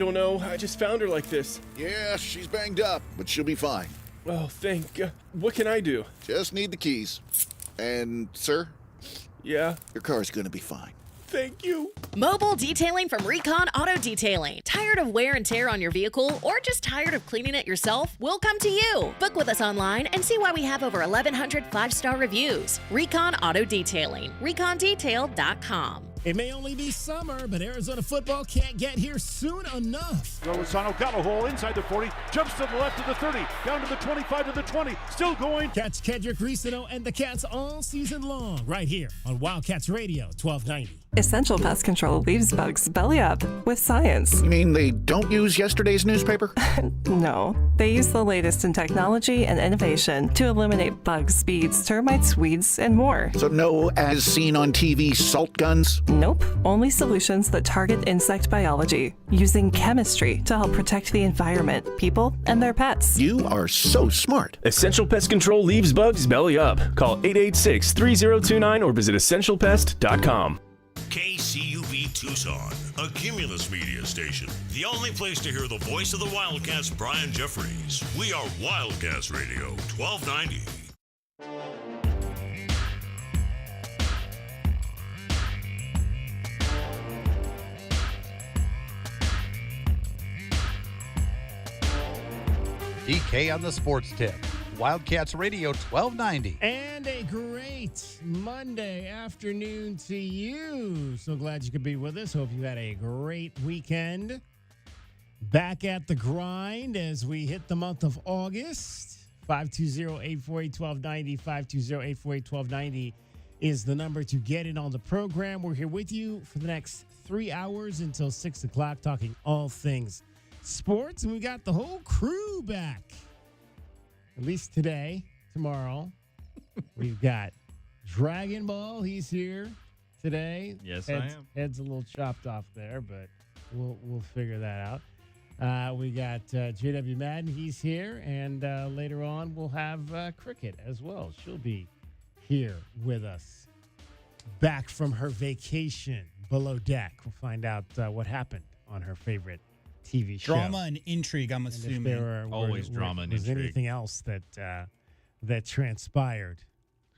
Don't know. I just found her like this. Yeah, she's banged up, but she'll be fine. Oh, thank God. What can I do? Just need the keys. And, sir, Yeah? your car's gonna be fine. Thank you. Mobile detailing from Recon Auto Detailing. Tired of wear and tear on your vehicle or just tired of cleaning it yourself? We'll come to you. Book with us online and see why we have over 1,100 five-star reviews. Recon Auto Detailing. ReconDetail.com. It may only be summer, but Arizona football can't get here soon enough. Lozano got a hole inside the 40, jumps to the left of the 30, down to the 25 to the 20, still going. Catch Kendrick Risano and the Cats all season long, right here on Wildcats Radio 1290. Essential Pest Control leaves bugs belly up with science. You mean they don't use yesterday's newspaper? No, they use the latest in technology and innovation to eliminate bugs, bees, termites, weeds, and more. So no as seen on TV salt guns? Nope, only solutions that target insect biology, using chemistry to help protect the environment, people, and their pets. You are so smart. Essential Pest Control leaves bugs belly up. Call 886-3029 or visit essentialpest.com. KCUB Tucson, a Cumulus media station. The only place to hear the voice of the Wildcats, Brian Jeffries. We are Wildcats Radio 1290. DK on the sports tip. Wildcats Radio 1290. And a great Monday afternoon to you. So glad you could be with us. Hope you had a great weekend. Back at the grind as we hit the month of August. 520-848-1290. 520-848-1290 is the number to get in on the program. We're here with you for the next 3 hours until 6 o'clock, talking all things sports. And we got the whole crew back. At least today, tomorrow, we've got Dragon Ball. He's here today. Yes, I am. Head's a little chopped off there, but we'll figure that out. We got JW Madden. He's here, and later on we'll have Cricket as well. She'll be here with us, back from her vacation below deck. We'll find out what happened on her favorite TV show. Drama and intrigue, I'm assuming. Always drama and intrigue. Was intrigue. anything else that transpired?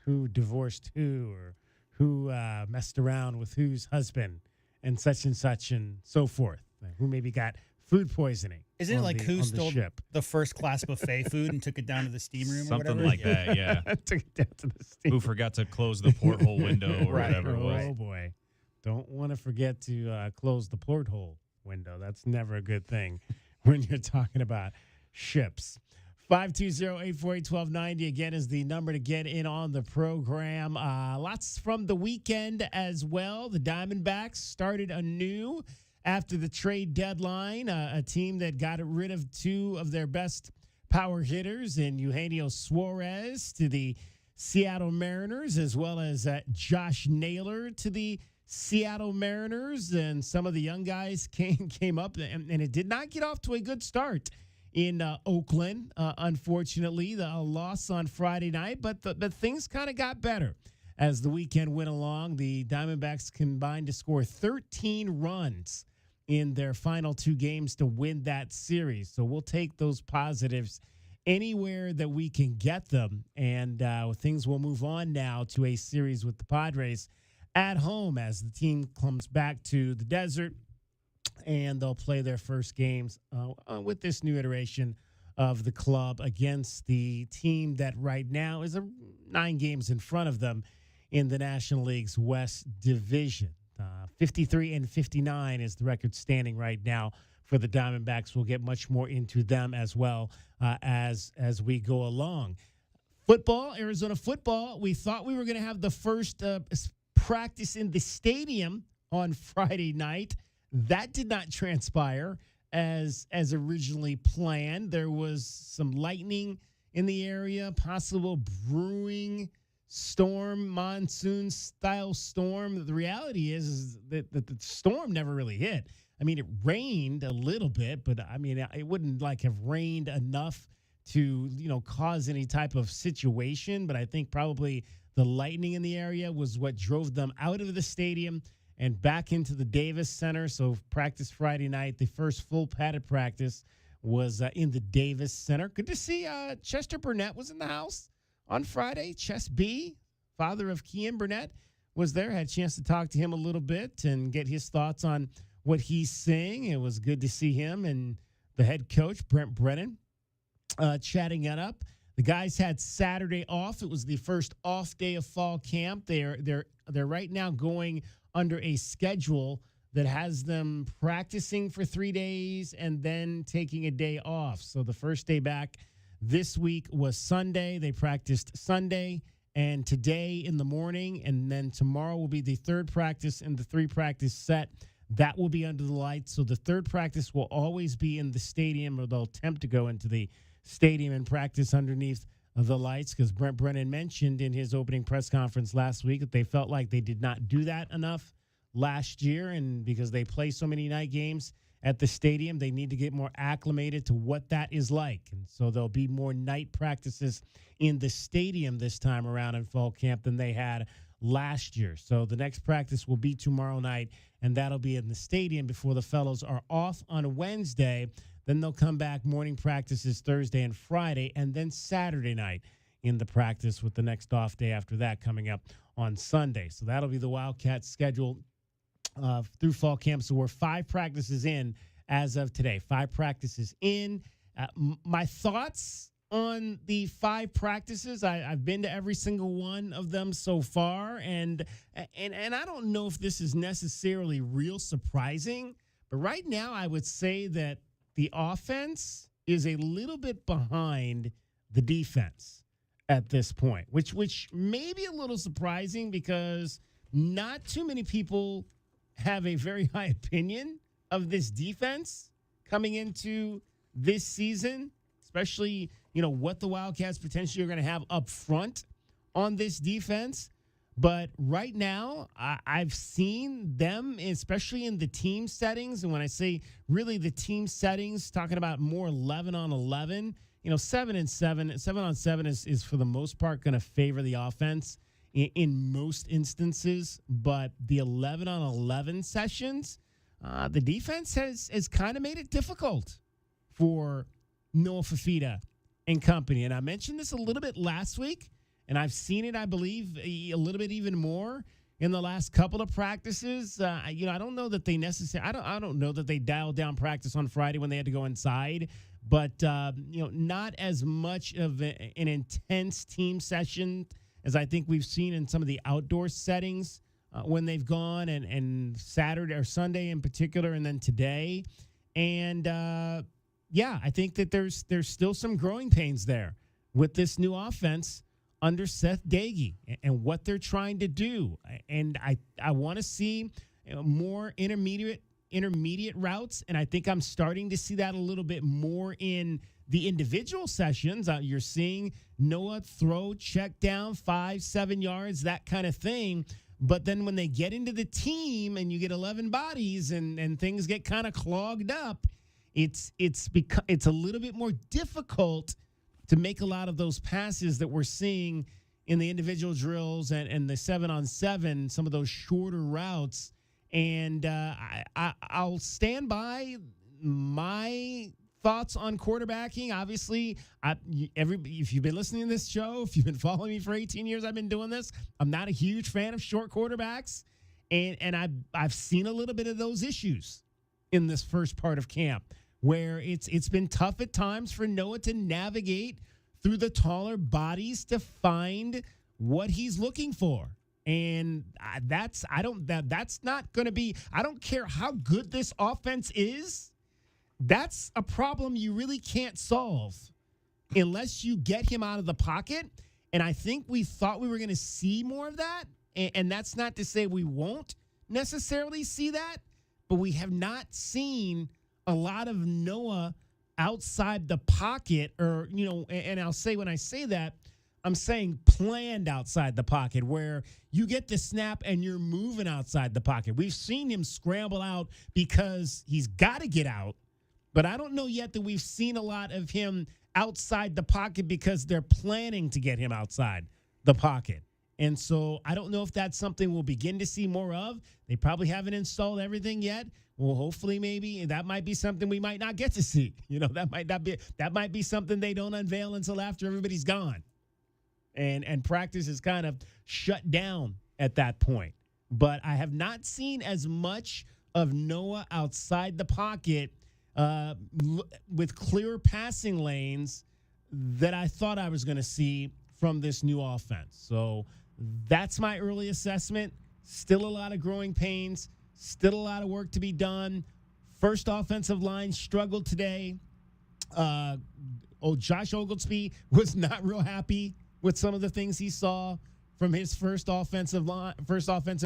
Who divorced who, or who messed around with whose husband, and so forth? Who maybe got food poisoning? Isn't it like who stole the first class buffet food and took it down to the steam room or whatever? Something like that, yeah. Took it down to the steam Who forgot to close the porthole window or whatever it was. Oh, boy. Don't want to forget to close the porthole window. That's never a good thing when you're talking about ships. 520-848-1290 again is the number to get in on the program. Lots from the weekend as well. The Diamondbacks started anew after the trade deadline. A team that got rid of two of their best power hitters in Eugenio Suarez to the Seattle Mariners, as well as Josh Naylor to the Seattle Mariners, and some of the young guys came up, and it did not get off to a good start in Oakland. Unfortunately, the loss on Friday night, but things kind of got better as the weekend went along. The Diamondbacks combined to score 13 runs in their final two games to win that series. So we'll take those positives anywhere that we can get them, and things will move on now to a series with the Padres at home as the team comes back to the desert, and they'll play their first games with this new iteration of the club against the team that right now is 9 games in front of them in the National League's West Division. 53-59 is the record standing right now for the Diamondbacks. We'll get much more into them as well as we go along. Football, Arizona football, we thought we were going to have the first practice in the stadium on Friday night. That did not transpire as originally planned. There was some lightning in the area, possible brewing storm, monsoon-style storm. The reality is that the storm never really hit. I mean, it rained a little bit, but, I mean, it wouldn't, have rained enough to, cause any type of situation. But I think probably the lightning in the area was what drove them out of the stadium and back into the Davis Center. So practice Friday night. The first full padded practice was in the Davis Center. Good to see Chester Burnett was in the house on Friday. Chess B, father of Kian Burnett, was there. Had a chance to talk to him a little bit and get his thoughts on what he's seeing. It was good to see him and the head coach, Brent Brennan, chatting it up. The guys had Saturday off. It was the first off day of fall camp. They're right now going under a schedule that has them practicing for 3 days and then taking a day off. So the first day back this week was Sunday. They practiced Sunday and today in the morning, and then tomorrow will be the third practice in the 3-practice set. That will be under the lights. So the third practice will always be in the stadium, or they'll attempt to go into the stadium and practice underneath the lights, because Brent Brennan mentioned in his opening press conference last week that they felt like they did not do that enough last year, and because they play so many night games at the stadium, they need to get more acclimated to what that is like. And so there'll be more night practices in the stadium this time around in fall camp than they had last year. So the next practice will be tomorrow night, and that'll be in the stadium before the fellows are off on Wednesday. Then they'll come back, morning practices Thursday and Friday, and then Saturday night in the practice, with the next off day after that coming up on Sunday. So that'll be the Wildcats schedule through fall camp. So we're 5 practices in as of today. 5 practices in. My thoughts on the 5 practices, I've been to every single one of them so far, and I don't know if this is necessarily real surprising, but right now I would say that the offense is a little bit behind the defense at this point, which may be a little surprising because not too many people have a very high opinion of this defense coming into this season, especially, what the Wildcats potentially are going to have up front on this defense. But right now, I've seen them, especially in the team settings. And when I say really the team settings, talking about more 11 on 11, 7 and 7, 7 on 7 is for the most part going to favor the offense in most instances. But the 11 on 11 sessions, the defense has kind of made it difficult for Noah Fifita and company. And I mentioned this a little bit last week, and I've seen it, I believe, a little bit even more in the last couple of practices. I don't know that they necessarily. I don't know that they dialed down practice on Friday when they had to go inside, but not as much of an intense team session as I think we've seen in some of the outdoor settings when they've gone, and Saturday or Sunday in particular, and then today. And I think that there's still some growing pains there with this new offense under Seth Doege and what they're trying to do. And I want to see more intermediate routes, and I think I'm starting to see that a little bit more in the individual sessions. You're seeing Noah throw, check down, 5-7 yards, that kind of thing. But then when they get into the team and you get 11 bodies and things get kind of clogged up, it's a little bit more difficult to make a lot of those passes that we're seeing in the individual drills and the 7-on-7, some of those shorter routes. And I'll stand by my thoughts on quarterbacking. Obviously, if you've been listening to this show, if you've been following me for 18 years, I've been doing this. I'm not a huge fan of short quarterbacks, and I've seen a little bit of those issues in this first part of camp, where it's been tough at times for Noah to navigate through the taller bodies to find what he's looking for. And that's not going to be, I don't care how good this offense is. That's a problem you really can't solve unless you get him out of the pocket. And I think we thought we were going to see more of that. And that's not to say we won't necessarily see that, but we have not seen a lot of Noah outside the pocket, or, and I'll say, when I say that, I'm saying planned outside the pocket, where you get the snap and you're moving outside the pocket. We've seen him scramble out because he's got to get out, but I don't know yet that we've seen a lot of him outside the pocket because they're planning to get him outside the pocket. And so I don't know if that's something we'll begin to see more of. They probably haven't installed everything yet. Well, hopefully, maybe that might be something we might not get to see. That might be something they don't unveil until after everybody's gone, and practice is kind of shut down at that point. But I have not seen as much of Noah outside the pocket with clear passing lanes that I thought I was going to see from this new offense. So that's my early assessment. Still a lot of growing pains. Still a lot of work to be done. First offensive line struggled today. Josh Oglesby was not real happy with some of the things he saw from his first offensive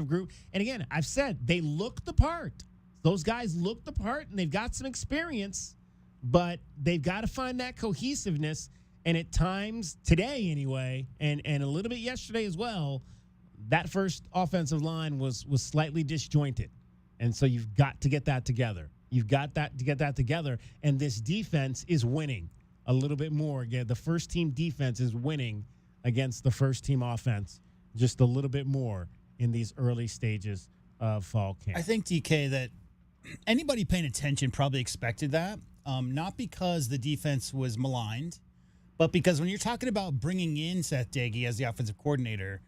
group. And again, I've said they look the part. Those guys look the part, and they've got some experience, but they've got to find that cohesiveness. And at times, today anyway, and a little bit yesterday as well, that first offensive line was slightly disjointed. And so you've got to get that together. And this defense is winning a little bit more. Again, the first team defense is winning against the first team offense just a little bit more in these early stages of fall camp. I think, DK, that anybody paying attention probably expected that, not because the defense was maligned, but because when you're talking about bringing in Seth Doege as the offensive coordinator,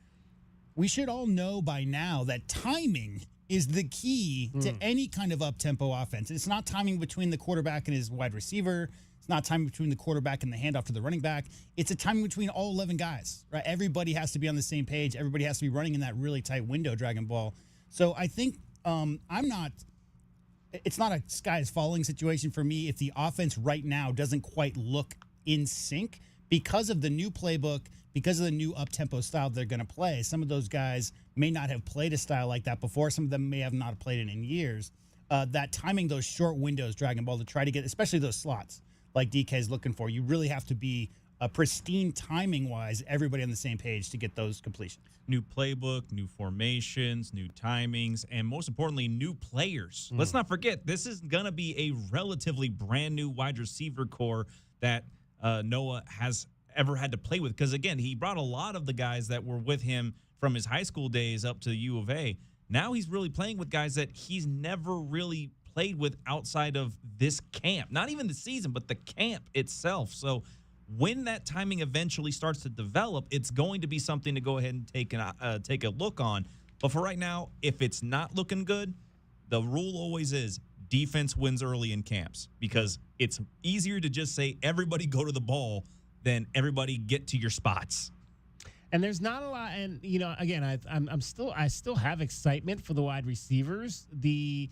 we should all know by now that timing is the key to any kind of up-tempo offense. It's not timing between the quarterback and his wide receiver. It's not timing between the quarterback and the handoff to the running back. It's a timing between all 11 guys, right? Everybody has to be on the same page. Everybody has to be running in that really tight window, Dragon Ball. So I think it's not a sky is falling situation for me if the offense right now doesn't quite look in sync because of the new playbook, because of the new up-tempo style they're going to play. Some of those guys may not have played a style like that before. Some of them may have not played it in years. That timing those short windows, Dragon Ball, to try to get, especially those slots like DK is looking for, you really have to be pristine timing-wise, everybody on the same page to get those completions. New playbook, new formations, new timings, and most importantly, new players. Let's not forget, this is going to be a relatively brand new wide receiver core that Noah has ever had to play with. Because, again, he brought a lot of the guys that were with him from his high school days up to the U of A. Now he's really playing with guys that he's never really played with outside of this camp. Not even the season, but the camp itself. So when that timing eventually starts to develop, it's going to be something to go ahead and take a look on. But for right now, if it's not looking good, the rule always is defense wins early in camps, because it's easier to just say everybody go to the ball than everybody get to your spots. And there's not a lot. And again, I still have excitement for the wide receivers. The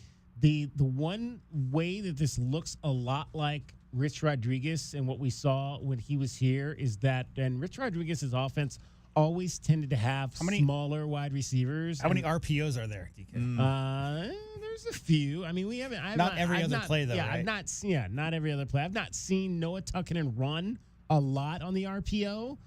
one way that this looks a lot like Rich Rodriguez and what we saw when he was here is that, and Rich Rodriguez's offense always tended to have smaller wide receivers. How many RPOs are there, DK? There's a few. I mean, we haven't. Not every other play, though. Yeah, right? not every other play. I've not seen Noah Tuckinen run a lot on the RPO.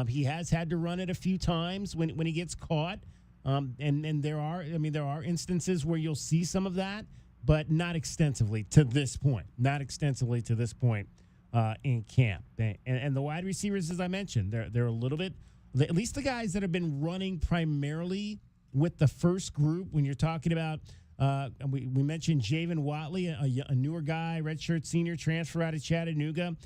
He has had to run it a few times when he gets caught. And there are instances where you'll see some of that, but not extensively to this point. In camp. And the wide receivers, as I mentioned, they're a little bit, at least the guys that have been running primarily with the first group. When you're talking about, we mentioned Javen Watley, a newer guy, redshirt senior transfer out of Chattanooga.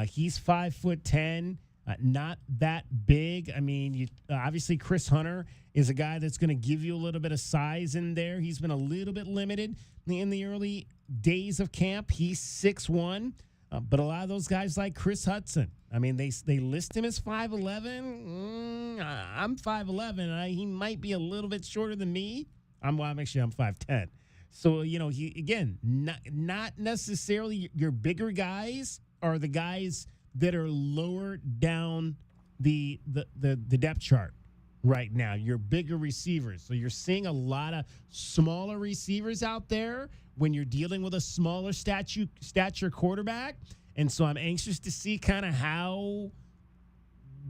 He's 5'10", not that big. I mean, obviously Chris Hunter is a guy that's going to give you a little bit of size in there. He's been a little bit limited in the early days of camp. He's 6'1", but a lot of those guys like Chris Hudson, I mean, they list him as 5'11". I'm 5'11". He might be a little bit shorter than me. I'm 5'10". So, he, again, not necessarily your bigger guys are the guys that are lower down the depth chart right now. Your bigger receivers. So you're seeing a lot of smaller receivers out there when you're dealing with a smaller stature quarterback. And so I'm anxious to see kind of how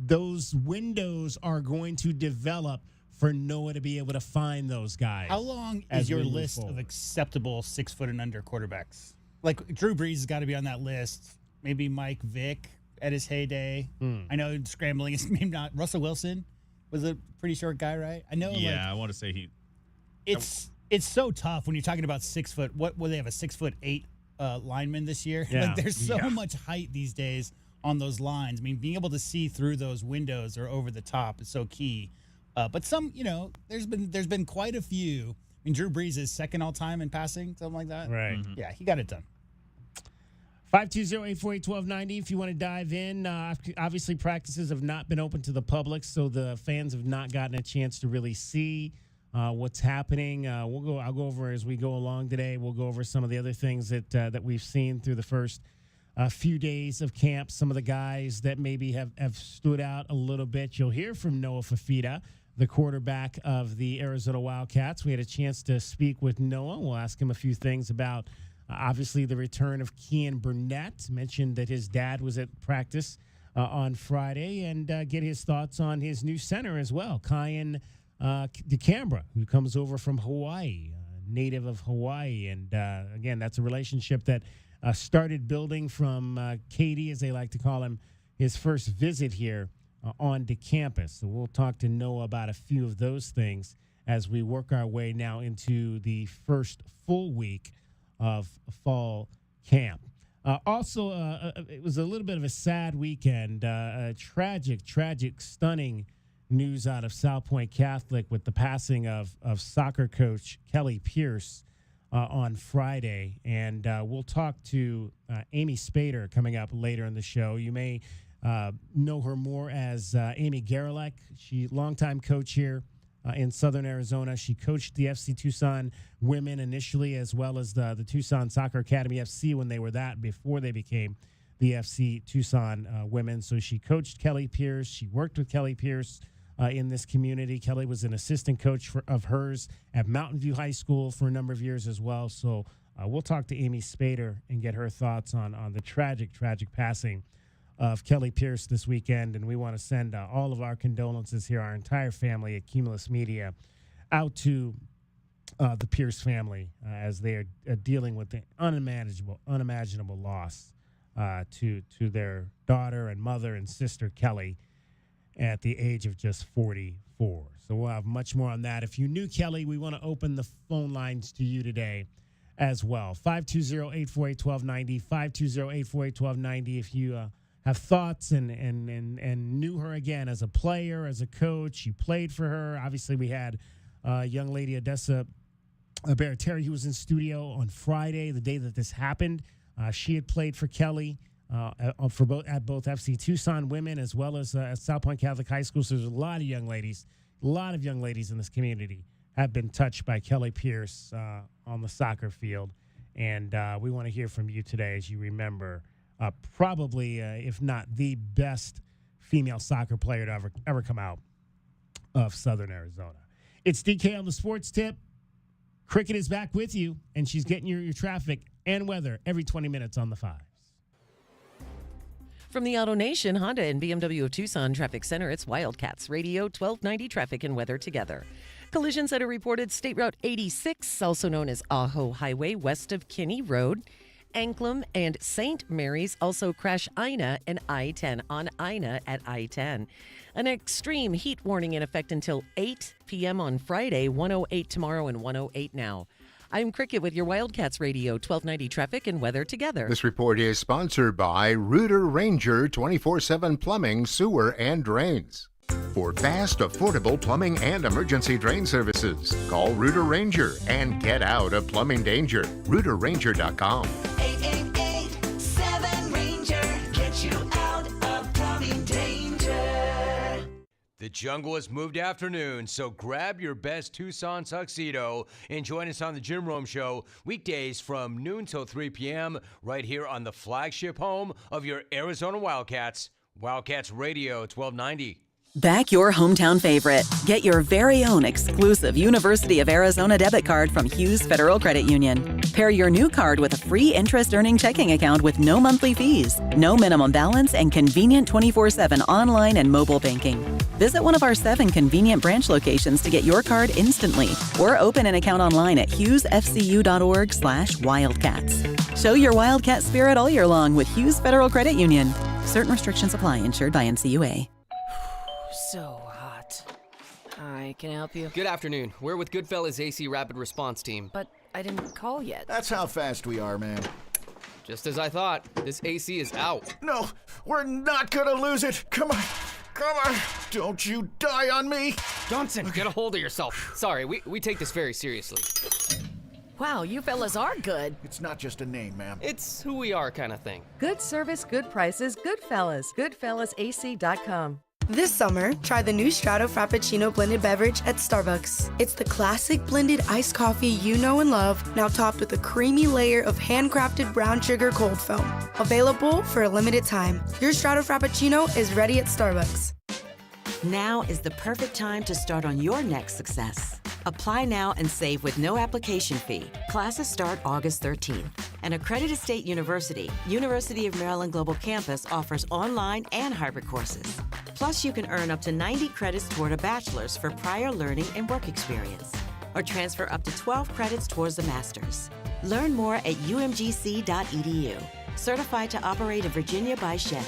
those windows are going to develop for Noah to be able to find those guys. How long is your list of acceptable 6 foot and under quarterbacks? Like Drew Brees has got to be on that list. Maybe Mike Vick at his heyday. I know scrambling is maybe not. Russell Wilson. was a pretty short guy, right? I know. Yeah, I want to say he. It's so tough when you're talking about 6 foot. What will they have, a 6'8" lineman this year? Yeah. Like there's so much height these days on those lines. I mean, being able to see through those windows or over the top is so key. But some, there's been quite a few. I mean, Drew Brees is second all time in passing, something like that. Right. Mm-hmm. Yeah, he got it done. 520-848-1290 if you want to dive in. Obviously, practices have not been open to the public, so the fans have not gotten a chance to really see what's happening. I'll go over as we go along today. We'll go over some of the other things that we've seen through the first few days of camp. Some of the guys that maybe have stood out a little bit. You'll hear from Noah Fifita, the quarterback of the Arizona Wildcats. We had a chance to speak with Noah. We'll ask him a few things about obviously the return of Kean Burnett. Mentioned that his dad was at practice on Friday, and get his thoughts on his new center as well, Kyan DeCambra, who comes over from Hawaii, native of Hawaii. And again, that's a relationship that started building from Katie, as they like to call him, his first visit here onto campus. So we'll talk to Noah about a few of those things as we work our way now into the first full week of fall camp. Also, it was a little bit of a sad weekend. Tragic, stunning news out of South Point Catholic with the passing of soccer coach Kelly Pierce on Friday. And we'll talk to Amy Spader coming up later in the show. You may know her more as Amy Garelek. She's longtime coach here in Southern Arizona. She coached the FC Tucson women initially, as well as the Tucson Soccer Academy FC when they were that, before they became the FC Tucson women. So she coached Kelly Pierce. She worked with Kelly Pierce in this community. Kelly was an assistant coach of hers at Mountain View High School for a number of years as well. So we'll talk to Amy Spader and get her thoughts on the tragic passing of Kelly Pierce this weekend. And we want to send all of our condolences here, our entire family at Cumulus Media, out to the Pierce family as they are dealing with the unimaginable loss to their daughter and mother and sister Kelly at the age of just 44. So we'll have much more on that. If you knew Kelly, we want to open the phone lines to you today as well. 520-848-1290, 520-848-1290 if you have thoughts and knew her again as a player, as a coach. You played for her. Obviously, we had young lady Odessa Baratieri, who was in studio on Friday, the day that this happened. She had played for Kelly at both FC Tucson women as well as at South Point Catholic High School. So there's a lot of young ladies in this community have been touched by Kelly Pierce on the soccer field. And we want to hear from you today as you remember probably, if not the best female soccer player to ever come out of Southern Arizona. It's DK on the Sports Tip. Cricket is back with you, and she's getting your traffic and weather every 20 minutes on the 5s. From the Auto Nation, Honda and BMW of Tucson Traffic Center, it's Wildcats Radio 1290 traffic and weather together. Collisions that are reported State Route 86, also known as Ajo Highway, west of Kinney Road. Anklam and St. Mary's also crash Ina and I-10 on Ina at I-10. An extreme heat warning in effect until 8 p.m. on Friday, 108 tomorrow and 108 now. I'm Cricket with your Wildcats Radio 1290 traffic and weather together. This report is sponsored by Rooter Ranger 24/7 Plumbing, Sewer, and Drains. For fast, affordable plumbing and emergency drain services, call Rooter Ranger and get out of plumbing danger. RooterRanger.com. 888-7-RANGER. Get you out of plumbing danger. The jungle has moved afternoon, so grab your best Tucson tuxedo and join us on the Jim Rome Show weekdays from noon till 3 p.m. right here on the flagship home of your Arizona Wildcats, Wildcats Radio 1290. Back your hometown favorite. Get your very own exclusive University of Arizona debit card from Hughes Federal Credit Union. Pair your new card with a free interest-earning checking account with no monthly fees, no minimum balance, and convenient 24/7 online and mobile banking. Visit one of our 7 convenient branch locations to get your card instantly, or open an account online at hughesfcu.org/wildcats. Show your Wildcat spirit all year long with Hughes Federal Credit Union. Certain restrictions apply. Insured by NCUA. So hot. Hi, can I help you? Good afternoon. We're with Goodfellas AC Rapid Response Team. But I didn't call yet. That's how fast we are, man. Just as I thought, this AC is out. No, we're not gonna lose it. Come on. Come on. Don't you die on me. Johnson, get a hold of yourself. Sorry, we take this very seriously. Wow, you fellas are good. It's not just a name, ma'am. It's who we are kind of thing. Good service, good prices, Goodfellas. GoodfellasAC.com. This summer, try the new Strato Frappuccino blended beverage at Starbucks. It's the classic blended iced coffee you know and love, now topped with a creamy layer of handcrafted brown sugar cold foam. Available for a limited time. Your Strato Frappuccino is ready at Starbucks. Now is the perfect time to start on your next success. Apply now and save with no application fee. Classes start August 13th. An accredited state university, University of Maryland Global Campus offers online and hybrid courses. Plus, you can earn up to 90 credits toward a bachelor's for prior learning and work experience, or transfer up to 12 credits towards a master's. Learn more at umgc.edu. Certified to operate in Virginia by Chevy.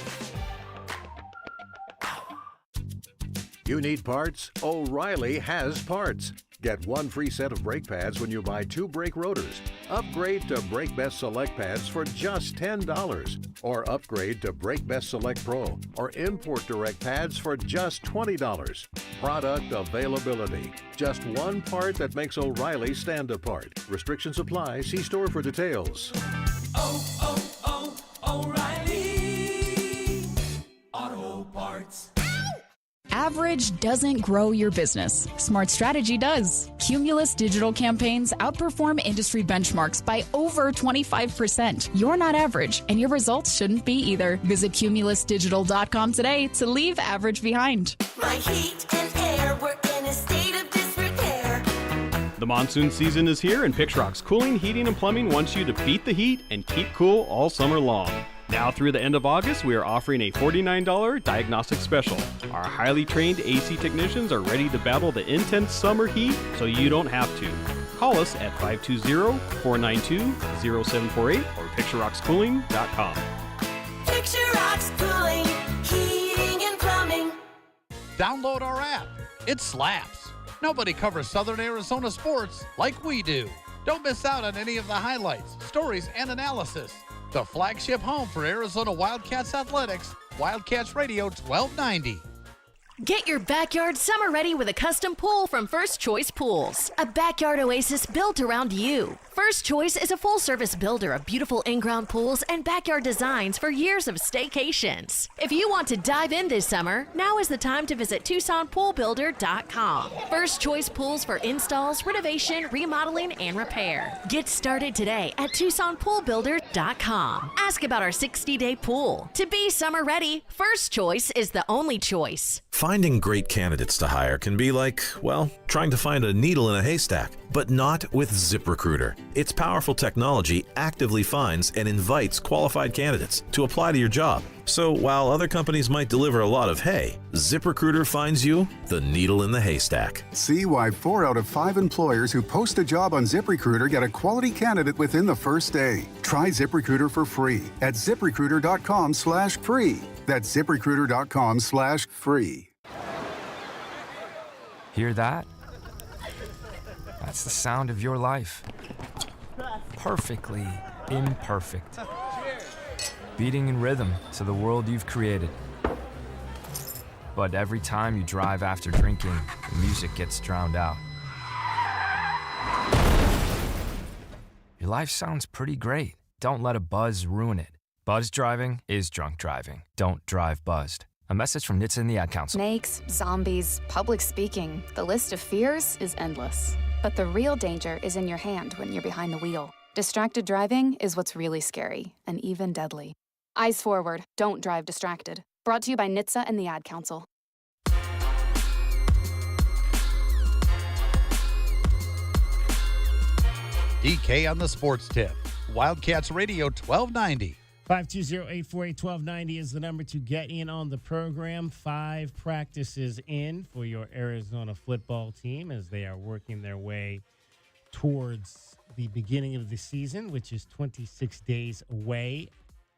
You need parts? O'Reilly has parts. Get one free set of brake pads when you buy 2 brake rotors. Upgrade to Brake Best Select pads for just $10. Or upgrade to Brake Best Select Pro or Import Direct pads for just $20. Product availability. Just one part that makes O'Reilly stand apart. Restrictions apply. See store for details. O'Reilly Auto Parts. Average doesn't grow your business. Smart strategy does. Cumulus digital campaigns outperform industry benchmarks by over 25%. You're not average, and your results shouldn't be either. Visit cumulusdigital.com today to leave average behind. My heat and air were in a state of disrepair. The monsoon season is here, and Pixrock's Cooling, Heating, and Plumbing wants you to beat the heat and keep cool all summer long. Now through the end of August, we are offering a $49 diagnostic special. Our highly trained AC technicians are ready to battle the intense summer heat, so you don't have to. Call us at 520-492-0748 or picturerockscooling.com. Picture Rocks Cooling, Heating, and Plumbing. Download our app. It slaps. Nobody covers Southern Arizona sports like we do. Don't miss out on any of the highlights, stories, and analysis. The flagship home for Arizona Wildcats athletics, Wildcats Radio 1290. Get your backyard summer ready with a custom pool from First Choice Pools. A backyard oasis built around you. First Choice is a full-service builder of beautiful in-ground pools and backyard designs for years of staycations. If you want to dive in this summer, now is the time to visit TucsonPoolBuilder.com. First Choice Pools for installs, renovation, remodeling, and repair. Get started today at TucsonPoolBuilder.com. Ask about our 60-day pool. To be summer ready, First Choice is the only choice. Finding great candidates to hire can be like, well, trying to find a needle in a haystack, but not with ZipRecruiter. Its powerful technology actively finds and invites qualified candidates to apply to your job. So while other companies might deliver a lot of hay, ZipRecruiter finds you the needle in the haystack. See why 4 out of 5 employers who post a job on ZipRecruiter get a quality candidate within the first day. Try ZipRecruiter for free at ZipRecruiter.com/free. That's ZipRecruiter.com/free. Hear that? That's the sound of your life. Perfectly imperfect. Beating in rhythm to the world you've created. But every time you drive after drinking, the music gets drowned out. Your life sounds pretty great. Don't let a buzz ruin it. Buzz driving is drunk driving. Don't drive buzzed. A message from NHTSA and the Ad Council. Snakes, zombies, public speaking. The list of fears is endless. But the real danger is in your hand when you're behind the wheel. Distracted driving is what's really scary and even deadly. Eyes forward, don't drive distracted. Brought to you by NHTSA and the Ad Council. DK on the sports tip. Wildcats Radio 1290. 520-848-1290 is the number to get in on the program. 5 practices in for your Arizona football team as they are working their way towards the beginning of the season, which is 26 days away,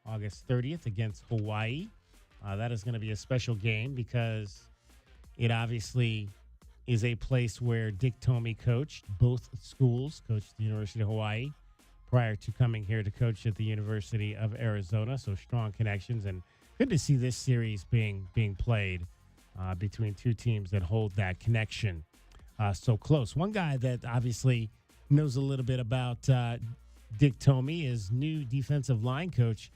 August 30th against Hawaii. That is going to be a special game because it obviously is a place where Dick Tomey coached both schools, coached at the University of Hawaii prior to coming here to coach at the University of Arizona. So strong connections, and good to see this series being played between two teams that hold that connection so close. One guy that obviously knows a little bit about Dick Tomey is new defensive line coach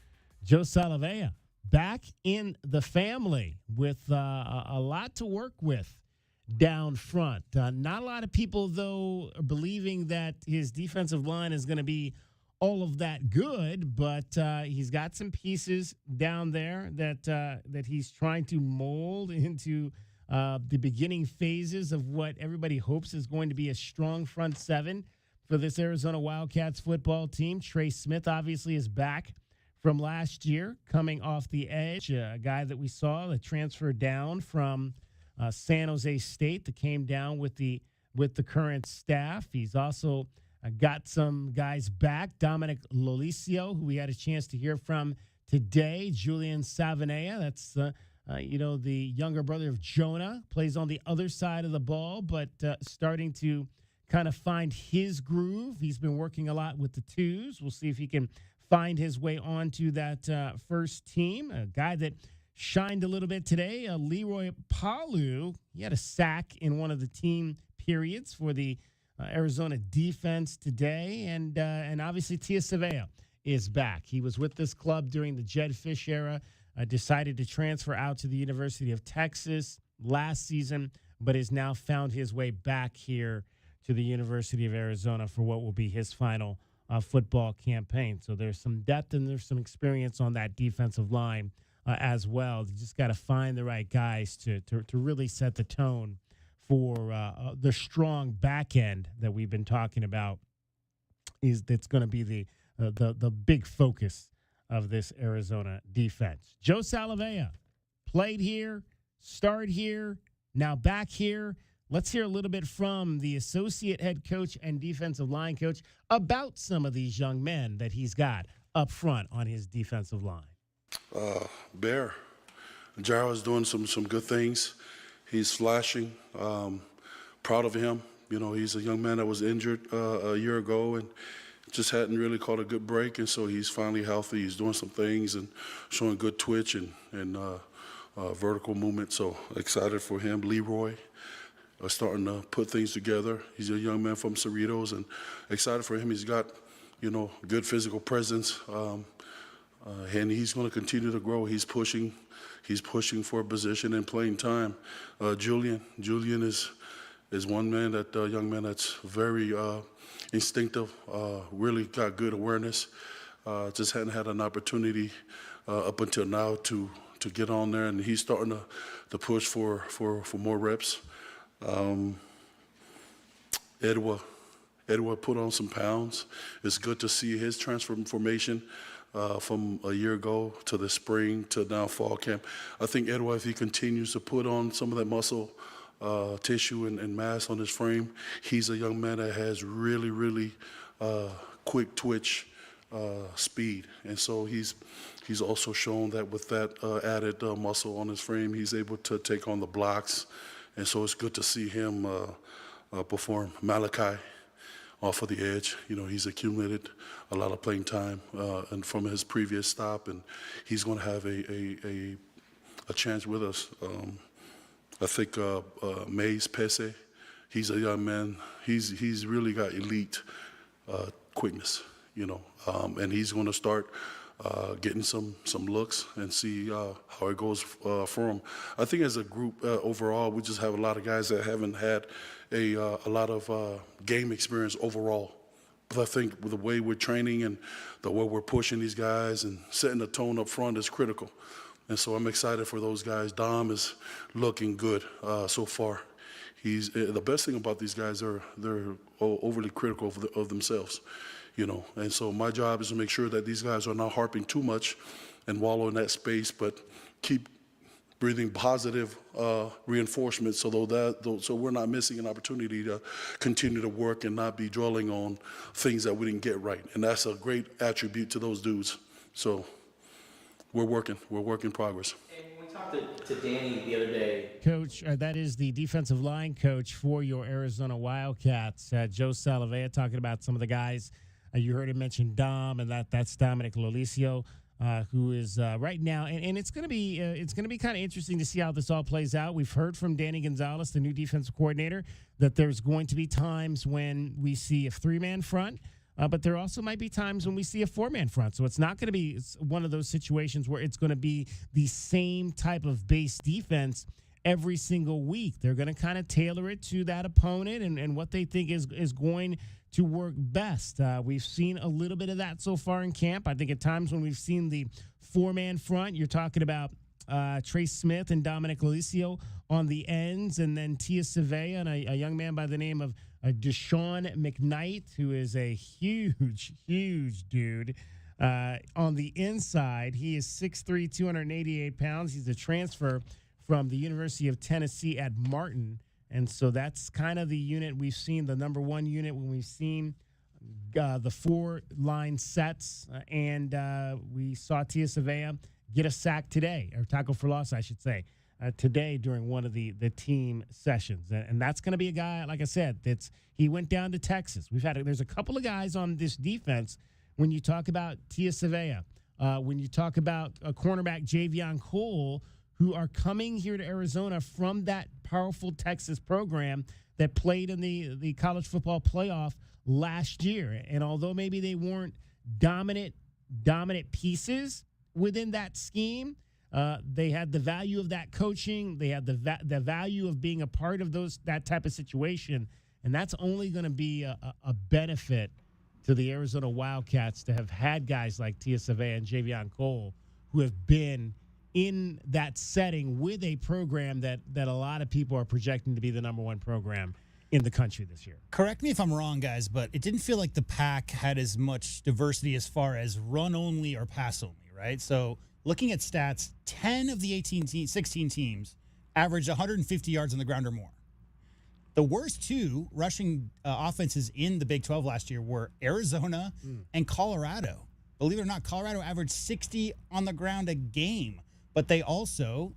Joe Salavea, back in the family with a lot to work with down front. Not a lot of people, though, are believing that his defensive line is going to be all of that good, but he's got some pieces down there that he's trying to mold into the beginning phases of what everybody hopes is going to be a strong front seven for this Arizona Wildcats football team. Trey Smith obviously is back from last year, coming off the edge, a guy that we saw that transferred down from San Jose State that came down with the current staff. He's also got some guys back. Dominic Lolicio, who we had a chance to hear from today. Julian Savanea, that's the younger brother of Jonah, plays on the other side of the ball, but starting to kind of find his groove. He's been working a lot with the twos. We'll see if he can find his way onto that first team. A guy that shined a little bit today, Leroy Palu. He had a sack in one of the team periods for the Arizona defense today. And obviously Tia Savea is back. He was with this club during the Jed Fish era, decided to transfer out to the University of Texas last season, but has now found his way back here to the University of Arizona for what will be his final football campaign. So there's some depth and there's some experience on that defensive line as well. You just got to find the right guys to really set the tone for the strong back end that we've been talking about. That's going to be the big focus of this Arizona defense. Joe Salavea played here, started here, now back here. Let's hear a little bit from the associate head coach and defensive line coach about some of these young men that he's got up front on his defensive line. Bear. Jaro's doing some good things. He's flashing. Proud of him. You know, he's a young man that was injured a year ago and just hadn't really caught a good break, and so he's finally healthy. He's doing some things and showing good twitch and vertical movement, so excited for him. Leroy starting to put things together. He's a young man from Cerritos, and excited for him. He's got, good physical presence, and he's going to continue to grow. He's pushing for a position and playing time. Julian is one man, that young man that's very instinctive, really got good awareness. Just hadn't had an opportunity up until now to get on there, and he's starting to push for more reps. Edwa put on some pounds. It's good to see his transformation from a year ago to the spring to now fall camp. I think Edwa, if he continues to put on some of that muscle tissue and mass on his frame, he's a young man that has really, really quick twitch speed. And so he's also shown that with that added muscle on his frame, he's able to take on the blocks. And so it's good to see him perform. Malachi off of the edge, he's accumulated a lot of playing time and from his previous stop, and he's going to have a chance with us. I think Mays Pese, he's a young man. He's really got elite quickness, and he's going to start getting some looks and see how it goes for him. I think as a group overall, we just have a lot of guys that haven't had a lot of game experience overall. But I think with the way we're training and the way we're pushing these guys and setting the tone up front is critical. And so I'm excited for those guys. Dom is looking good so far. The best thing about these guys they're overly critical of themselves. And so my job is to make sure that these guys are not harping too much and wallow in that space, but keep breathing positive reinforcement so we're not missing an opportunity to continue to work and not be dwelling on things that we didn't get right. And that's a great attribute to those dudes. So we're working progress. And when we talked to Danny the other day. Coach, that is the defensive line coach for your Arizona Wildcats, Joe Salavea, talking about some of the guys. You heard him mention Dom, and that's Dominic Lolicio, who is right now, and it's going to be kind of interesting to see how this all plays out. We've heard from Danny Gonzalez, the new defensive coordinator, that there's going to be times when we see a 3-man front. But there also might be times when we see a 4-man front. So it's not going to be one of those situations where it's going to be the same type of base defense every single week. They're going to kind of tailor it to that opponent and what they think is going to work best. We've seen a little bit of that so far in camp. I think at times when we've seen the 4-man front, you're talking about Trace Smith and Dominic Lolicio on the ends, and then Tia Savea and a young man by the name of Deshaun McKnight, who is a huge dude. On the inside, he is 6'3", 288 pounds. He's a transfer from the University of Tennessee at Martin. And so that's kind of the unit we've seen, the number one unit when we've seen the 4-line sets. And we saw Tia Savea get a sack today, or tackle for loss, I should say, today during one of the team sessions. And that's going to be a guy, like I said, he went down to Texas. There's a couple of guys on this defense. When you talk about Tia Savea, when you talk about a cornerback Javion Cole, who are coming here to Arizona from that powerful Texas program that played in the college football playoff last year. And although maybe they weren't dominant pieces within that scheme, they had the value of that coaching. They had the value of being a part of that type of situation. And that's only going to be a benefit to the Arizona Wildcats to have had guys like Tia Savea and Javion Cole who have been in that setting with a program that a lot of people are projecting to be the number one program in the country this year. Correct me if I'm wrong, guys, but it didn't feel like the Pac had as much diversity as far as run only or pass only, right? So looking at stats, 10 of the 16 teams averaged 150 yards on the ground or more. The worst two rushing offenses in the Big 12 last year were Arizona and Colorado. Believe it or not, Colorado averaged 60 on the ground a game. But they also,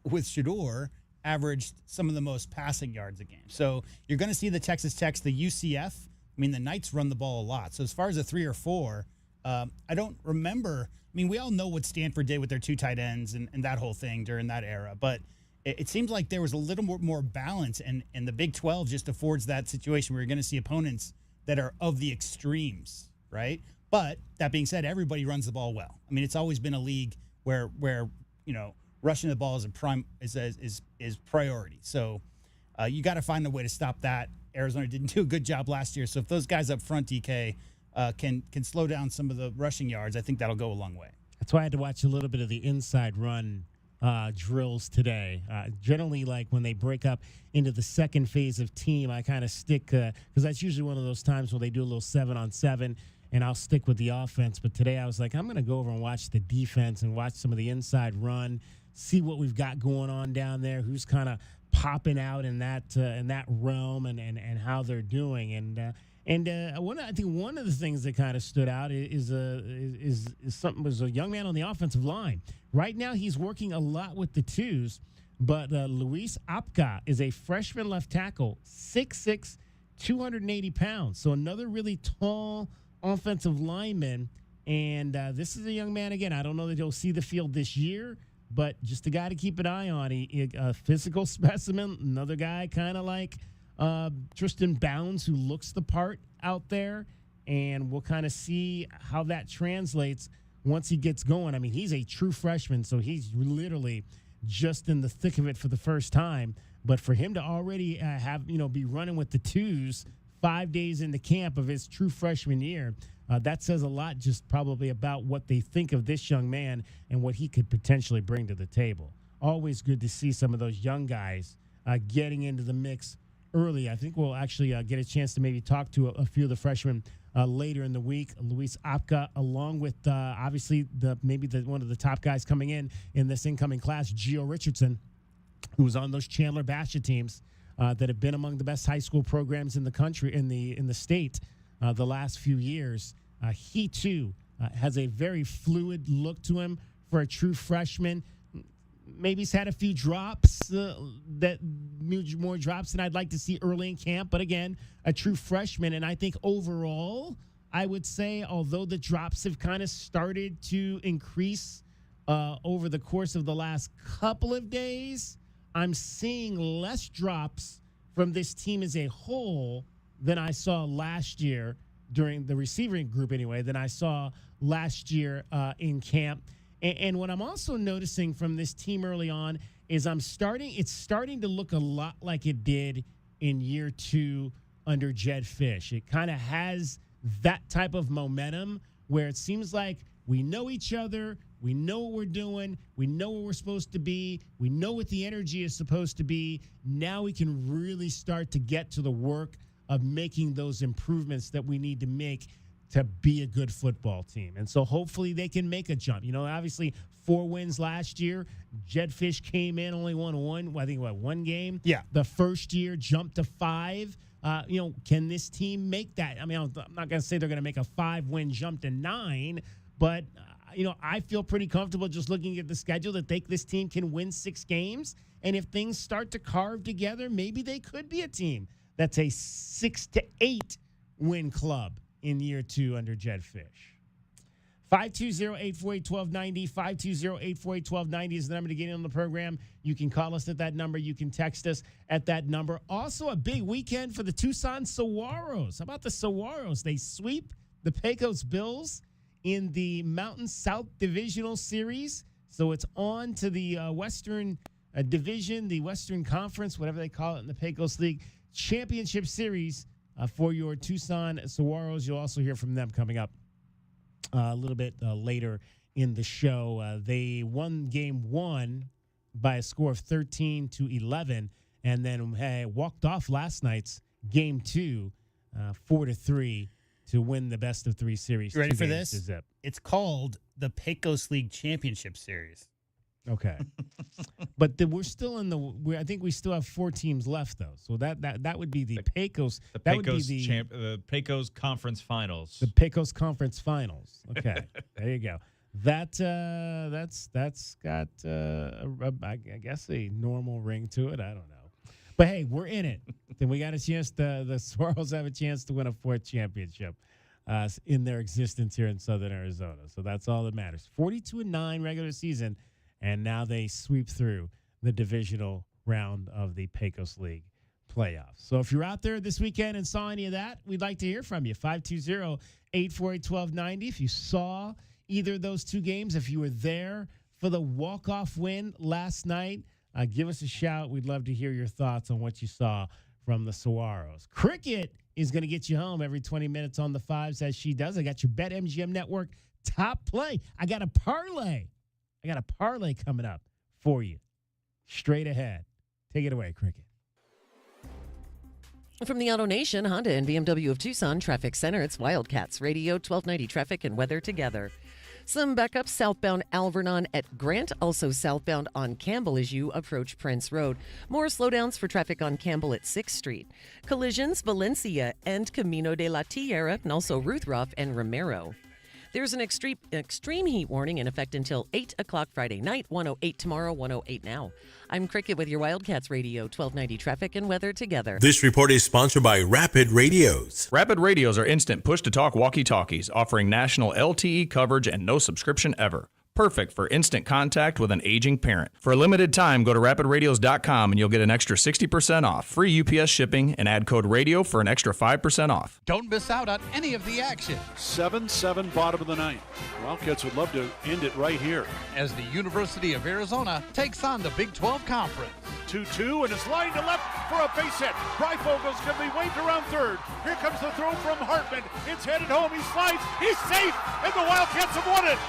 with Shador, averaged some of the most passing yards a game. So you're going to see the Texas Techs, the UCF. The Knights run the ball a lot. So as far as a 3 or 4, I don't remember. We all know what Stanford did with their 2 tight ends and that whole thing during that era. But it seems like there was a little more balance, and the Big 12 just affords that situation where you're going to see opponents that are of the extremes, right? But that being said, everybody runs the ball well. It's always been a league where rushing the ball is priority. So you got to find a way to stop that. Arizona didn't do a good job last year. So if those guys up front, DK, can slow down some of the rushing yards, I think that'll go a long way. That's why I had to watch a little bit of the inside run drills today. Generally, like when they break up into the second phase of team, I kind of stick, because that's usually one of those times when they do a little 7-on-7, and I'll stick with the offense. But today I was like, I'm going to go over and watch the defense and watch some of the inside run, see what we've got going on down there, who's kind of popping out in that realm and how they're doing. And I think one of the things that kind of stood out is a young man on the offensive line. Right now he's working a lot with the twos, but Luis Apka is a freshman left tackle, 6'6", 280 pounds. So another really tall offensive lineman. And this is a young man, again, I don't know that he'll see the field this year, but just a guy to keep an eye on. A physical specimen, another guy kind of like Tristan Bounds, who looks the part out there, and we'll kind of see how that translates once he gets going. He's a true freshman, so he's literally just in the thick of it for the first time. But for him to already be running with the twos 5 days into camp of his true freshman year, that says a lot just probably about what they think of this young man and what he could potentially bring to the table. Always good to see some of those young guys getting into the mix early. I think we'll actually get a chance to maybe talk to a few of the freshmen later in the week. Luis Apka, along with obviously one of the top guys coming in this incoming class, Gio Richardson, who was on those Chandler Basha teams that have been among the best high school programs in the country, in the state, the last few years. He too has a very fluid look to him for a true freshman. maybe he's had a few drops, more drops than I'd like to see early in camp. But again, a true freshman. And I think overall, I would say, although the drops have kind of started to increase over the course of the last couple of days, I'm seeing less drops from this team as a whole than I saw last year during the receiving group anyway, than I saw last year in camp. And what I'm also noticing from this team early on is it's starting to look a lot like it did in year 2 under Jed Fish. It kind of has that type of momentum where it seems like we know each other, we know what we're doing, we know where we're supposed to be, we know what the energy is supposed to be. Now we can really start to get to the work of making those improvements that we need to make to be a good football team. And so hopefully they can make a jump. Obviously 4 wins last year. Jed Fish came in, only won one game. Yeah. The first year jumped to 5. Can this team make that? I mean, I'm not going to say they're going to make a 5-win jump to 9, but, I feel pretty comfortable just looking at the schedule that this team can win 6 games. And if things start to carve together, maybe they could be a team that's a 6 to 8 win club in year 2 under Jed Fish. 520-848-1290, 520-848-1290 is the number to get in on the program. You can call us at that number. You can text us at that number. Also, a big weekend for the Tucson Saguaros. How about the Saguaros? They sweep the Pecos Bills in the Mountain South Divisional Series. So it's on to the Western Division, the Western Conference, whatever they call it in the Pecos League Championship Series for your Tucson Saguaros. You'll also hear from them coming up a little bit later in the show. They won game 1 by a score of 13-11, and then walked off last night's game 2 4-3 to win the best of 3 series. You ready for this? It's called the Pecos League Championship Series. Okay. But we're still I think we still have 4 teams left, though. So that would be the Pecos. That would be the Pecos Conference Finals. The Pecos Conference Finals. Okay. There you go. That's got I guess a normal ring to it. I don't know. But hey, we're in it. Then we got a chance. The Swirls have a chance to win a 4th championship in their existence here in Southern Arizona. So that's all that matters. 42-9 regular season. And now they sweep through the divisional round of the Pecos League playoffs. So if you're out there this weekend and saw any of that, we'd like to hear from you. 520-848-1290. If you saw either of those 2 games, if you were there for the walk-off win last night, give us a shout. We'd love to hear your thoughts on what you saw from the Saguaros. Cricket is going to get you home every 20 minutes on the 5s as she does. I got your BetMGM Network top play. I got a parlay coming up for you. Straight ahead. Take it away, Cricket. From the Auto Nation, Honda and BMW of Tucson Traffic Center, it's Wildcats Radio 1290 traffic and weather together. Some backups southbound Alvernon at Grant, also southbound on Campbell as you approach Prince Road. More slowdowns for traffic on Campbell at 6th Street. Collisions, Valencia and Camino de la Tierra, and also Ruth Ruff and Romero. There's an extreme heat warning in effect until 8 o'clock Friday night, 108 tomorrow, 108 now. I'm Cricket with your Wildcats Radio 1290 traffic and weather together. This report is sponsored by Rapid Radios. Rapid Radios are instant push-to-talk walkie-talkies offering national LTE coverage and no subscription ever. Perfect for instant contact with an aging parent. For a limited time, go to rapidradios.com and you'll get an extra 60% off, free UPS shipping, and add code RADIO for an extra 5% off. Don't miss out on any of the action. 7-7 bottom of the 9th. Wildcats would love to end it right here. As the University of Arizona takes on the Big 12 Conference. 2-2, and it's lined to left for a base hit. Bryfogel's going to be waved around 3rd. Here comes the throw from Hartman. It's headed home. He slides. He's safe, and the Wildcats have won it.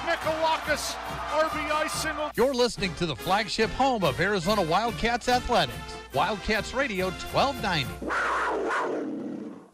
Mekalakis, RBI single. You're listening to the flagship home of Arizona Wildcats athletics. Wildcats Radio 1290.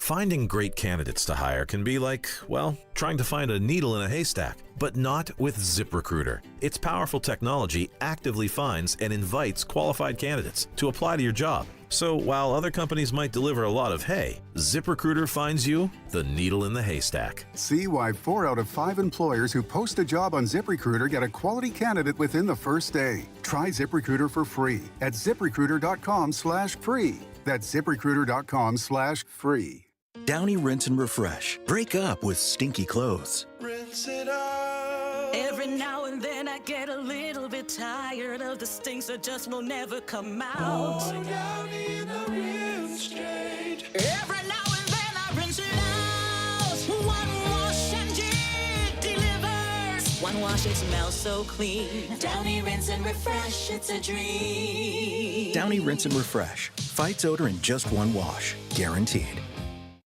Finding great candidates to hire can be like, well, trying to find a needle in a haystack, but not with ZipRecruiter. Its powerful technology actively finds and invites qualified candidates to apply to your job. So while other companies might deliver a lot of hay, ZipRecruiter finds you the needle in the haystack. See why 4 out of 5 employers who post a job on ZipRecruiter get a quality candidate within the first day. Try ZipRecruiter for free at ZipRecruiter.com/free. That's ZipRecruiter.com/free. Downy Rinse and Refresh. Break up with stinky clothes. Rinse it out. Every now and then I get a little bit tired of the stinks that just will never come out. Oh, Downy in the rinse straight. Every now and then I rinse it out. One wash and it delivers. One wash, it smells so clean. Downy Rinse and Refresh, it's a dream. Downy Rinse and Refresh. Fights odor in just one wash. Guaranteed.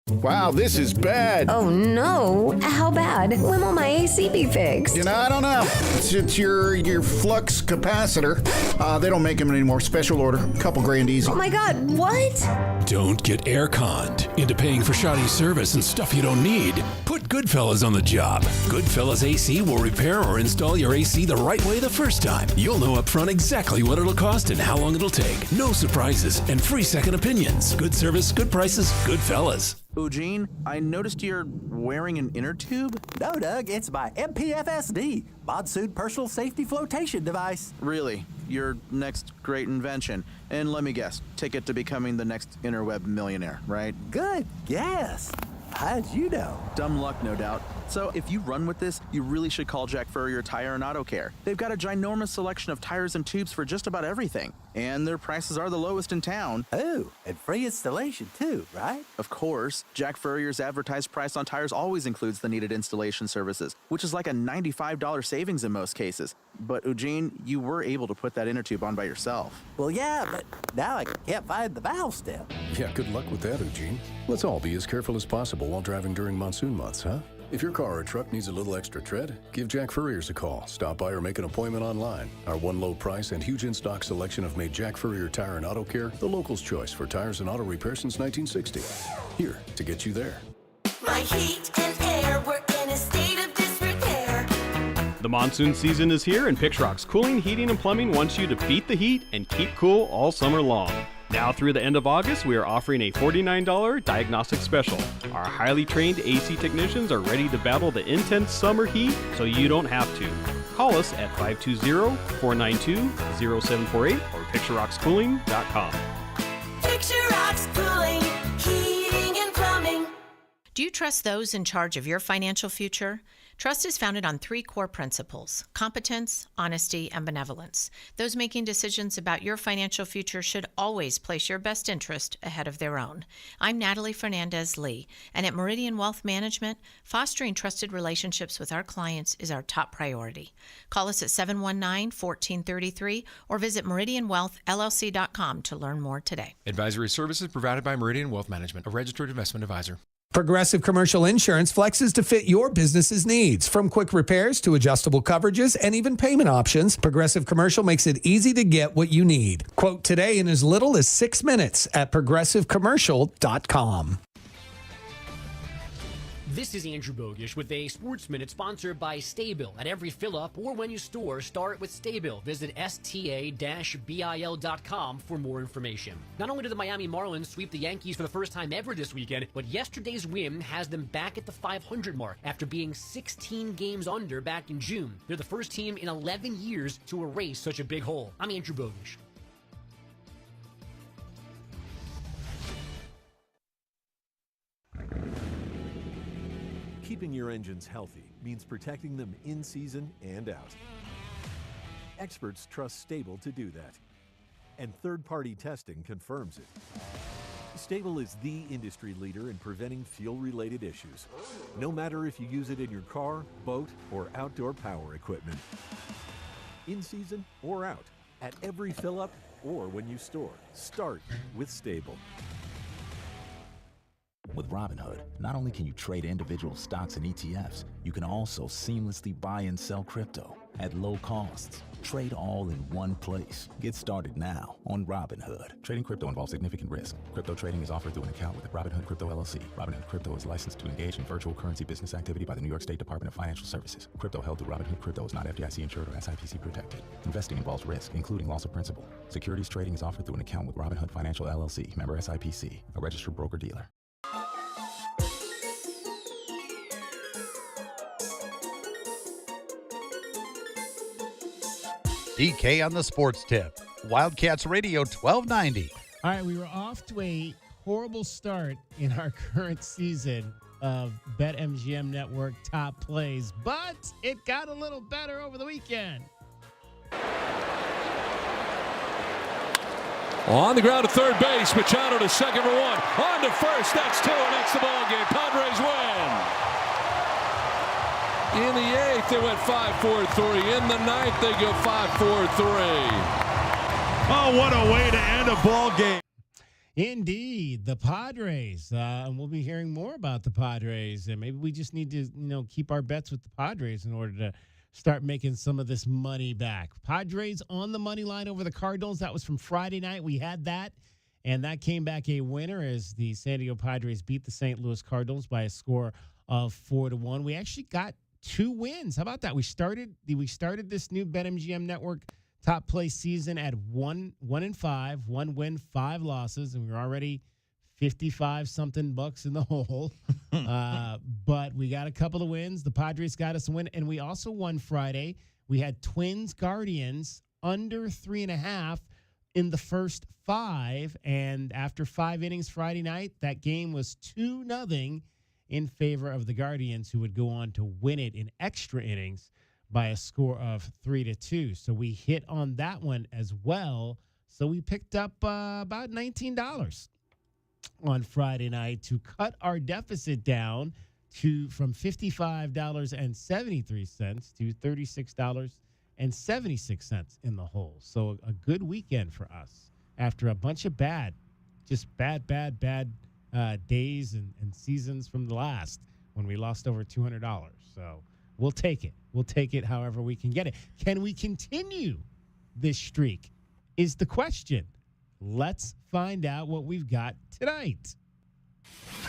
Wow, this is bad. Oh no, how bad? When will my AC be fixed? You know, I don't know. It's your flux capacitor. They don't make them anymore. Special order. Couple grand easy. Oh my God, what? Don't get air conned into paying for shoddy service and stuff you don't need. Put Goodfellas on the job. Goodfellas AC will repair or install your AC the right way the first time. You'll know up front exactly what it'll cost and how long it'll take. No surprises and free second opinions. Good service, good prices, Goodfellas. Eugene, I noticed you're wearing an inner tube. No, Doug, it's my MPFSD, Monsoon Personal Safety Flotation Device. Really? Your next great invention. And let me guess, ticket to becoming the next interweb millionaire, right? Good guess. How'd you know? Dumb luck, no doubt. So if you run with this, you really should call Jack Furrier Tire and Auto Care. They've got a ginormous selection of tires and tubes for just about everything. And their prices are the lowest in town. Oh, and free installation too, right? Of course. Jack Furrier's advertised price on tires always includes the needed installation services, which is like a $95 savings in most cases. But Eugene, you were able to put that inner tube on by yourself. Well, yeah, but now I can't find the valve stem. Yeah, good luck with that, Eugene. Let's all be as careful as possible while driving during monsoon months, huh? If your car or truck needs a little extra tread, give Jack Furrier's a call. Stop by or make an appointment online. Our one low price and huge in-stock selection have made Jack Furrier Tire and Auto Care the local's choice for tires and auto repair since 1960. Here to get you there. My heat and air were in a state of disrepair. The monsoon season is here, and Pixrock's Cooling, Heating, and Plumbing wants you to beat the heat and keep cool all summer long. Now through the end of August, we are offering a $49 diagnostic special. Our highly trained AC technicians are ready to battle the intense summer heat so you don't have to. Call us at 520-492-0748 or PictureRocksCooling.com. Picture Rocks Cooling, Heating, and Plumbing. Do you trust those in charge of your financial future? Trust is founded on 3 core principles: competence, honesty, and benevolence. Those making decisions about your financial future should always place your best interest ahead of their own. I'm Natalie Fernandez-Lee, and at Meridian Wealth Management, fostering trusted relationships with our clients is our top priority. Call us at 719-1433 or visit meridianwealthllc.com to learn more today. Advisory services provided by Meridian Wealth Management, a registered investment advisor. Progressive Commercial Insurance flexes to fit your business's needs. From quick repairs to adjustable coverages and even payment options, Progressive Commercial makes it easy to get what you need. Quote today in as little as 6 minutes at progressivecommercial.com. This is Andrew Bogish with a Sports Minute sponsored by Staybill. At every fill-up or when you store, start with Staybill. Visit sta-bil.com for more information. Not only did the Miami Marlins sweep the Yankees for the first time ever this weekend, but yesterday's win has them back at the 500 mark after being 16 games under back in June. They're the first team in 11 years to erase such a big hole. I'm Andrew Bogish. Keeping your engines healthy means protecting them in season and out. Experts trust Stable to do that, and third-party testing confirms it. Stable is the industry leader in preventing fuel-related issues, no matter if you use it in your car, boat, or outdoor power equipment. In season or out, at every fill-up or when you store, start with Stable. With Robinhood, not only can you trade individual stocks and ETFs, you can also seamlessly buy and sell crypto at low costs. Trade all in one place. Get started now on Robinhood. Trading crypto involves significant risk. Crypto trading is offered through an account with Robinhood Crypto LLC. Robinhood Crypto is licensed to engage in virtual currency business activity by the New York State Department of Financial Services. Crypto held through Robinhood Crypto is not FDIC insured or SIPC protected. Investing involves risk, including loss of principal. Securities trading is offered through an account with Robinhood Financial LLC, member SIPC, a registered broker-dealer. DK on the sports tip. Wildcats Radio 1290. All right, we were off to a horrible start in our current season of BetMGM Network top plays, but it got a little better over the weekend. On the ground to third base, Machado to second for one. On to first, that's two, and that's the ball game. Padres win. In the eighth, they went 5-4-3. In the ninth, they go 5-4-3. Oh, what a way to end a ball game. Indeed, the Padres. And we'll be hearing more about the Padres. And maybe we just need to, keep our bets with the Padres in order to start making some of this money back. Padres on the money line over the Cardinals. That was from Friday night. We had that. And that came back a winner as the San Diego Padres beat the St. Louis Cardinals by a score of 4-1. We actually got 2 wins. How about that? We started this new BetMGM Network top play season at 1-5, 1 win, 5 losses, and we were already 55 something bucks in the hole. But we got a couple of wins. The Padres got us a win, and we also won Friday. We had Twins Guardians under 3.5 in the first 5, and after 5 innings Friday night, that game was 2-0 in favor of the Guardians, who would go on to win it in extra innings by a score of 3-2. So we hit on that one as well. So we picked up about $19 on Friday night to cut our deficit down from $55.73 to $36.76 in the hole. So a good weekend for us after a bunch of bad days and seasons from the last when we lost over $200. So we'll take it. We'll take it however we can get it. Can we continue this streak is the question. Let's find out what we've got tonight.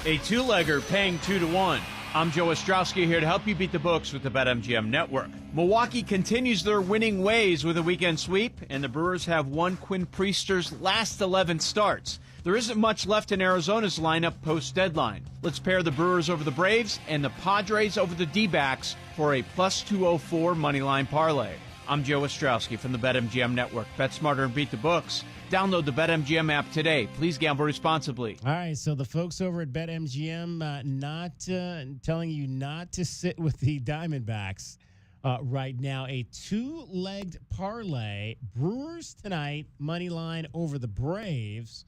A two-legger paying 2-1. I'm Joe Ostrowski here to help you beat the books with the BetMGM Network. Milwaukee continues their winning ways with a weekend sweep, and the Brewers have won Quinn Priester's last 11 starts. There isn't much left in Arizona's lineup post-deadline. Let's pair the Brewers over the Braves and the Padres over the D-backs for a plus 204 moneyline parlay. I'm Joe Ostrowski from the BetMGM Network. Bet smarter and beat the books. Download the BetMGM app today. Please gamble responsibly. All right, so the folks over at BetMGM telling you not to sit with the Diamondbacks right now. A 2-legged parlay. Brewers tonight, money line over the Braves,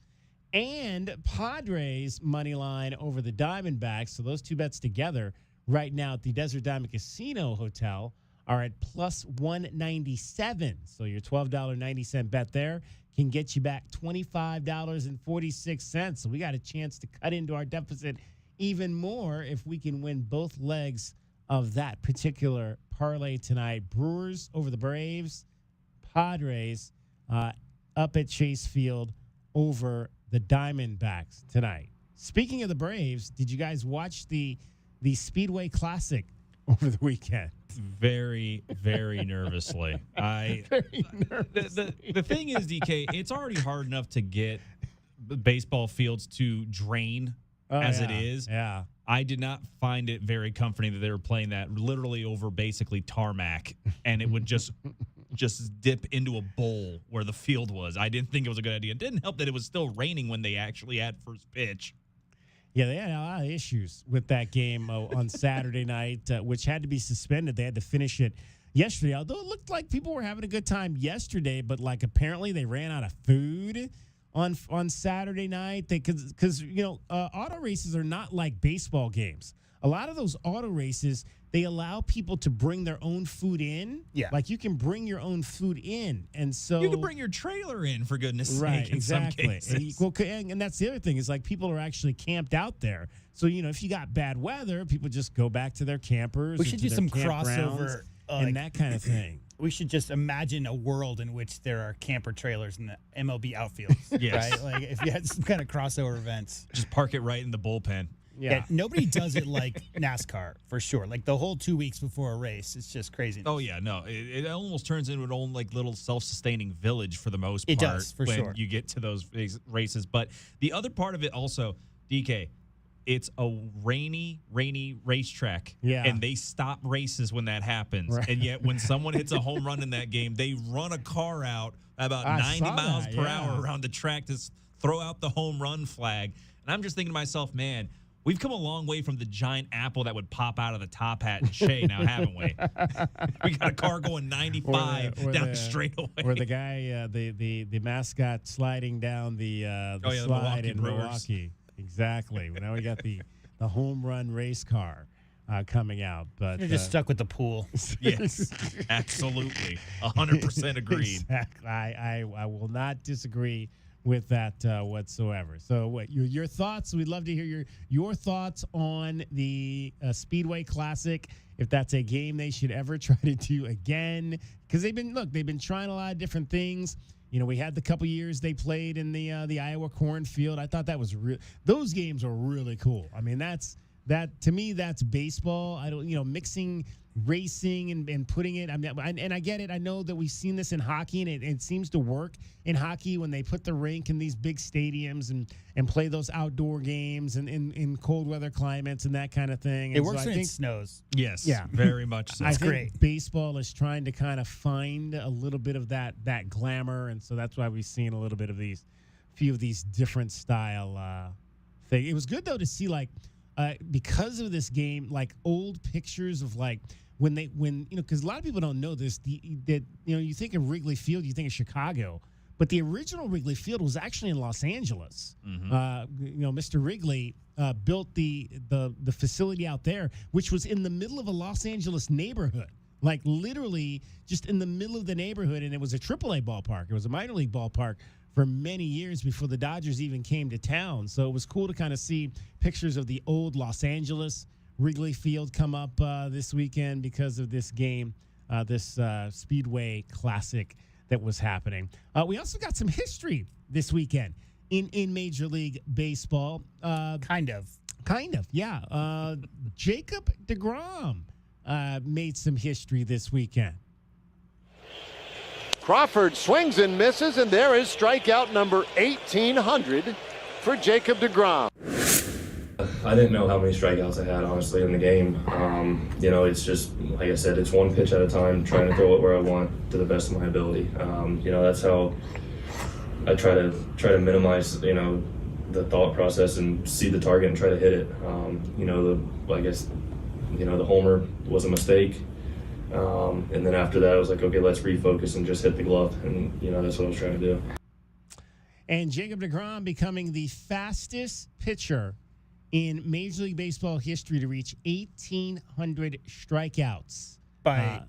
and Padres money line over the Diamondbacks. So those 2 bets together right now at the Desert Diamond Casino Hotel are at plus 197. So your $12.90 bet there can get you back $25.46. So we got a chance to cut into our deficit even more if we can win both legs of that particular parlay tonight. Brewers over the Braves, Padres up at Chase Field over the Diamondbacks tonight. Speaking of the Braves, did you guys watch the Speedway Classic over the weekend? Very, very nervously. The thing is, DK, it's already hard enough to get baseball fields to drain it is. Yeah. I did not find it very comforting that they were playing that literally over basically tarmac, and it would just dip into a bowl where the field was. I didn't think it was a good idea. It didn't help that it was still raining when they actually had first pitch. Yeah, they had a lot of issues with that game on Saturday night, which had to be suspended. They had to finish it yesterday, although it looked like people were having a good time yesterday, but apparently they ran out of food on Saturday night. Because auto races are not like baseball games. A lot of those auto races, they allow people to bring their own food in. Yeah. Like you can bring your own food in. And so You can bring your trailer in, for goodness right, sake, in exactly. some cases. And that's the other thing is like people are actually camped out there. So, if you got bad weather, people just go back to their campers. We should do some crossover and that kind of thing. We should just imagine a world in which there are camper trailers in the MLB outfields. Yes. Right? Like if you had some kind of crossover events. Just park it right in the bullpen. Yeah. Nobody does it like NASCAR, for sure. Like the whole 2 weeks before a race, it's just crazy. Oh, yeah, no. It almost turns into an own like little self-sustaining village for the most part. It does, for when sure. you get to those races. But the other part of it also, DK, it's a rainy racetrack. Yeah. And they stop races when that happens. Right. And yet when someone hits a home run in that game, they run a car out about 90 miles per hour around the track to throw out the home run flag. And I'm just thinking to myself, man, we've come a long way from the giant apple that would pop out of the top hat and Shea now, haven't we? We got a car going 95 down the straightaway. Or the guy, the mascot sliding down the slide in Milwaukee. Exactly. Now we got the home run race car coming out. But You're just stuck with the pool. Yes, absolutely. 100% agreed. Exactly. I will not disagree with that whatsoever. So what your thoughts? We'd love to hear your thoughts on the Speedway Classic. If that's a game they should ever try to do again, because they've been trying a lot of different things. We had the couple years they played in the Iowa cornfield. I thought that was those games are really cool. I mean, to me, that's baseball. I don't, mixing racing and putting it. I mean, and I get it. I know that we've seen this in hockey, and it seems to work in hockey when they put the rink in these big stadiums and play those outdoor games and in cold weather climates and that kind of thing. It And works so when it snows. Yes, yeah, very much so. I think great. baseball is trying to kind of find a little bit of that glamour, and so that's why we've seen a little bit of few of these different style things. It was good though to see because of this game, like old pictures of because a lot of people don't know this. You think of Wrigley Field, you think of Chicago, but the original Wrigley Field was actually in Los Angeles. Mm-hmm. Mr. Wrigley built the facility out there, which was in the middle of a Los Angeles neighborhood, like literally just in the middle of the neighborhood, and it was a AAA ballpark. It was a minor league ballpark for many years before the Dodgers even came to town. So it was cool to kind of see pictures of the old Los Angeles Wrigley Field come up this weekend because of this game, this Speedway Classic that was happening. We also got some history this weekend in Major League Baseball. Kind of, yeah. Jacob deGrom made some history this weekend. Crawford swings and misses, and there is strikeout number 1,800 for Jacob deGrom. I didn't know how many strikeouts I had, honestly, in the game. It's just, like I said, it's one pitch at a time, trying to throw it where I want to the best of my ability. That's how I try to minimize, the thought process and see the target and try to hit it. The homer was a mistake. And then after that, I was like, okay, let's refocus and just hit the glove. And, that's what I was trying to do. And Jacob deGrom becoming the fastest pitcher in Major League Baseball history to reach 1,800 strikeouts. By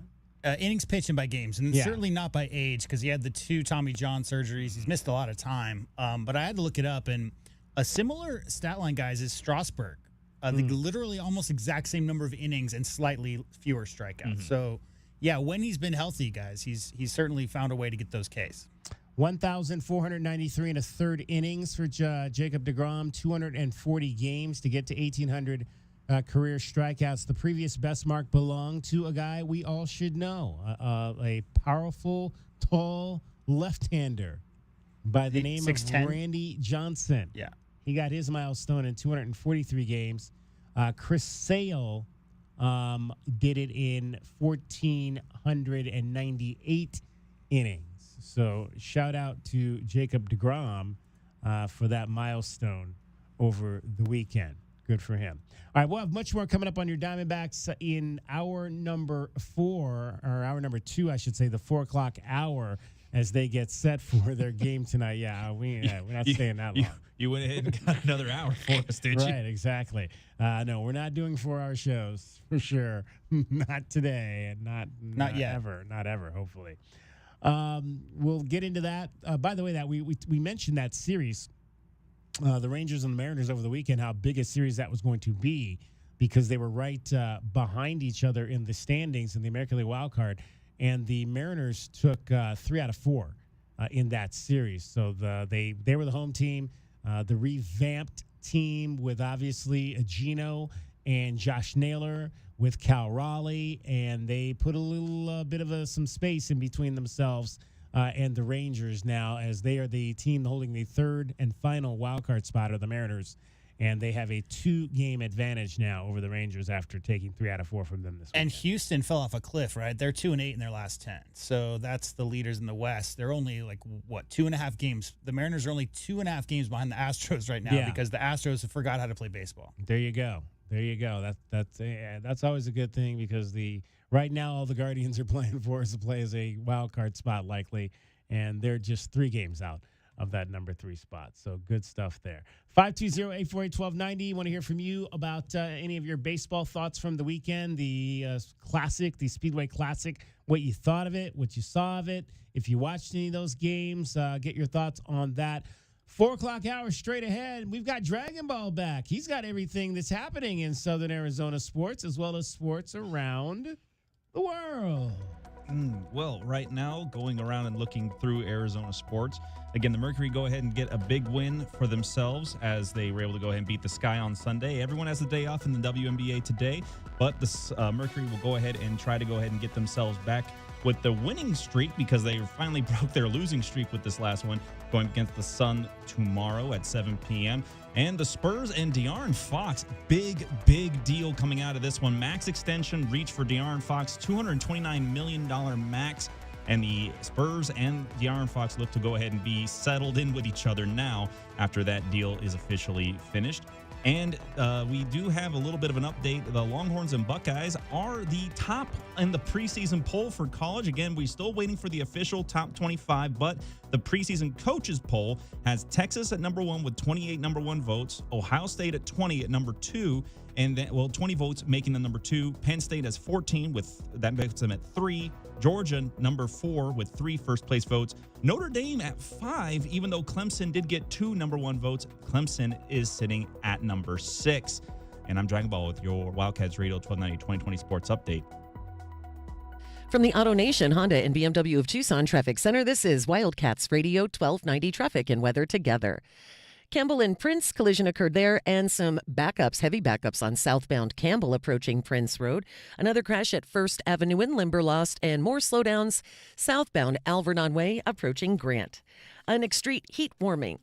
innings pitched and by games. And Yeah. certainly not by age, because he had the 2 Tommy John surgeries. He's missed a lot of time. But I had to look it up, and a similar stat line, guys, is Strasburg. Literally almost exact same number of innings and slightly fewer strikeouts. Mm-hmm. So, yeah, when he's been healthy, guys, he's certainly found a way to get those Ks. 1,493 and a third innings for Jacob deGrom, 240 games to get to 1,800 career strikeouts. The previous best mark belonged to a guy we all should know, a powerful, tall left-hander by the name 6'10"? of Randy Johnson. Yeah. He got his milestone in 243 games. Chris Sale did it in 1,498 innings. So shout out to Jacob deGrom for that milestone over the weekend. Good for him. All right, we'll have much more coming up on your Diamondbacks in hour number 4, or hour number 2, I should say, the 4 o'clock hour. as they get set for their game tonight. Yeah, we're not staying that long. You went ahead and got another hour for us, did you? Right, exactly. No, we're not doing 4-hour shows for sure. Not today, and not yet. Not ever. Hopefully, we'll get into that. By the way, that we mentioned that series, the Rangers and the Mariners over the weekend. How big a series that was going to be, because they were right behind each other in the standings in the American League wild card, and the Mariners took 3 out of 4 in that series. So they were the home team. The revamped team with obviously Gino and Josh Naylor with Cal Raleigh, and they put a little bit of some space in between themselves and the Rangers now, as they are the team holding the third and final wildcard spot of the Mariners, and they have a 2-game advantage now over the Rangers after taking 3 out of 4 from them this week. And Houston fell off a cliff, right? They're 2-8 in their last 10. So that's the leaders in the West. They're only 2.5 games. The Mariners are only 2.5 games behind the Astros right now because the Astros have forgot how to play baseball. There you go. That's always a good thing, because right now all the Guardians are playing for is to play as a wild card spot likely, and they're just 3 games out of that number 3 spot. So good stuff there. 520-848-1290. Want to hear from you about any of your baseball thoughts from the weekend, the Classic, the Speedway Classic, what you thought of it, what you saw of it. If you watched any of those games, get your thoughts on that. 4 o'clock hour straight ahead. We've got Dragon Ball back. He's got everything that's happening in Southern Arizona sports, as well as sports around the world. Well, right now, going around and looking through Arizona sports, again, the Mercury go ahead and get a big win for themselves as they were able to go ahead and beat the Sky on Sunday. Everyone has a day off in the WNBA today, but the Mercury will go ahead and try to go ahead and get themselves back with the winning streak, because they finally broke their losing streak with this last one, going against the Sun tomorrow at 7 p.m. And the Spurs and De'Aaron Fox, big deal coming out of this one. Max extension reach for De'Aaron Fox, $229 million max. And the Spurs and De'Aaron Fox look to go ahead and be settled in with each other now after that deal is officially finished. And we do have a little bit of an update. The Longhorns and Buckeyes are the top in the preseason poll for college. Again, we're still waiting for the official top 25, but the preseason coaches poll has Texas at number 1 with 28 number 1 votes, Ohio State at 20 at number 2, and then 20 votes making the number 2. Penn State has 14 with that makes them at 3. Georgia number 4 with 3 first place votes. Notre Dame at 5, even though Clemson did get 2 number 1 votes. Clemson is sitting at number 6. And I'm Dragon Ball with your Wildcats Radio 1290 2020 Sports Update. From the Auto Nation Honda and BMW of Tucson Traffic Center, this is Wildcats Radio 1290 Traffic and Weather Together. Campbell and Prince, collision occurred there, and some backups, heavy backups on southbound Campbell approaching Prince Road. Another crash at First Avenue in Limberlost, and more slowdowns southbound Alvernon Way approaching Grant. An extreme heat warning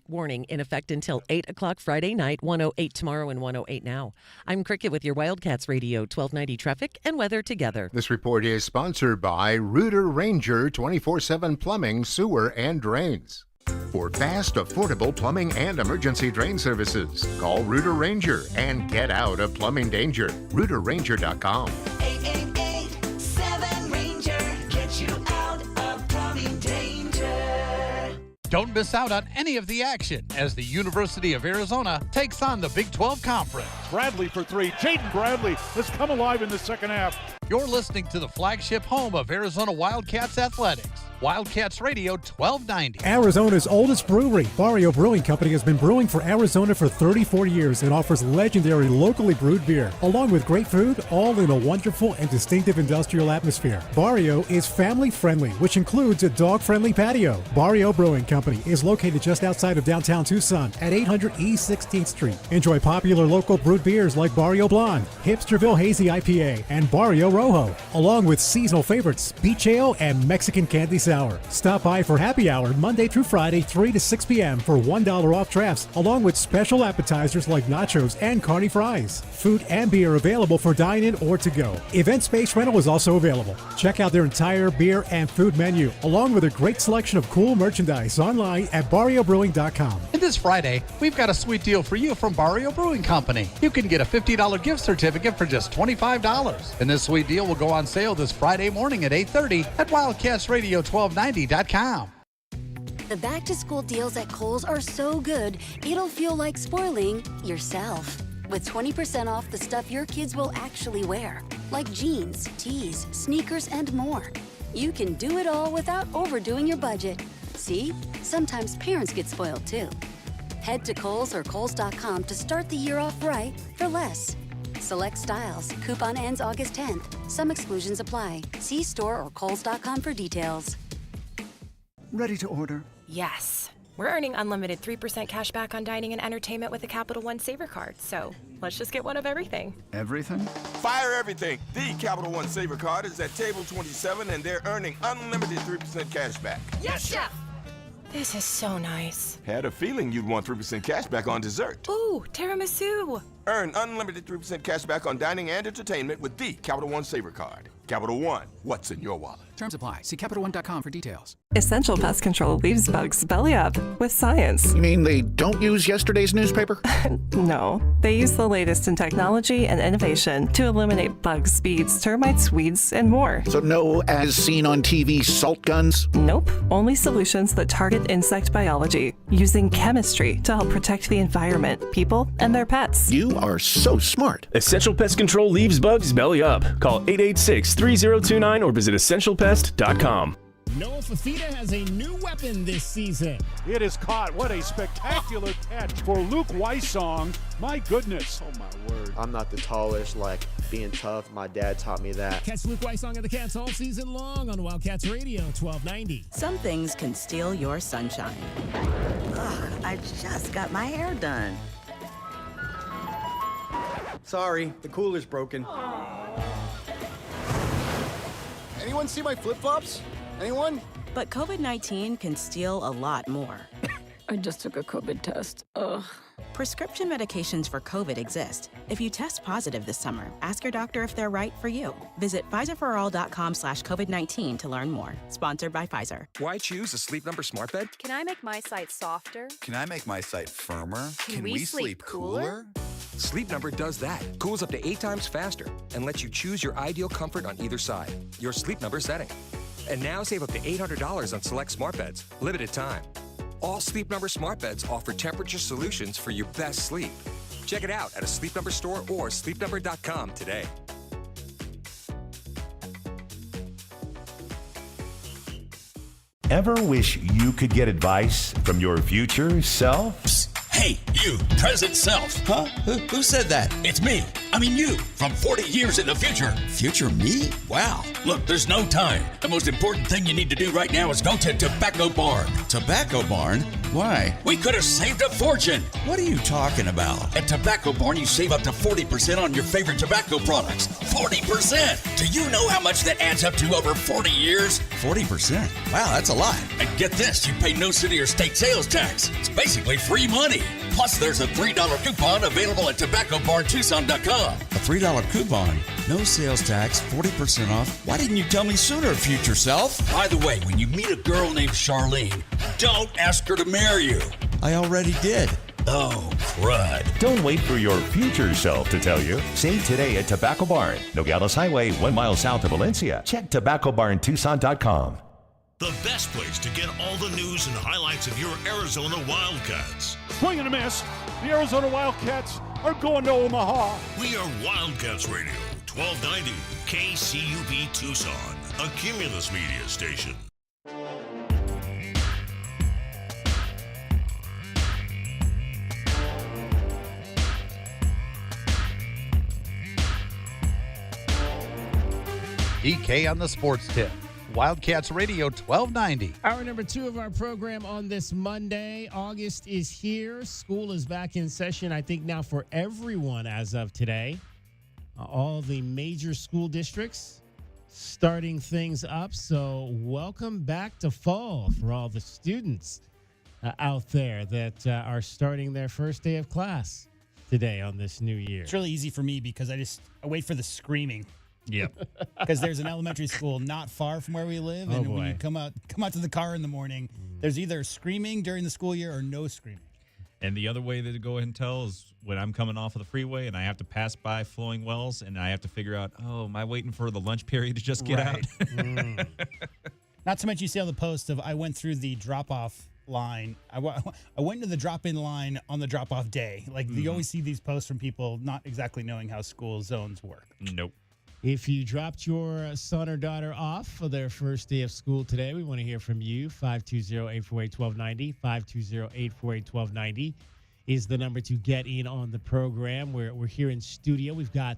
in effect until 8 o'clock Friday night, 108 tomorrow and 108 now. I'm Cricket with your Wildcats Radio 1290 Traffic and Weather Together. This report is sponsored by Rooter Ranger 24/7 Plumbing, Sewer, and Drains. For fast, affordable plumbing and emergency drain services, call Rooter Ranger and get out of plumbing danger. RooterRanger.com. 888-7-RANGER. Get you out of plumbing danger. Don't miss out on any of the action as the University of Arizona takes on the Big 12 Conference. Bradley for 3. Jaden Bradley has come alive in the second half. You're listening to the flagship home of Arizona Wildcats Athletics. Wildcats Radio 1290. Arizona's oldest brewery, Barrio Brewing Company, has been brewing for Arizona for 34 years and offers legendary locally brewed beer, along with great food, all in a wonderful and distinctive industrial atmosphere. Barrio is family friendly, which includes a dog-friendly patio. Barrio Brewing Company is located just outside of downtown Tucson at 800 East 16th Street. Enjoy popular local brewed beers like Barrio Blonde, Hipsterville Hazy IPA, and Barrio Rojo, along with seasonal favorites, Beach Ale and Mexican Candy Sour. Stop by for happy hour Monday through Friday, 3 to 6 p.m. for $1 off drafts, along with special appetizers like nachos and carne fries. Food and beer available for dine-in or to go. Event space rental is also available. Check out their entire beer and food menu, along with a great selection of cool merchandise online at barriobrewing.com. And this Friday, we've got a sweet deal for you from Barrio Brewing Company. You can get a $50 gift certificate for just $25. And this sweet deal will go on sale this Friday morning at 8:30 at WildcatsRadio1290.com. The back-to-school deals at Kohl's are so good, it'll feel like spoiling yourself. With 20% off the stuff your kids will actually wear, like jeans, tees, sneakers, and more. You can do it all without overdoing your budget. See? Sometimes parents get spoiled too. Head to Kohl's or Kohls.com to start the year off right for less. Select styles. Coupon ends August 10th. Some exclusions apply. See store or Kohls.com for details. Ready to order? Yes. We're earning unlimited 3% cash back on dining and entertainment with a Capital One Saver card. So let's just get one of everything. Everything? Fire everything. The Capital One Saver card is at table 27 and they're earning unlimited 3% cash back. Yes, Chef! This is so nice. Had a feeling you'd want 3% cash back on dessert. Ooh, tiramisu. Earn unlimited 3% cash back on dining and entertainment with the Capital One Saver card. Capital One, what's in your wallet? Terms apply. See CapitalOne.com for details. Essential Pest Control leaves bugs belly up with science. You mean they don't use yesterday's newspaper? No, they use the latest in technology and innovation to eliminate bugs, bees, termites, weeds, and more. So no as seen on TV salt guns? Nope, only solutions that target insect biology using chemistry to help protect the environment, people, and their pets. You are so smart. Essential Pest Control leaves bugs belly up. Call 886-3029 or visit essentialpest.com. Noah Fifita has a new weapon this season. It is caught. What a spectacular catch for Luke Weissong. My goodness. Oh, my word. I'm not the tallest, being tough. My dad taught me that. Catch Luke Weissong and the Cats all season long on Wildcats Radio 1290. Some things can steal your sunshine. Ugh, I just got my hair done. Sorry, the cooler's broken. Anyone see my flip-flops? Anyone? But COVID-19 can steal a lot more. I just took a COVID test. Ugh. Prescription medications for COVID exist. If you test positive this summer, ask your doctor if they're right for you. Visit PfizerForAll.com/COVID-19 to learn more. Sponsored by Pfizer. Why choose a Sleep Number smart bed? Can I make my site softer? Can I make my site firmer? Can we sleep cooler? Sleep Number does that. Cools up to 8 times faster and lets you choose your ideal comfort on either side. Your Sleep Number setting. And now save up to $800 on select smart beds. Limited time. All Sleep Number smart beds offer temperature solutions for your best sleep. Check it out at a Sleep Number store or sleepnumber.com today. Ever wish you could get advice from your future self? Psst. Hey, you, present self. Huh? Who said that? It's me. I mean you, from 40 years in the future. Future me? Wow. Look, there's no time. The most important thing you need to do right now is go to Tobacco Barn. Tobacco Barn? Why? We could have saved a fortune. What are you talking about? At Tobacco Barn, you save up to 40% on your favorite tobacco products. 40%! Do you know how much that adds up to over 40 years? 40%? Wow, that's a lot. And get this, you pay no city or state sales tax. It's basically free money. Plus, there's a $3 coupon available at TobaccoBarnTucson.com. A $3 coupon? No sales tax, 40% off. Why didn't you tell me sooner, future self? By the way, when you meet a girl named Charlene, don't ask her to marry you. I already did. Oh, crud. Don't wait for your future self to tell you. Save today at Tobacco Barn, Nogales Highway, 1 mile south of Valencia. Check TobaccoBarnTucson.com. The best place to get all the news and highlights of your Arizona Wildcats. Swing and a miss. The Arizona Wildcats are going to Omaha. We are Wildcats Radio, 1290 KCUP Tucson, a Cumulus Media station. DK on the sports tip. Wildcats Radio 1290. Hour number 2 of our program on this Monday. August is here. School is back in session, I think, now for everyone as of today. All the major school districts starting things up. So welcome back to fall for all the students out there that are starting their first day of class today on this new year. It's really easy for me because I wait for the screaming. Yep. Because there's an elementary school not far from where we live, and when you come out to the car in the morning, there's either screaming during the school year or no screaming. And the other way to go ahead and tell is when I'm coming off of the freeway and I have to pass by Flowing Wells and I have to figure out, am I waiting for the lunch period to just get out? Not to mention you see on the post of I went through the drop-off line. I went to the drop-in line on the drop-off day. Like, you always see these posts from people not exactly knowing how school zones work. Nope. If you dropped your son or daughter off for their first day of school today, we want to hear from you. 520-848-1290. 520-848-1290 is the number to get in on the program. We're here in studio. We've got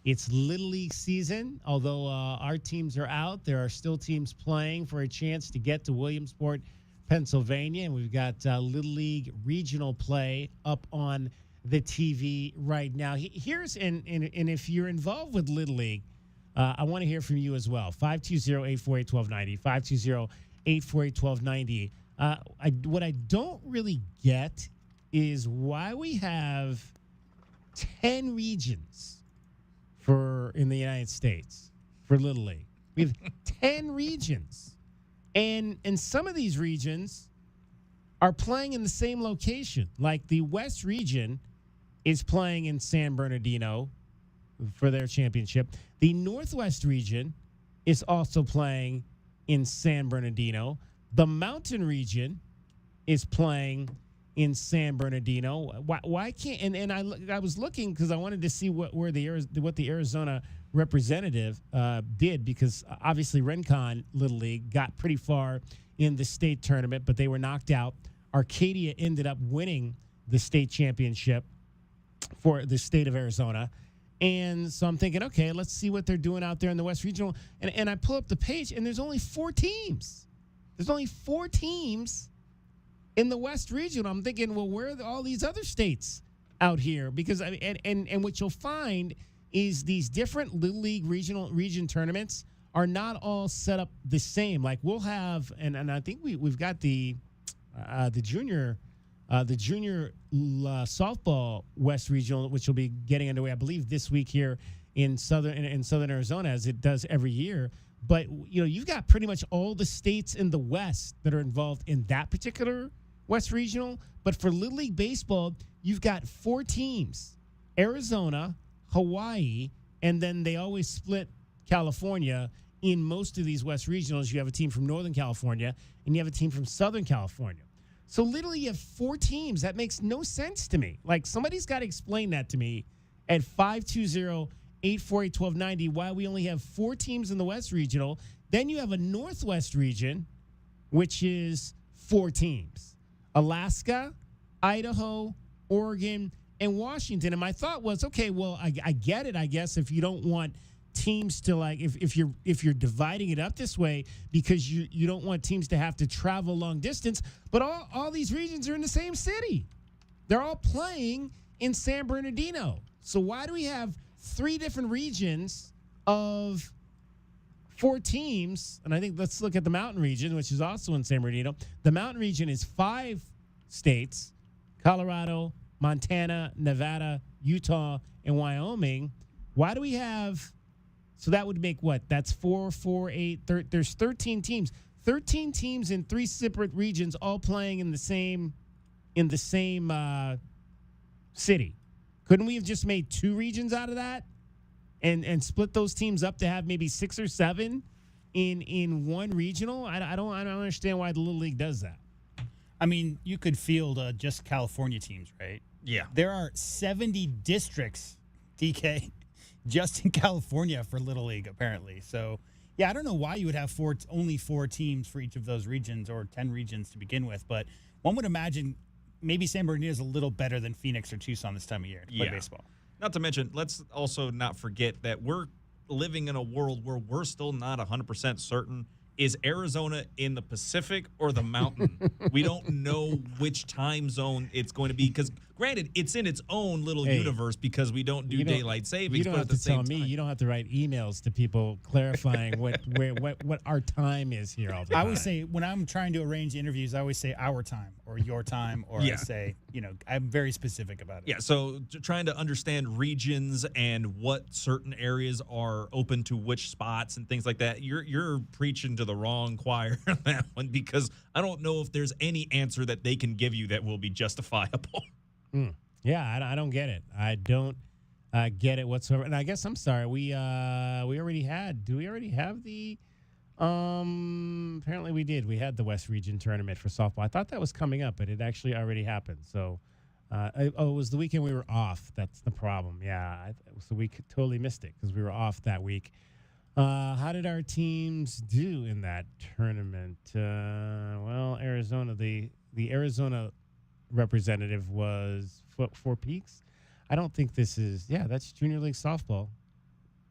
it's Little League season. Although our teams are out, there are still teams playing for a chance to get to Williamsport, Pennsylvania. And we've got Little League regional play up on the TV right now. Here's and if you're involved with Little League, I want to hear from you as well. 520-848-1290. 520-848-1290. What I don't really get is why we have 10 regions in the United States for Little League. We have 10 regions, and some of these regions are playing in the same location. Like the West region is playing in San Bernardino for their championship. The Northwest region is also playing in San Bernardino. The Mountain region is playing in San Bernardino. Why can't? And I was looking because I wanted to see what the Arizona representative did, because obviously Rincon Little League got pretty far in the state tournament, but they were knocked out. Arcadia ended up winning the state championship for the state of Arizona. And so I'm thinking, okay, let's see what they're doing out there in the West Regional. And I pull up the page, and there's only 4 teams. There's only 4 teams in the West Regional. I'm thinking, well, where are all these other states out here? Because and what you'll find is these different Little League region tournaments are not all set up the same. Like we'll have, and I think we've got the junior softball West Regional, which will be getting underway, I believe, this week here in southern Arizona, as it does every year. But you've got pretty much all the states in the West that are involved in that particular West Regional. But for Little League Baseball, you've got 4 teams: Arizona, Hawaii, and then they always split California. In most of these West Regionals, you have a team from Northern California and you have a team from Southern California. So literally you have 4 teams. That makes no sense to me. Like, somebody's got to explain that to me at 520-848-1290, why we only have 4 teams in the West Regional. Then you have a Northwest region, which is 4 teams: Alaska, Idaho, Oregon, and Washington. And my thought was, okay, well, I get it, I guess, if you don't want teams to, like, if you're dividing it up this way because you don't want teams to have to travel long distance. But all these regions are in the same city. They're all playing in San Bernardino. So why do we have 3 different regions of 4 teams? And I think let's look at the Mountain region, which is also in San Bernardino. The Mountain region is 5 states: Colorado, Montana, Nevada, Utah, and Wyoming. Why do we have... So that would make what? That's 4, 8. There's 13 teams. 13 teams in 3 separate regions, all playing in the same city. Couldn't we have just made 2 regions out of that, and split those teams up to have maybe 6 or 7 in one regional? I don't understand why the Little League does that. I mean, you could field just California teams, right? Yeah. There are 70 districts, DK, just in California for Little League, apparently. So, yeah, I don't know why you would have only 4 teams for each of those regions, or 10 regions to begin with. But one would imagine maybe San Bernardino is a little better than Phoenix or Tucson this time of year to play baseball. Not to mention, let's also not forget that we're living in a world where we're still not 100% certain. Is Arizona in the Pacific or the Mountain? We don't know which time zone it's going to be, because, granted, it's in its own little universe because we don't do daylight savings. You don't have to tell me. You don't have to write emails to people clarifying what our time is here all the time. I always say, when I'm trying to arrange interviews, I always say our time or your time, or I say, I'm very specific about it. Yeah, so trying to understand regions and what certain areas are open to which spots and things like that, you're preaching to the wrong choir on that one, because I don't know if there's any answer that they can give you that will be justifiable. Yeah, I don't get it. I don't get it whatsoever. And I guess, I'm sorry, we already had. Do we already have the Apparently we did. We had the West Region tournament for softball. I thought that was coming up, but it actually already happened. So, it was the weekend we were off. That's the problem. Yeah, so we totally missed it because we were off that week. How did our teams do in that tournament? Well, Arizona, the Arizona representative was Four Peaks. I don't think this is. Yeah, that's Junior League softball.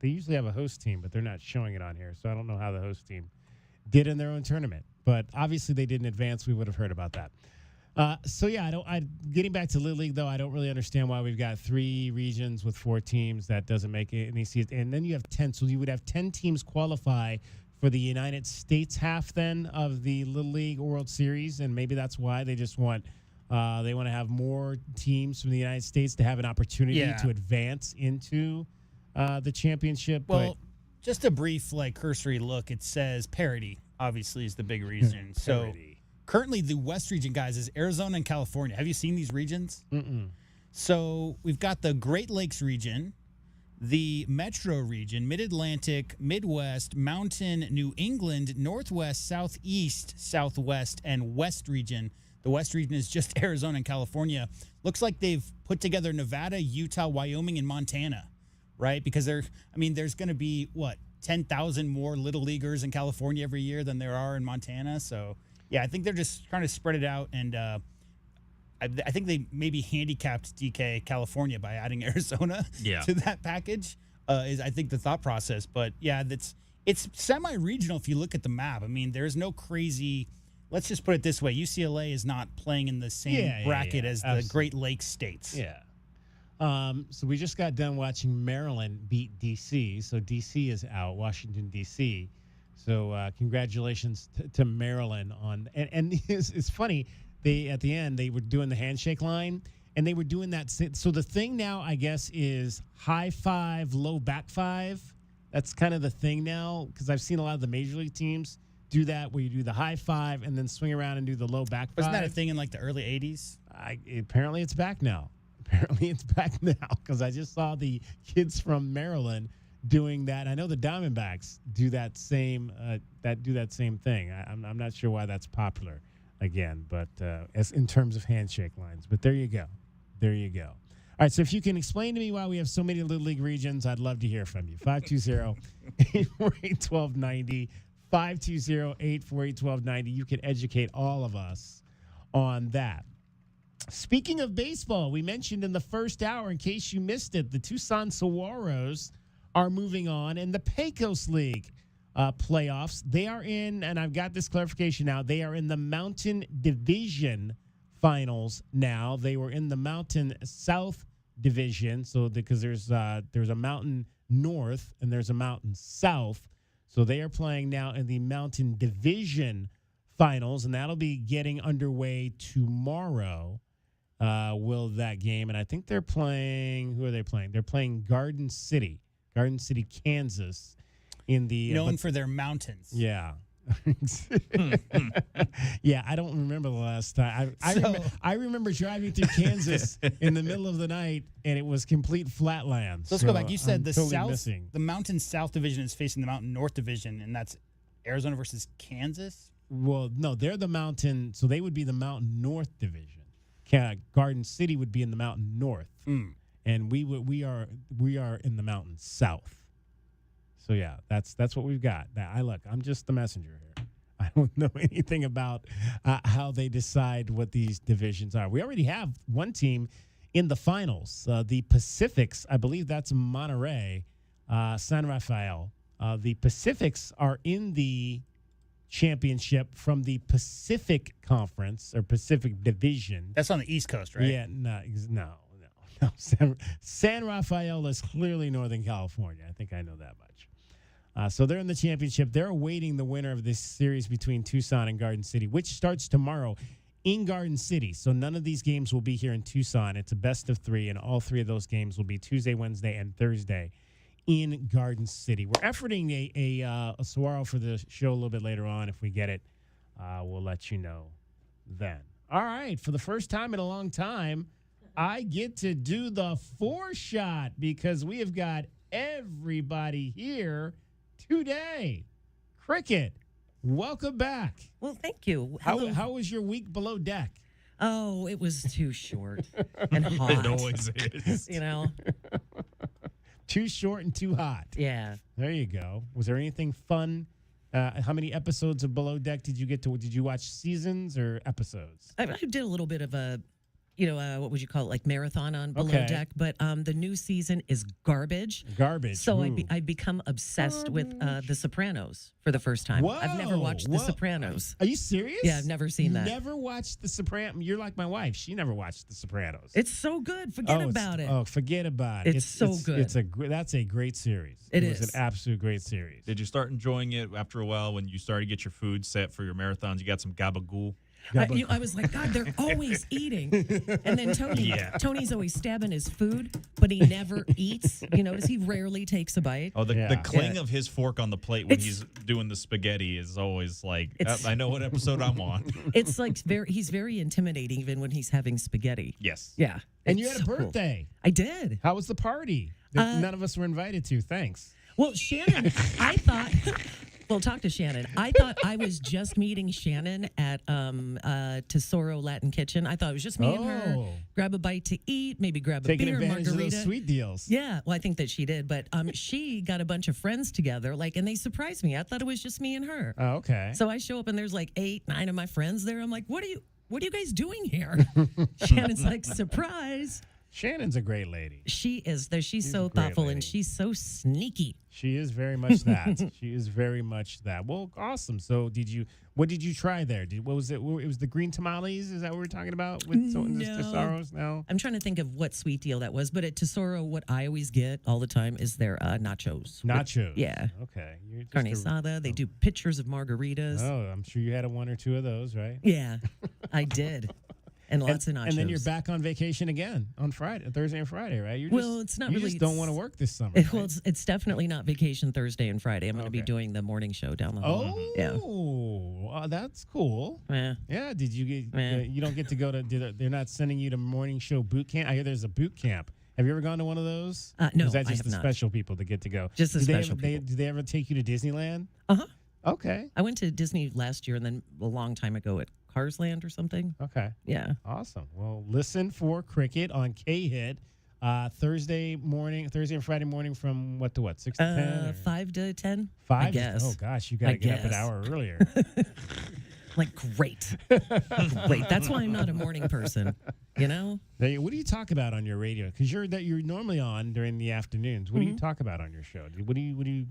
They usually have a host team, but they're not showing it on here, so I don't know how the host team did in their own tournament. But obviously they didn't advance. We would have heard about that. So yeah, getting back to Little League though, I don't really understand why we've got 3 regions with 4 teams. That doesn't make any sense. And then you have 10, so you would have 10 teams qualify for the United States half then of the Little League World Series, and maybe that's why they just want to have more teams from the United States to have an opportunity to advance into the championship. Well, just a brief cursory look. It says parity obviously is the big reason. So currently the West region, guys, is Arizona and California. Have you seen these regions? Mm-mm. So we've got the Great Lakes region, the Metro region, Mid-Atlantic, Midwest, Mountain, New England, Northwest, Southeast, Southwest, and West region. The West region is just Arizona and California. Looks like they've put together Nevada, Utah, Wyoming, and Montana, right? Because there's going to be, 10,000 more Little Leaguers in California every year than there are in Montana. So, yeah, I think they're just trying to spread it out. And I think they maybe handicapped DK California by adding Arizona to that package, is I think the thought process. But, yeah, it's semi-regional if you look at the map. I mean, there's no crazy – let's just put it this way. UCLA is not playing in the same bracket as the Great Lakes states. Yeah. So we just got done watching Maryland beat D.C. So D.C. is out, Washington, D.C. So congratulations to Maryland on. And it's funny. At the end, they were doing the handshake line, and they were doing that. So the thing now, I guess, is high five, low back five. That's kind of the thing now, because I've seen a lot of the major league teams do that, where you do the high five and then swing around and do the low back five. Wasn't that a thing in the early 80s? Apparently it's back now. Because I just saw the kids from Maryland doing that. I know the Diamondbacks do that same thing. I'm not sure why that's popular again, but as in terms of handshake lines. But there you go. All right, so if you can explain to me why we have so many Little League regions, I'd love to hear from you. 520-848-1290. 520-848-1290. You can educate all of us on that. Speaking of baseball, we mentioned in the first hour, in case you missed it, the Tucson Saguaros are moving on in the Pecos League playoffs. They are in, and I've got this clarification now, they are in the Mountain Division finals now. They were in the Mountain South Division, so because there's a Mountain North and there's a Mountain South. So they are playing now in the Mountain Division finals, and that'll be getting underway tomorrow. Will that game? And I think they're playing. Who are they playing? They're playing Garden City, Kansas, in the known for their mountains. Yeah. Yeah, I don't remember the last time. I remember driving through Kansas in the middle of the night, and it was complete flatlands. So let's go back. You said the Mountain South Division is facing the Mountain North Division, and that's Arizona versus Kansas? Well, no, they're the Mountain, so they would be the Mountain North Division. Garden City would be in the Mountain North, and we are in the Mountain South. So yeah, that's what we've got. Now, I'm just the messenger here. I don't know anything about how they decide what these divisions are. We already have one team in the finals, the Pacifics. I believe that's Monterey, San Rafael. The Pacifics are in the championship from the Pacific Conference or Pacific Division. That's on the East Coast, right? Yeah, no. San Rafael is clearly Northern California. I think I know that much. So they're in the championship. They're awaiting the winner of this series between Tucson and Garden City, which starts tomorrow in Garden City. So none of these games will be here in Tucson. It's a best of 3, and all 3 of those games will be Tuesday, Wednesday, and Thursday in Garden City. We're efforting a saguaro for the show a little bit later on. If we get it, we'll let you know then. All right, for the first time in a long time, I get to do the 4-shot because we have got everybody here today. Cricket, welcome back. Well, thank you. How was your week below deck? Oh, it was too short and hot. It always is. You know? Too short and too hot. Yeah. There you go. Was there anything fun? How many episodes of Below Deck did you get to? Did you watch seasons or episodes? I did a little bit of a, what would you call it, like marathon on Below Deck. But the new season is garbage. Garbage. So I've become obsessed with The Sopranos for the first time. Whoa, I've never watched The Sopranos. Are you serious? Yeah, I've never seen that. Never watched The Sopranos? You're like my wife. She never watched The Sopranos. It's so good. Forget about it. Oh, forget about it. It's so good. That's a great series. It was is an absolute great series. Did you start enjoying it after a while when you started to get your food set for your marathons? You got some gabagool? I was like, God, they're always eating. And then Tony's always stabbing his food, but he never eats. You notice he rarely takes a bite. Oh, the cling of his fork on the plate when he's doing the spaghetti is always like, I know what episode I'm on. It's like he's very intimidating even when he's having spaghetti. Yes. Yeah. And you had a birthday. Cool. I did. How was the party that none of us were invited to? Thanks. Well, Shannon, I thought... Well, talk to Shannon. I thought I was just meeting Shannon at Tesoro Latin Kitchen. I thought it was just me and her. Grab a bite to eat, maybe grab a Taking beer, advantage margarita. of those sweet deals. Yeah, well, I think that she did. But she got a bunch of friends together, and they surprised me. I thought it was just me and her. Oh, okay. So I show up, and there's 8, 9 of my friends there. I'm like, what are you guys doing here? Shannon's like, surprise. Shannon's a great lady. She is. She's so thoughtful, and she's so sneaky. She is very much that. She is very much that. Well, awesome. So what did you try there? What was it? It was the green tamales? Is that what we're talking about with Tesoros now? I'm trying to think of what sweet deal that was, but at Tesoro, what I always get all the time is their nachos. Nachos? Yeah. Okay. Carne asada. They do pictures of margaritas. Oh, I'm sure you had one or two of those, right? Yeah, I did. And lots of nachos. And then you're back on vacation again on Thursday and Friday, right? It's not really. You just don't want to work this summer. Well, it's definitely not vacation Thursday and Friday. I'm going to be doing the morning show down the hall. Oh, yeah. That's cool. Yeah. Yeah. Did you get? You don't get to go to. They're not sending you to morning show boot camp. I hear there's a boot camp. Have you ever gone to one of those? No, Is that just I have the not. special people that get to go? Just the special people. Do they ever take you to Disneyland? Uh-huh. Okay. I went to Disney last year and then a long time ago at Cars Land or something. Okay. Yeah. Awesome. Well, listen for Cricket on K-Hit Thursday and Friday morning from what to what? 6 to 10? 5 to 10. 5? I guess. Oh, gosh. You got to get up an hour earlier. Great. Great. That's why I'm not a morning person. You know? Now, what do you talk about on your radio? Because you're normally on during the afternoons. What do you talk about on your show? What do you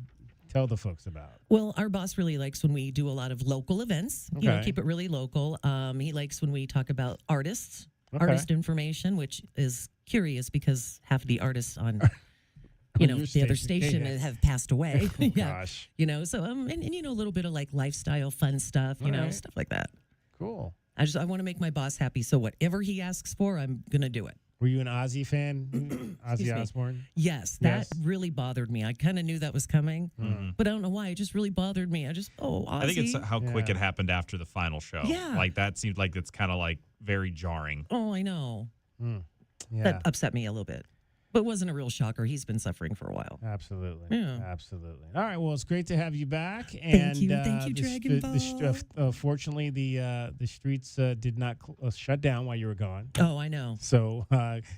tell the folks about? Well, our boss really likes when we do a lot of local events. Okay. Keep it really local. He likes when we talk about artists, Okay. artist information, which is curious because half of the artists on the other station have passed away. Oh, gosh. So and a little bit of lifestyle fun stuff, stuff like that. Cool. I want to make my boss happy, so whatever he asks for, I'm going to do it. Were you an Ozzy fan? Ozzy Osbourne? Yes, that really bothered me. I kind of knew that was coming, but I don't know why. It just really bothered me. Ozzy. I think it's how quick it happened after the final show. Yeah. That seemed like it's kind of very jarring. Oh, I know. Yeah. That upset me a little bit. But it wasn't a real shocker. He's been suffering for a while. Absolutely. Yeah. Absolutely. All right. Well, it's great to have you back. Thank you, Dragon Ball. Fortunately, the streets did not shut down while you were gone. Oh, I know. So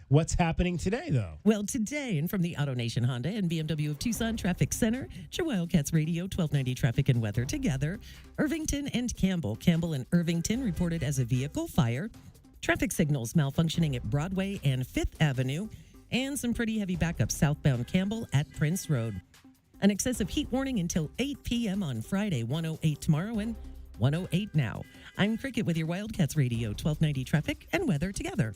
what's happening today, though? Well, today, and from the Auto Nation Honda and BMW of Tucson Traffic Center, your Wildcats Radio, 1290 Traffic and Weather together, Irvington and Campbell. Campbell and Irvington reported as a vehicle fire. Traffic signals malfunctioning at Broadway and 5th Avenue. And some pretty heavy backup southbound Campbell at Prince Road. An excessive heat warning until 8 p.m. on Friday, 108 tomorrow and 108 now. I'm Cricket with your Wildcats Radio, 1290 Traffic and Weather together.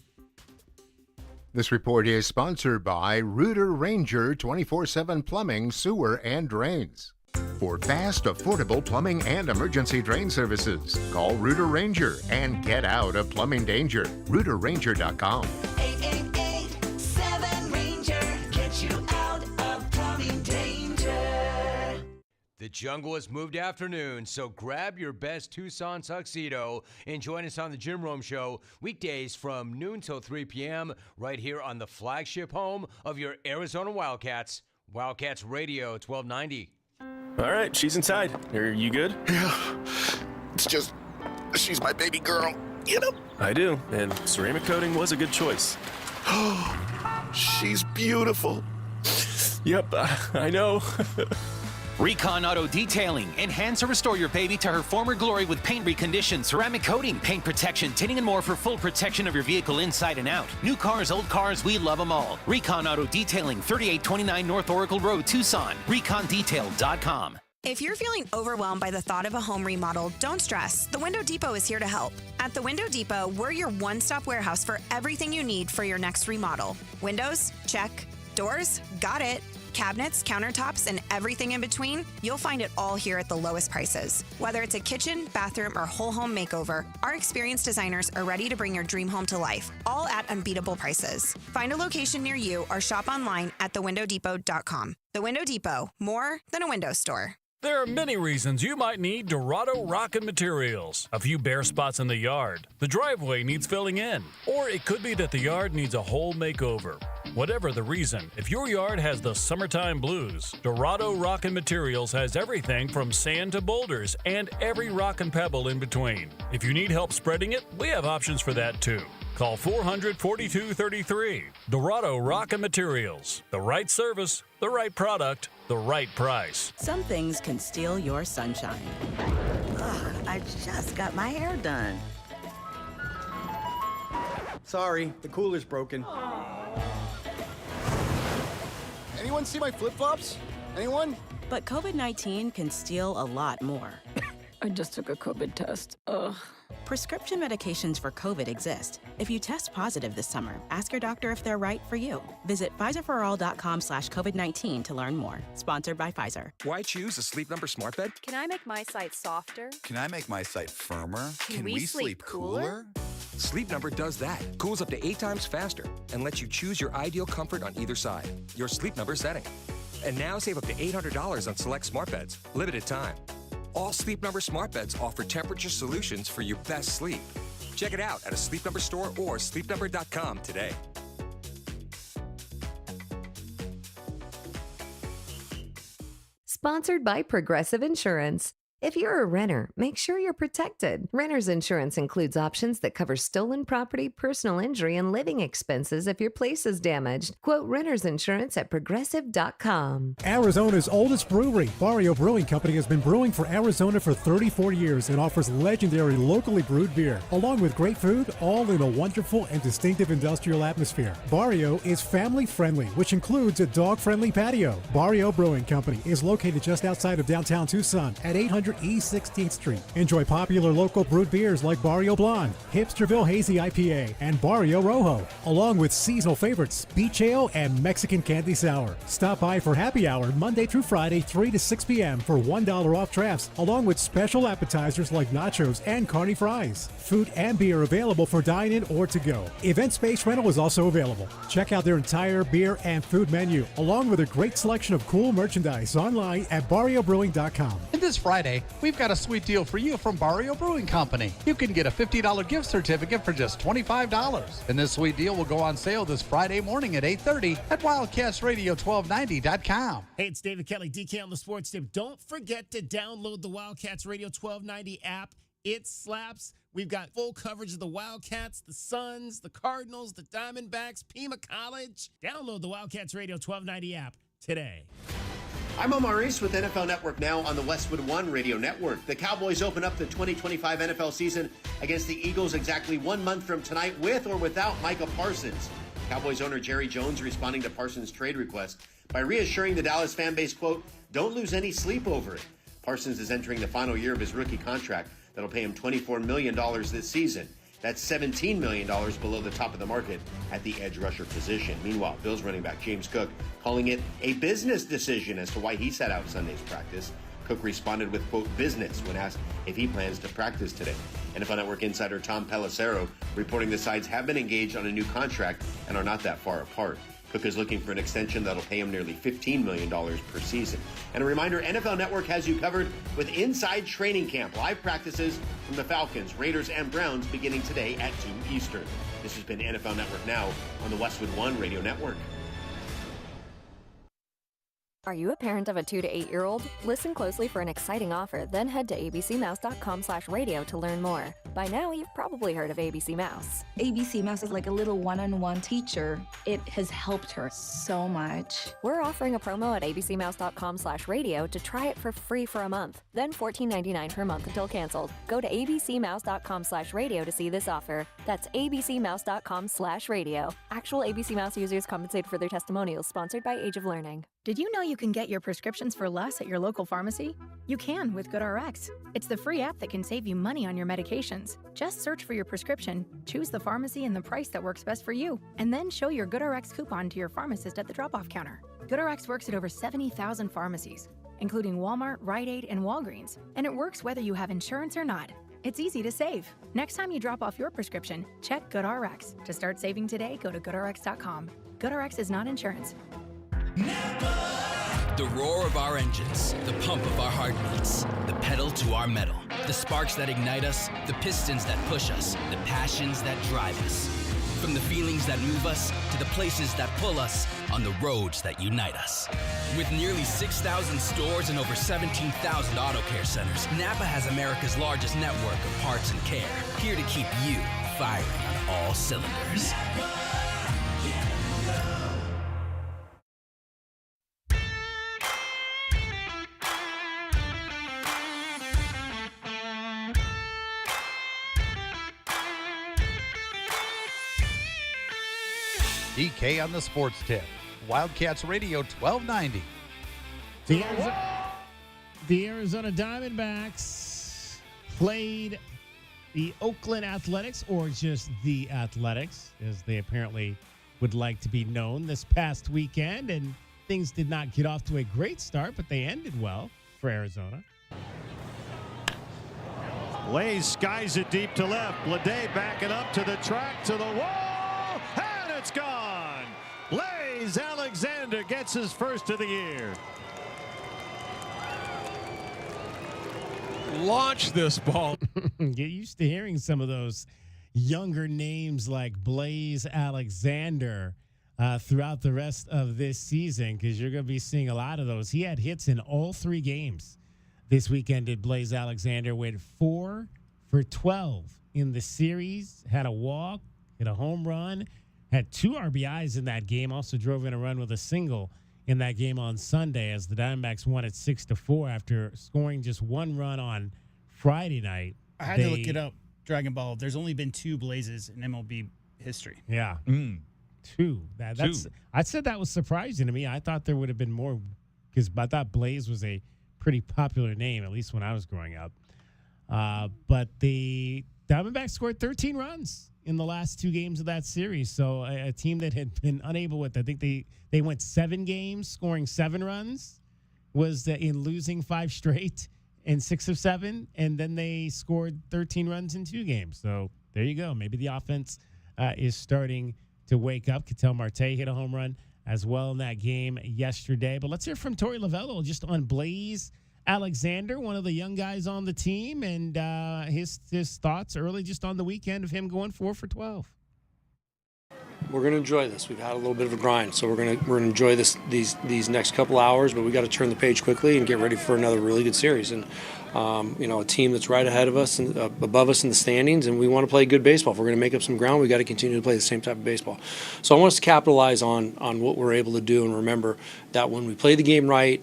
This report is sponsored by Rooter Ranger 24/7 Plumbing, Sewer, and Drains. For fast, affordable plumbing and emergency drain services, call Rooter Ranger and get out of plumbing danger. RooterRanger.com. 888-7 Ranger, get you out of plumbing danger. The jungle has moved afternoon, so grab your best Tucson tuxedo and join us on the Jim Rome Show weekdays from noon till 3 p.m. right here on the flagship home of your Arizona Wildcats, Wildcats Radio 1290. All right, she's inside. Are you good? Yeah. It's just, she's my baby girl, you know? I do, and ceramic coating was a good choice. She's beautiful. Yep, I know. Recon Auto Detailing. Enhance or restore your baby to her former glory with paint recondition, ceramic coating, paint protection, tinting, and more for full protection of your vehicle inside and out. New cars, old cars, we love them all. Recon Auto Detailing, 3829 North Oracle Road, Tucson. ReconDetail.com. If you're feeling overwhelmed by the thought of a home remodel, don't stress. The Window Depot is here to help. At the Window Depot, we're your one-stop warehouse for everything you need for your next remodel. Windows? Check. Doors? Got it. Cabinets, countertops, and everything in between, you'll find it all here at the lowest prices. Whether it's a kitchen, bathroom, or whole home makeover, our experienced designers are ready to bring your dream home to life, all at unbeatable prices. Find a location near you or shop online at thewindowdepot.com. The Window Depot, more than a window store. There are many reasons you might need Dorado Rockin' Materials. A few bare spots in the yard, the driveway needs filling in, or it could be that the yard needs a whole makeover. Whatever the reason, if your yard has the summertime blues, Dorado Rockin' Materials has everything from sand to boulders and every rock and pebble in between. If you need help spreading it, we have options for that too. Call 400-4233. Dorado Rockin' Materials. The right service, the right product, the right price. Some things can steal your sunshine. Ugh, I just got my hair done. Sorry, the cooler's broken. Anyone see my flip-flops? Anyone? But COVID-19 can steal a lot more. I just took a COVID test. Ugh. Prescription medications for COVID exist. If you test positive this summer, ask your doctor if they're right for you. Visit Pfizerforall.com/COVID-19 to learn more. Sponsored by Pfizer. Why choose a Sleep Number smart bed? Can I make my site softer? Can I make my site firmer? Can we sleep cooler? Sleep Number does that. Cools up to 8 times faster and lets you choose your ideal comfort on either side. Your Sleep Number setting. And now save up to $800 on select smart beds. Limited time. All Sleep Number smart beds offer temperature solutions for your best sleep. Check it out at a Sleep Number store or sleepnumber.com today. Sponsored by Progressive Insurance. If you're a renter, make sure you're protected. Renter's insurance includes options that cover stolen property, personal injury, and living expenses if your place is damaged. Quote renter's insurance at progressive.com. Arizona's oldest brewery, Barrio Brewing Company, has been brewing for Arizona for 34 years and offers legendary locally brewed beer, along with great food, all in a wonderful and distinctive industrial atmosphere. Barrio is family-friendly, which includes a dog-friendly patio. Barrio Brewing Company is located just outside of downtown Tucson at 800 East 16th Street. Enjoy popular local brewed beers like Barrio Blonde, Hipsterville Hazy IPA, and Barrio Rojo, along with seasonal favorites, Beach Ale and Mexican Candy Sour. Stop by for happy hour Monday through Friday, 3 to 6 p.m. for $1 off drafts, along with special appetizers like nachos and carne fries. Food and beer available for dine-in or to go. Event space rental is also available. Check out their entire beer and food menu, along with a great selection of cool merchandise online at barriobrewing.com. And this Friday, we've got a sweet deal for you from Barrio Brewing Company. You can get a $50 gift certificate for just $25. And this sweet deal will go on sale this Friday morning at 8:30 at WildcatsRadio1290.com. Hey, it's David Kelly, DK on the Sports Tip. Don't forget to download the Wildcats Radio 1290 app. It slaps. We've got full coverage of the Wildcats, the Suns, the Cardinals, the Diamondbacks, Pima College. Download the Wildcats Radio 1290 app today. I'm Omar East with NFL Network now on the Westwood One Radio Network. The Cowboys open up the 2025 NFL season against the Eagles exactly 1 month from tonight with or without Micah Parsons. Cowboys owner Jerry Jones responding to Parsons' trade request by reassuring the Dallas fan base, quote, don't lose any sleep over it. Parsons is entering the final year of his rookie contract that'll pay him $24 million this season. That's $17 million below the top of the market at the edge rusher position. Meanwhile, Bills running back James Cook calling it a business decision as to why he sat out Sunday's practice. Cook responded with, quote, business when asked if he plans to practice today. NFL Network insider Tom Pelissero reporting the sides have been engaged on a new contract and are not that far apart. Cook is looking for an extension that'll pay him nearly $15 million per season. And a reminder, NFL Network has you covered with Inside Training Camp, live practices from the Falcons, Raiders, and Browns beginning today at 2 Eastern. This has been NFL Network Now on the Westwood One Radio Network. Are you a parent of a 2 to 8-year-old? Listen closely for an exciting offer, then head to abcmouse.com/radio to learn more. By now, you've probably heard of ABC Mouse. ABC Mouse is like a little one-on-one teacher. It has helped her so much. We're offering a promo at abcmouse.com/radio to try it for free for a month, then $14.99 per month until canceled. Go to abcmouse.com/radio to see this offer. That's abcmouse.com/radio. Actual ABC Mouse users compensated for their testimonials, sponsored by Age of Learning. Did you know you can get your prescriptions for less at your local pharmacy? You can with GoodRx. It's the free app that can save you money on your medications. Just search for your prescription, choose the pharmacy and the price that works best for you, and then show your GoodRx coupon to your pharmacist at the drop-off counter. GoodRx works at over 70,000 pharmacies, including Walmart, Rite Aid, and Walgreens, and it works whether you have insurance or not. It's easy to save. Next time you drop off your prescription, check GoodRx. To start saving today, go to goodrx.com. GoodRx is not insurance. The roar of our engines, the pump of our heartbeats, the pedal to our metal, the sparks that ignite us, the pistons that push us, the passions that drive us. From the feelings that move us to the places that pull us on the roads that unite us. With nearly 6,000 stores and over 17,000 auto care centers, Napa has America's largest network of parts and care, here to keep you firing on all cylinders. DK on the sports tip. Wildcats Radio 1290. The Arizona Diamondbacks played the Oakland Athletics, or just the Athletics, as they apparently would like to be known, this past weekend. And things did not get off to a great start, but they ended well for Arizona. Blaze skies it deep to left. Blade backing up to the track, to the wall, and it's gone. Blaze Alexander gets his first of the year. Launch this ball. Get used to hearing some of those younger names like Blaze Alexander throughout the rest of this season, because you're going to be seeing a lot of those. He had hits in all 3 games this weekend. Did Blaze Alexander, went 4 for 12 in the series, had a walk, hit a home run, had 2 RBIs in that game, also drove in a run with a single in that game on Sunday, as the Diamondbacks won at 6-4 after scoring just 1 run on Friday night. I had to look it up, Dragon Ball. There's only been 2 Blazes in MLB history. Yeah. 2. That's. I said that was surprising to me. I thought there would have been more, because I thought Blaze was a pretty popular name, at least when I was growing up. But the Diamondbacks scored 13 runs in the last 2 games of that series. So a team that had been unable with, I think they went 7 games scoring 7 runs, was in losing 5 straight and 6 of 7. And then they scored 13 runs in 2 games. So there you go. Maybe the offense is starting to wake up. Ketel Marte hit a home run as well in that game yesterday. But let's hear from Torey Lovello just on Blaze Alexander, one of the young guys on the team, and his thoughts early just on the weekend of him going 4 for 12. We're going to enjoy this. We've had a little bit of a grind, so we're going to enjoy these next couple hours, but we got to turn the page quickly and get ready for another really good series. And a team that's right ahead of us and above us in the standings, and we want to play good baseball. If we're going to make up some ground, we got to continue to play the same type of baseball. So I want us to capitalize on what we're able to do, and remember that when we play the game right,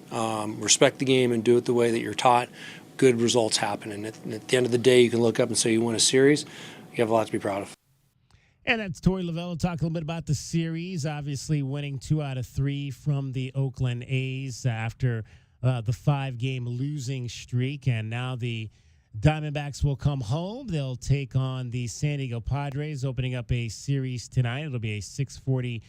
respect the game, and do it the way that you're taught, good results happen. And at the end of the day, you can look up and say you won a series. You have a lot to be proud of. And that's Torey Lovello talking a little bit about the series, obviously winning 2 out of 3 from the Oakland A's after the 5-game losing streak. And now the Diamondbacks will come home. They'll take on the San Diego Padres, opening up a series tonight. It'll be a 6:40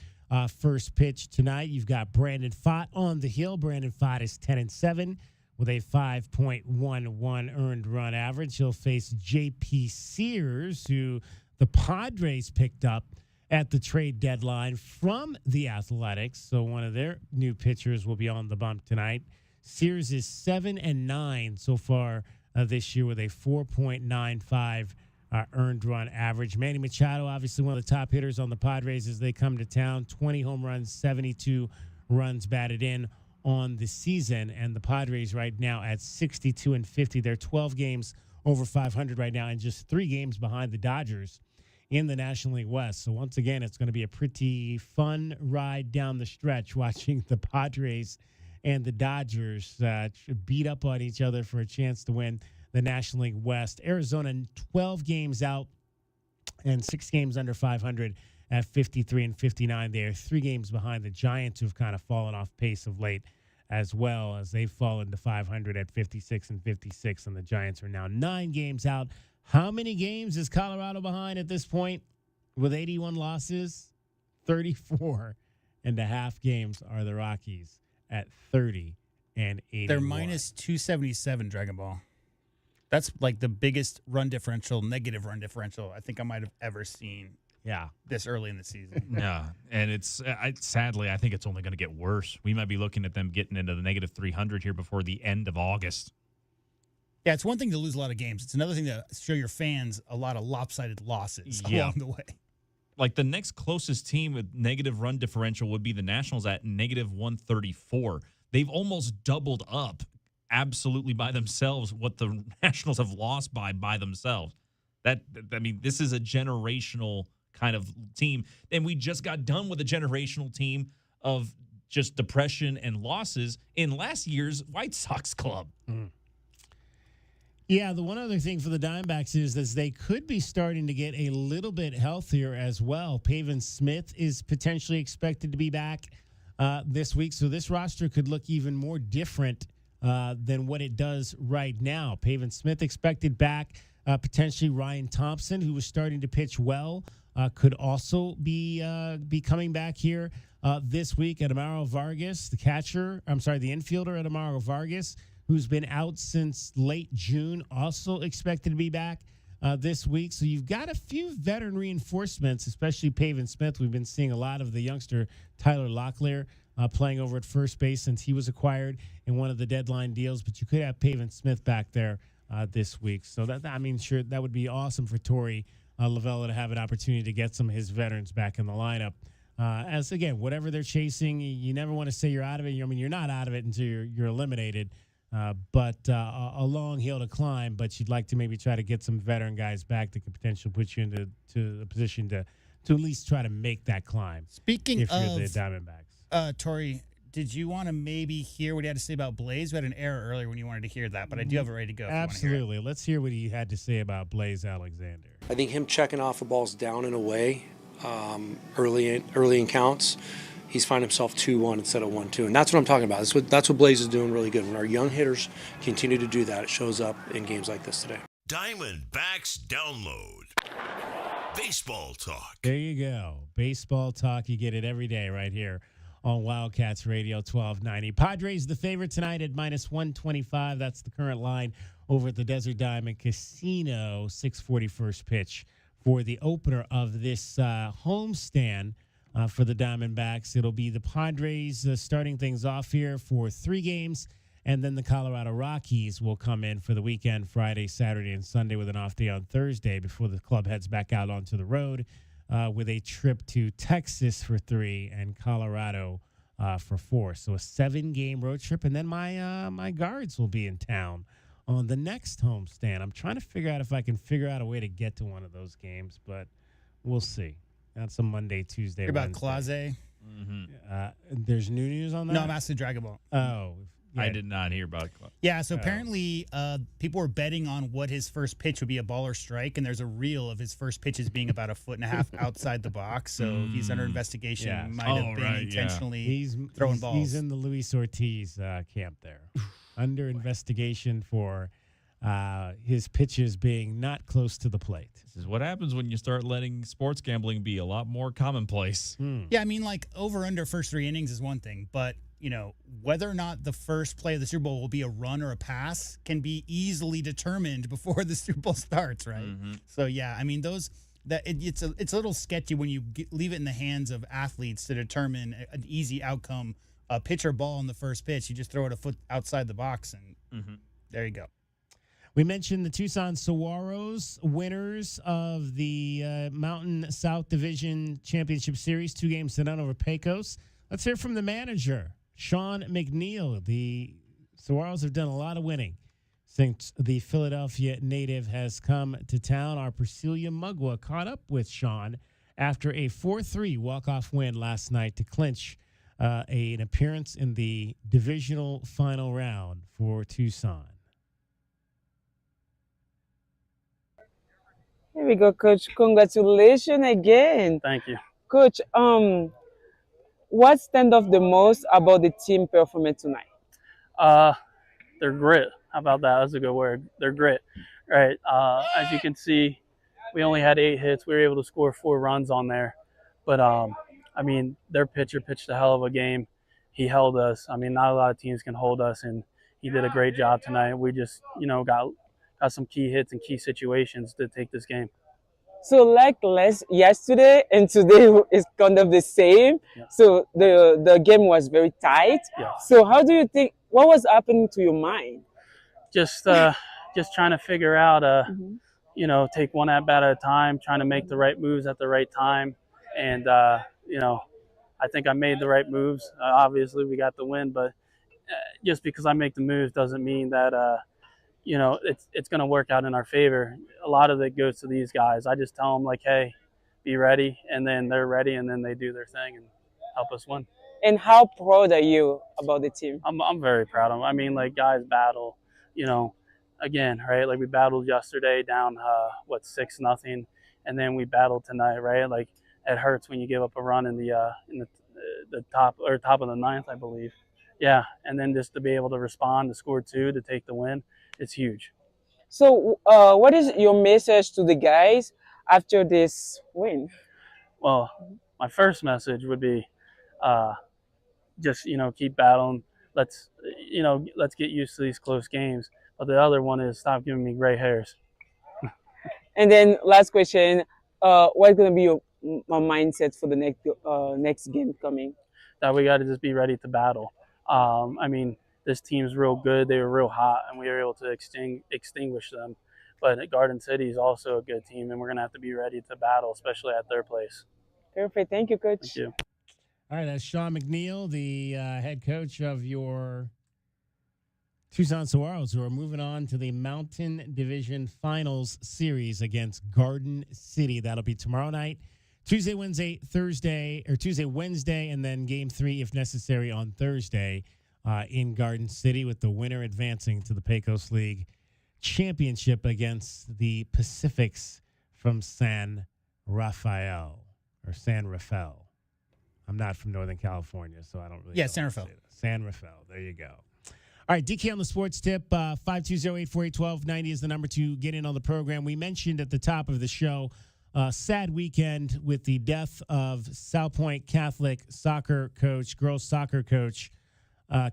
first pitch tonight. You've got Brandon Pfaadt on the hill. Brandon Pfaadt is 10-7 with a 5.11 earned run average. He'll face J.P. Sears, who the Padres picked up at the trade deadline from the Athletics. So one of their new pitchers will be on the bump tonight. Sears is 7-9 so far this year with a 4.95 earned run average. Manny Machado, obviously one of the top hitters on the Padres as they come to town. 20 home runs, 72 runs batted in on the season, and the Padres right now at 62-50. They're 12 games over 500 right now, and just 3 games behind the Dodgers in the National League West. So once again, it's going to be a pretty fun ride down the stretch watching the Padres and the Dodgers beat up on each other for a chance to win the National League West. Arizona 12 games out and 6 games under 500 at 53-59. They are 3 games behind the Giants, who've kind of fallen off pace of late, as well as they've fallen to 500 at 56-56, and the Giants are now 9 games out. How many games is Colorado behind at this point with 81 losses? 34 and a half games are the Rockies at 30 and 80. They're minus 277, Dragon Ball. That's like the biggest negative run differential I think I might have ever seen. Yeah, this early in the season. Yeah, and it's sadly, I think it's only going to get worse. We might be looking at them getting into the negative 300 here before the end of August. Yeah, it's one thing to lose a lot of games. It's another thing to show your fans a lot of lopsided losses along the way. Like the next closest team with negative run differential would be the Nationals at negative 134. They've almost doubled up absolutely by themselves what the Nationals have lost by themselves. This is a generational kind of team. And we just got done with a generational team of just depression and losses in last year's White Sox club. Mm. Yeah, the one other thing for the Diamondbacks is they could be starting to get a little bit healthier as well. Pavin Smith is potentially expected to be back this week, so this roster could look even more different than what it does right now. Pavin Smith expected back. Potentially Ryan Thompson, who was starting to pitch well, could also be coming back here this week. Adamaro Vargas, the infielder Adamaro Vargas, who's been out since late June, also expected to be back this week. So you've got a few veteran reinforcements, especially Pavin Smith. We've been seeing a lot of the youngster Tyler Locklear playing over at first base since he was acquired in one of the deadline deals. But you could have Pavin Smith back there this week. So that would be awesome for Torey Lovella to have an opportunity to get some of his veterans back in the lineup. As again, whatever they're chasing, you never want to say you're out of it. You're not out of it until you're eliminated. But a long hill to climb. But you'd like to maybe try to get some veteran guys back that could potentially put you into a position to at least try to make that climb. Speaking if of you're the Diamondbacks, Torey, did you want to maybe hear what he had to say about Blaze? We had an error earlier when you wanted to hear that, but I do have it ready to go. Absolutely. Let's hear what he had to say about Blaze Alexander. I think him checking off the balls down and away early in counts. He's finding himself 2-1 instead of 1-2, and that's what I'm talking about. That's what Blaze is doing really good. When our young hitters continue to do that, it shows up in games like this today. Diamondbacks Download. Baseball talk. There you go. Baseball talk. You get it every day right here on Wildcats Radio 1290. Padres the favorite tonight at minus 125. That's the current line over at the Desert Diamond Casino. 6:40 first pitch for the opener of this homestand. For the Diamondbacks, it'll be the Padres starting things off here for 3 games, and then the Colorado Rockies will come in for the weekend, Friday, Saturday, and Sunday, with an off day on Thursday before the club heads back out onto the road with a trip to Texas for 3 and Colorado for 4. So a 7-game road trip, and then my guards will be in town on the next homestand. I'm trying to figure out if I can figure out a way to get to one of those games, but we'll see. That's a Monday, Tuesday, Hear about Wednesday. Clase? Mm-hmm. There's new news on that? No, I'm asking Dragon Ball. Oh. Yeah. I did not hear about Clase. Yeah, so apparently people were betting on what his first pitch would be, a ball or strike, and there's a reel of his first pitches being about 1.5 feet outside the box, so he's under investigation. Yeah. Might have been intentionally throwing balls. He's in the Luis Ortiz camp there. Under investigation for his pitches being not close to the plate. This is what happens when you start letting sports gambling be a lot more commonplace. Yeah, I mean, like over-under first 3 innings is one thing, but, whether or not the first play of the Super Bowl will be a run or a pass can be easily determined before the Super Bowl starts, right? Mm-hmm. So, yeah, I mean, it's a little sketchy when you leave it in the hands of athletes to determine an easy outcome. A pitch or ball on the first pitch, you just throw it a foot outside the box, and there you go. We mentioned the Tucson Saguaros, winners of the Mountain South Division Championship Series, 2 games to none over Pecos. Let's hear from the manager, Sean McNeil. The Saguaros have done a lot of winning since the Philadelphia native has come to town. Our Priscilla Mugwa caught up with Sean after a 4-3 walk-off win last night to clinch an appearance in the divisional final round for Tucson. Here we go, Coach. Congratulations again. Thank you. Coach, what stand out the most about the team performance tonight? Their grit. How about that? That's a good word. Their grit. Right. As you can see, we only had 8 hits. We were able to score 4 runs on there. But, I mean, their pitcher pitched a hell of a game. He held us. I mean, not a lot of teams can hold us, and he did a great job tonight. We just, got some key hits and key situations to take this game. So like yesterday and today is kind of the same. Yeah. So the game was very tight. Yeah. So how do you think, what was happening to your mind? Just trying to figure out, take one at bat at a time, trying to make the right moves at the right time. And, I think I made the right moves. Obviously, we got the win, but just because I make the moves doesn't mean that, it's going to work out in our favor. A lot of it goes to these guys. I just tell them, like, hey, be ready, and then they're ready, and then they do their thing and help us win. And how proud are you about the team? I'm very proud of them. I mean, like, guys battle, again, right? Like, we battled yesterday down, 6-0, and then we battled tonight, right? Like, it hurts when you give up a run in the top of the 9th, I believe. Yeah, and then just to be able to respond, to score 2, to take the win, it's huge. So what is your message to the guys after this win? Well, my first message would be just, keep battling. Let's get used to these close games. But the other one is stop giving me gray hairs. And then last question, what's going to be your mindset for the next game coming? That we got to just be ready to battle. I mean, this team's real good. They were real hot, and we were able to extinguish them. But Garden City is also a good team, and we're going to have to be ready to battle, especially at their place. Perfect. Thank you, Coach. Thank you. All right, that's Sean McNeil, the head coach of your Tucson Saguaros, who are moving on to the Mountain Division Finals Series against Garden City. That'll be tomorrow night, Tuesday, Wednesday, and then Game 3, if necessary, on Thursday in Garden City, with the winner advancing to the Pecos League Championship against the Pacifics from San Rafael. I'm not from Northern California, so I don't really know San Rafael. how to say that. San Rafael. There you go. All right, DK on the sports tip. 520-848-1290 is the number to get in on the program. We mentioned at the top of the show, sad weekend with the death of South Point Catholic soccer coach, girls soccer coach,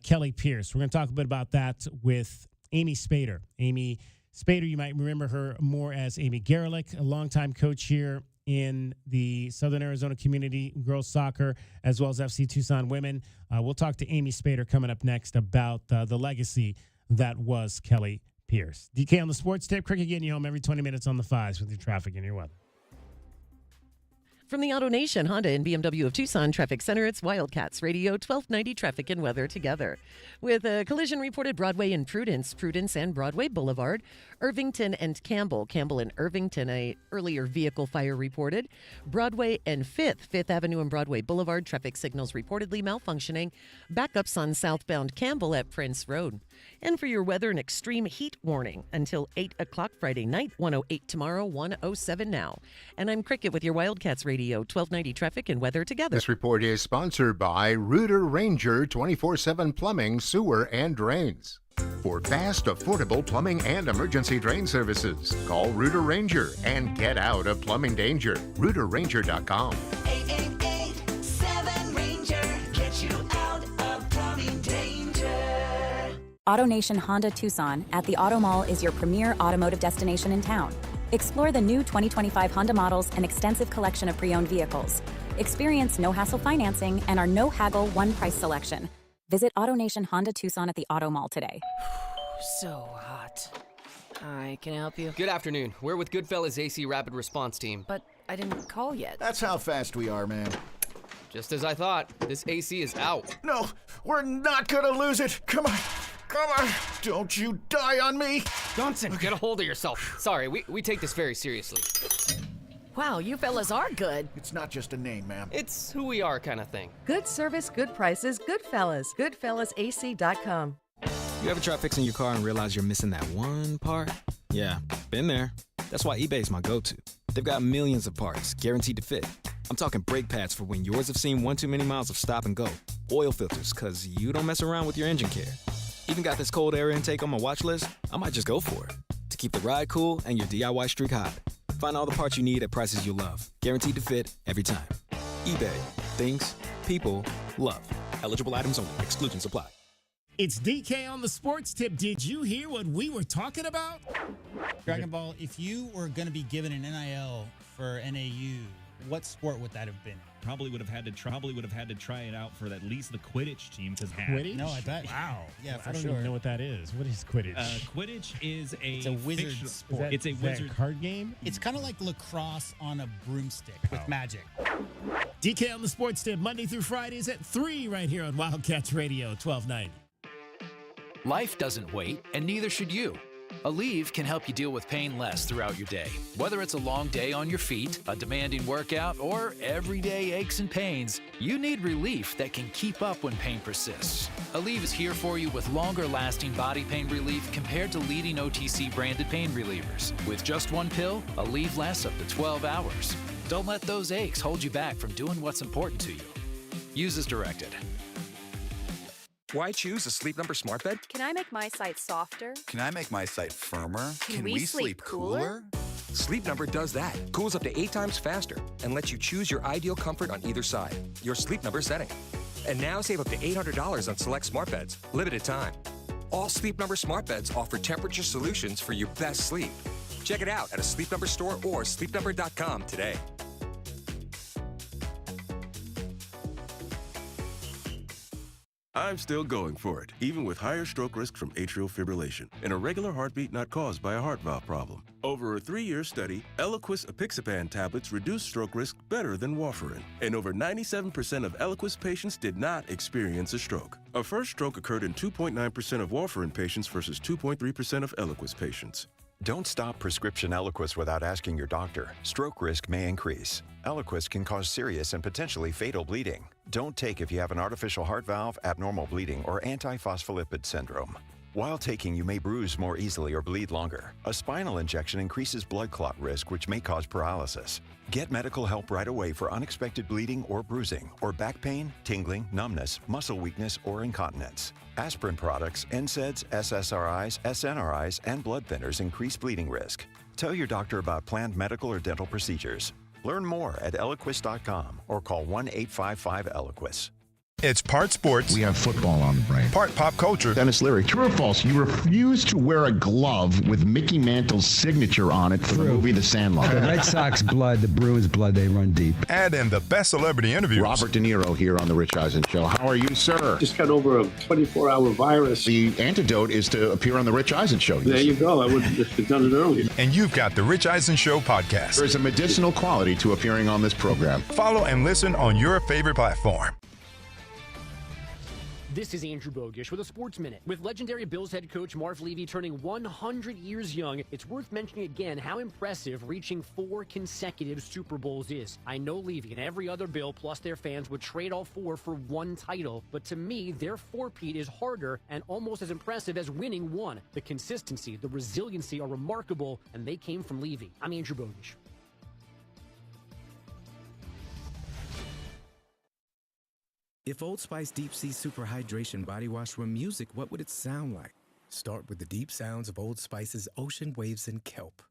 Kelly Pierce. We're going to talk a bit about that with Amy Spader. Amy Spader, you might remember her more as Amy Garelick, a longtime coach here in the Southern Arizona community, girls soccer, as well as FC Tucson women. We'll talk to Amy Spader coming up next about the legacy that was Kelly Pierce. DK on the sports tip. Cricket getting you home every 20 minutes on the 5s with your traffic and your weather. From the AutoNation Honda and BMW of Tucson Traffic Center, it's Wildcats Radio 1290 Traffic and Weather together. With a collision reported Broadway and Prudence and Broadway Boulevard, Irvington and Campbell and Irvington, a earlier vehicle fire reported. Broadway and 5th Avenue and Broadway Boulevard, traffic signals reportedly malfunctioning. Backups on southbound Campbell at Prince Road. And for your weather, an extreme heat warning until 8 o'clock Friday night, 108 tomorrow, 107 now. And I'm Cricket with your Wildcats Radio 1290 Traffic and Weather together. This report is sponsored by Rooter Ranger 24/7 Plumbing, Sewer, and Drains. For fast, affordable plumbing and emergency drain services, call Rooter Ranger and get out of plumbing danger. RooterRanger.com. 888-7-RANGER. Get you out of plumbing danger. AutoNation Honda Tucson at the Auto Mall is your premier automotive destination in town. Explore the new 2025 Honda models and extensive collection of pre-owned vehicles. Experience no-hassle financing and our no-haggle one-price selection. Visit AutoNation Honda Tucson at the Auto Mall today. So hot. Hi, can I help you? Good afternoon. We're with Goodfellas AC Rapid Response Team. But I didn't call yet. That's how fast we are, man. just as I thought. This AC is out. No, we're not gonna lose it. Come on. Come on. Don't you die on me. Johnson, get a hold of yourself. Sorry, we take this very seriously. Wow, you fellas are good. It's not just a name, ma'am. It's who we are kind of thing. Good service, good prices, good fellas. GoodfellasAC.com. You ever try fixing your car and realize you're missing that one part? Yeah, been there. That's why eBay's my go-to. They've got millions of parts, guaranteed to fit. I'm talking brake pads for when yours have seen one too many miles of stop and go. Oil filters, because you don't mess around with your engine care. Even got this cold air intake on my watch list. I might just go for it. To keep the ride cool and your DIY streak hot. Find all the parts you need at prices you love. Guaranteed to fit every time. eBay. Things. People. Love. Eligible items only. Exclusions apply. It's DK on the sports tip. Did you hear what we were talking about? Dragon Ball, if you were going to be given an NIL for NAU, what sport would that have been? Probably would have had to try it out for at least the Quidditch team because Quidditch? No, I bet. Wow. Yeah, for I don't sure. even know what that is. What is Quidditch? Quidditch is It's a wizard fictional- sport. It's a wizard card game. It's kind of like lacrosse on a broomstick with magic. DK on the sports tip, Monday through Fridays at 3 right here on Wildcats Radio 1290. Life doesn't wait, and neither should you. Aleve can help you deal with pain less throughout your day. Whether it's a long day on your feet, a demanding workout, or everyday aches and pains, you need relief that can keep up when pain persists. Aleve is here for you with longer-lasting body pain relief compared to leading OTC-branded pain relievers. With just one pill, Aleve lasts up to 12 hours. Don't let those aches hold you back from doing what's important to you. Use as directed. Why choose a Sleep Number smart bed? Can I make my site softer? Can I make my site firmer? Can we sleep cooler? Sleep Number does that. Cools up to 8 times faster and lets you choose your ideal comfort on either side. Your Sleep Number setting. And now save up to $800 on select smart beds. Limited time. All Sleep Number smart beds offer temperature solutions for your best sleep. Check it out at a Sleep Number store or sleepnumber.com today. I'm still going for it, even with higher stroke risk from atrial fibrillation, an irregular heartbeat not caused by a heart valve problem. Over a 3-year study, Eliquis apixaban tablets reduce stroke risk better than warfarin, and over 97% of Eliquis patients did not experience a stroke. A first stroke occurred in 2.9% of warfarin patients versus 2.3% of Eliquis patients. Don't stop prescription Eliquis without asking your doctor. Stroke risk may increase. Eliquis can cause serious and potentially fatal bleeding. Don't take if you have an artificial heart valve, abnormal bleeding, or antiphospholipid syndrome. While taking, you may bruise more easily or bleed longer. A spinal injection increases blood clot risk, which may cause paralysis. Get medical help right away for unexpected bleeding or bruising, or back pain, tingling, numbness, muscle weakness, or incontinence. Aspirin products, NSAIDs, SSRIs, SNRIs, and blood thinners increase bleeding risk. Tell your doctor about planned medical or dental procedures. Learn more at Eliquis.com or call 1-855-ELIQUIS. It's part sports. We have football on the brain. Part pop culture. Dennis Leary. True or false? You refuse to wear a glove with Mickey Mantle's signature on it for the movie The Sandlot. The Red Sox blood, the Bruins blood, they run deep. And in the best celebrity interviews. Robert De Niro here on The Rich Eisen Show. How are you, sir? Just got over a 24-hour virus. The antidote is to appear on The Rich Eisen Show. There you go. I would have just done it earlier. And you've got The Rich Eisen Show podcast. There is a medicinal quality to appearing on this program. Follow and listen on your favorite platform. This is Andrew Bogish with a Sports Minute. With legendary Bills head coach Marv Levy turning 100 years young, it's worth mentioning again how impressive reaching 4 consecutive Super Bowls is. I know Levy and every other Bill plus their fans would trade all 4 for one title, but to me, their four-peat is harder and almost as impressive as winning one. The consistency, the resiliency are remarkable, and they came from Levy. I'm Andrew Bogish. If Old Spice Deep Sea Super Hydration Body Wash were music, what would it sound like? Start with the deep sounds of Old Spice's ocean waves and kelp.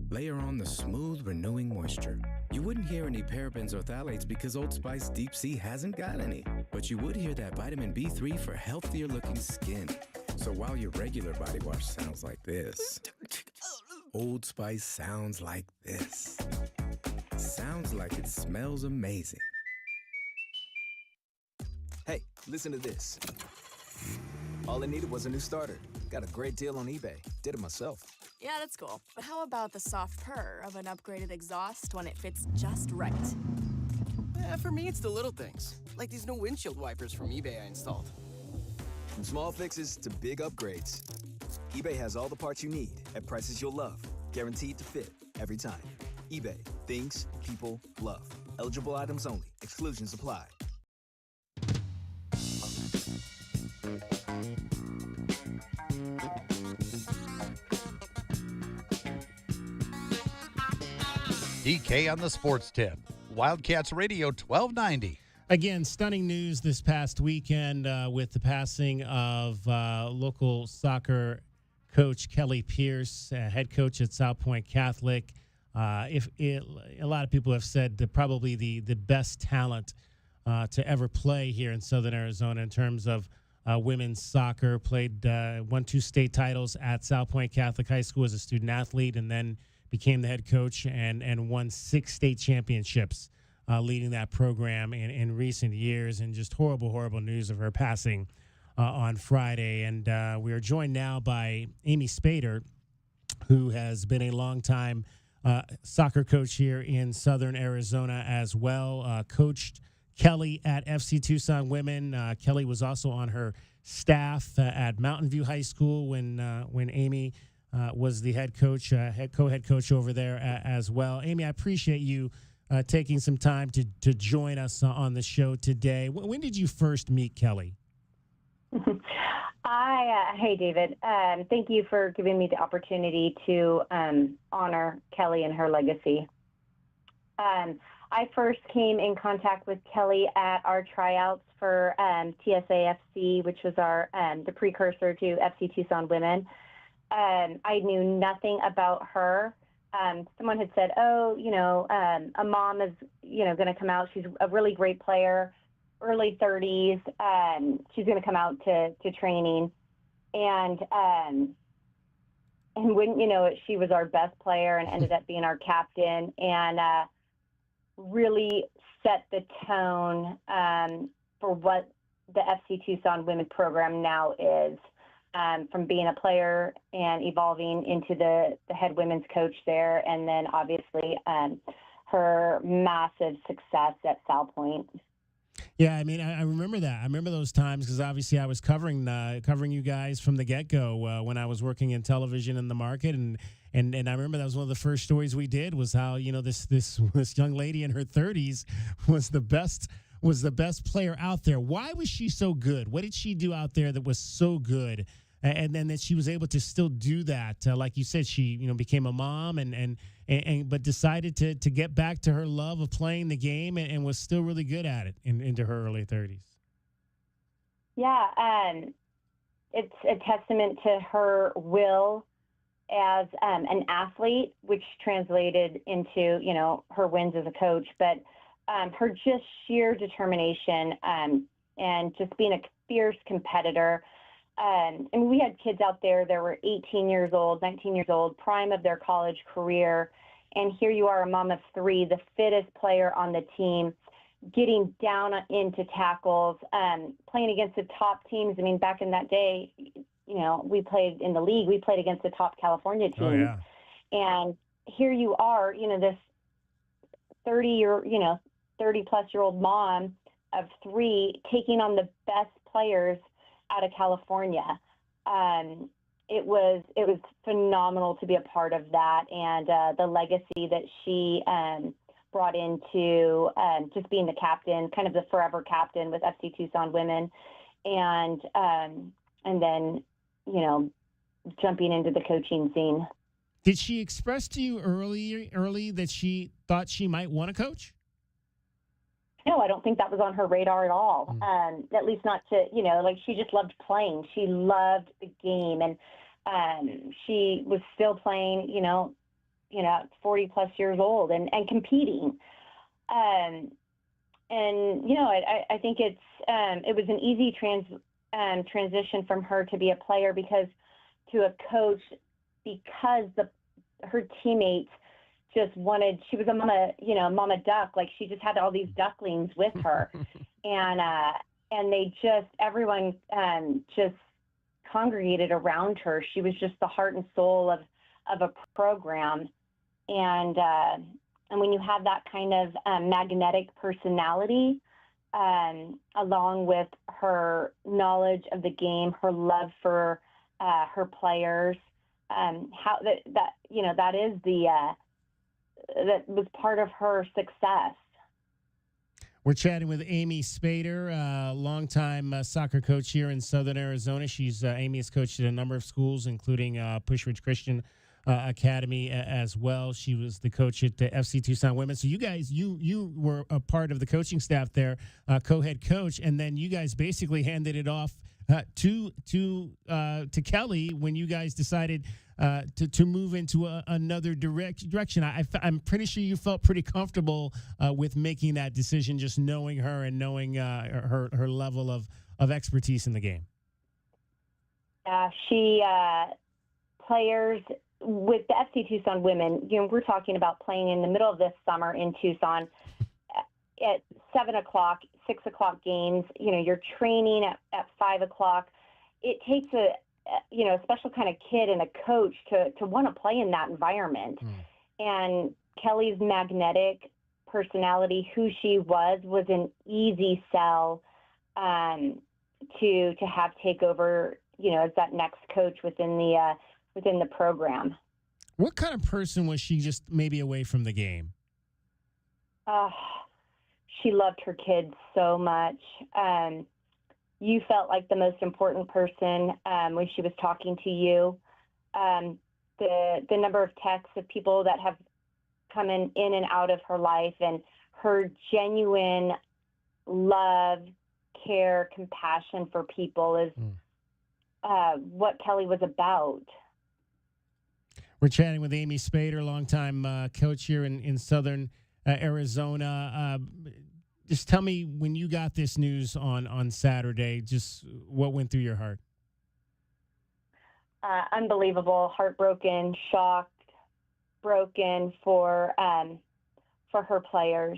Layer on the smooth, renewing moisture. You wouldn't hear any parabens or phthalates because Old Spice Deep Sea hasn't got any. But you would hear that vitamin B3 for healthier looking skin. So while your regular body wash sounds like this, Old Spice sounds like this. Sounds like it smells amazing. Hey, listen to this. All I needed was a new starter. Got a great deal on eBay. Did it myself. Yeah, that's cool. But how about the soft purr of an upgraded exhaust when it fits just right? For me, it's the little things, like these new windshield wipers from eBay I installed. From small fixes to big upgrades, eBay has all the parts you need at prices you'll love, guaranteed to fit every time. eBay, things people love. Eligible items only. Exclusions apply. DK on the Sports Tip. Wildcats Radio 1290. Again, stunning news this past weekend with the passing of local soccer coach Kelly Pierce, head coach at South Point Catholic. A lot of people have said that probably the best talent to ever play here in Southern Arizona in terms of women's soccer. Won 2 state titles at South Point Catholic High School as a student athlete, and then became the head coach and won 6 state championships leading that program in recent years. And just horrible news of her passing on Friday. And we are joined now by Amy Spader, who has been a longtime soccer coach here in Southern Arizona as well. Coached Kelly at FC Tucson Women. Kelly was also on her staff at Mountain View High School when Amy was the head coach, co-head coach over there as well. Amy, I appreciate you taking some time to join us on the show today. When did you first meet Kelly? Hey, David. Thank you for giving me the opportunity to honor Kelly and her legacy. I first came in contact with Kelly at our tryouts for TSAFC, which was the precursor to FC Tucson Women. I knew nothing about her. Someone had said, a mom is, going to come out. She's a really great player, early 30s. She's going to come out to training. And wouldn't you know it, she was our best player and ended up being our captain and really set the tone for what the FC Tucson Women program now is. From being a player and evolving into the head women's coach there, and then obviously her massive success at South Point. Yeah, I mean, I remember that. I remember those times because obviously I was covering you guys from the get-go when I was working in television in the market, and I remember that was one of the first stories we did was how this young lady in her 30s was the best player out there. Why was she so good? What did she do out there that was so good? And then that she was able to still do that. Like you said, she became a mom but decided to get back to her love of playing the game and was still really good at it into her early 30s. Yeah, it's a testament to her will as an athlete, which translated into her wins as a coach, but her just sheer determination and just being a fierce competitor. And we had kids out there that were 18 years old, 19 years old, prime of their college career. And here you are, a mom of 3, the fittest player on the team, getting down into tackles, playing against the top teams. I mean, back in that day, we played in the league. We played against the top California teams. Oh, yeah. And here you are, this 30-plus-year-old mom of 3 taking on the best players out of California. It was phenomenal to be a part of that, and the legacy that she brought into just being the captain, kind of the forever captain with FC Tucson Women, and then jumping into the coaching scene. Did she express to you early that she thought she might want to coach? No, I don't think that was on her radar at all. At least not to, she just loved playing. She loved the game, and she was still playing, 40 plus years old and competing. I think it was an easy transition from her to be a player to a coach because her teammates just wanted, she was a mama duck, like she just had all these ducklings with her. and they just, everyone just congregated around her. She was just the heart and soul of a program. And And when you have that kind of magnetic personality, along with her knowledge of the game, her love for her players, how that is that was part of her success. We're chatting with Amy Spader, longtime soccer coach here in Southern Arizona. Amy has coached at a number of schools, including Push Ridge Christian Academy as well. She was the coach at the FC Tucson Women. So you guys, you were a part of the coaching staff there, co-head coach, and then you guys basically handed it off to Kelly when you guys decided to move into another direction. I'm pretty sure you felt pretty comfortable with making that decision, just knowing her and knowing her level of expertise in the game. She players with the FC Tucson Women. We're talking about playing in the middle of this summer in Tucson at 7 o'clock, 6 o'clock games. You're training at 5 o'clock. It takes a special kind of kid and a coach to want to play in that environment. And Kelly's magnetic personality, who she was an easy sell to have take over, as that next coach within the program. What kind of person was she, just maybe away from the game? She loved her kids so much. You felt like the most important person when she was talking to you. The number of texts of people that have come in and out of her life, and her genuine love, care, compassion for people is what Kelly was about. We're chatting with Amy Spader, longtime coach here in Southern Arizona. Just tell me, when you got this news on Saturday, just what went through your heart? Unbelievable, heartbroken, shocked, broken for her players.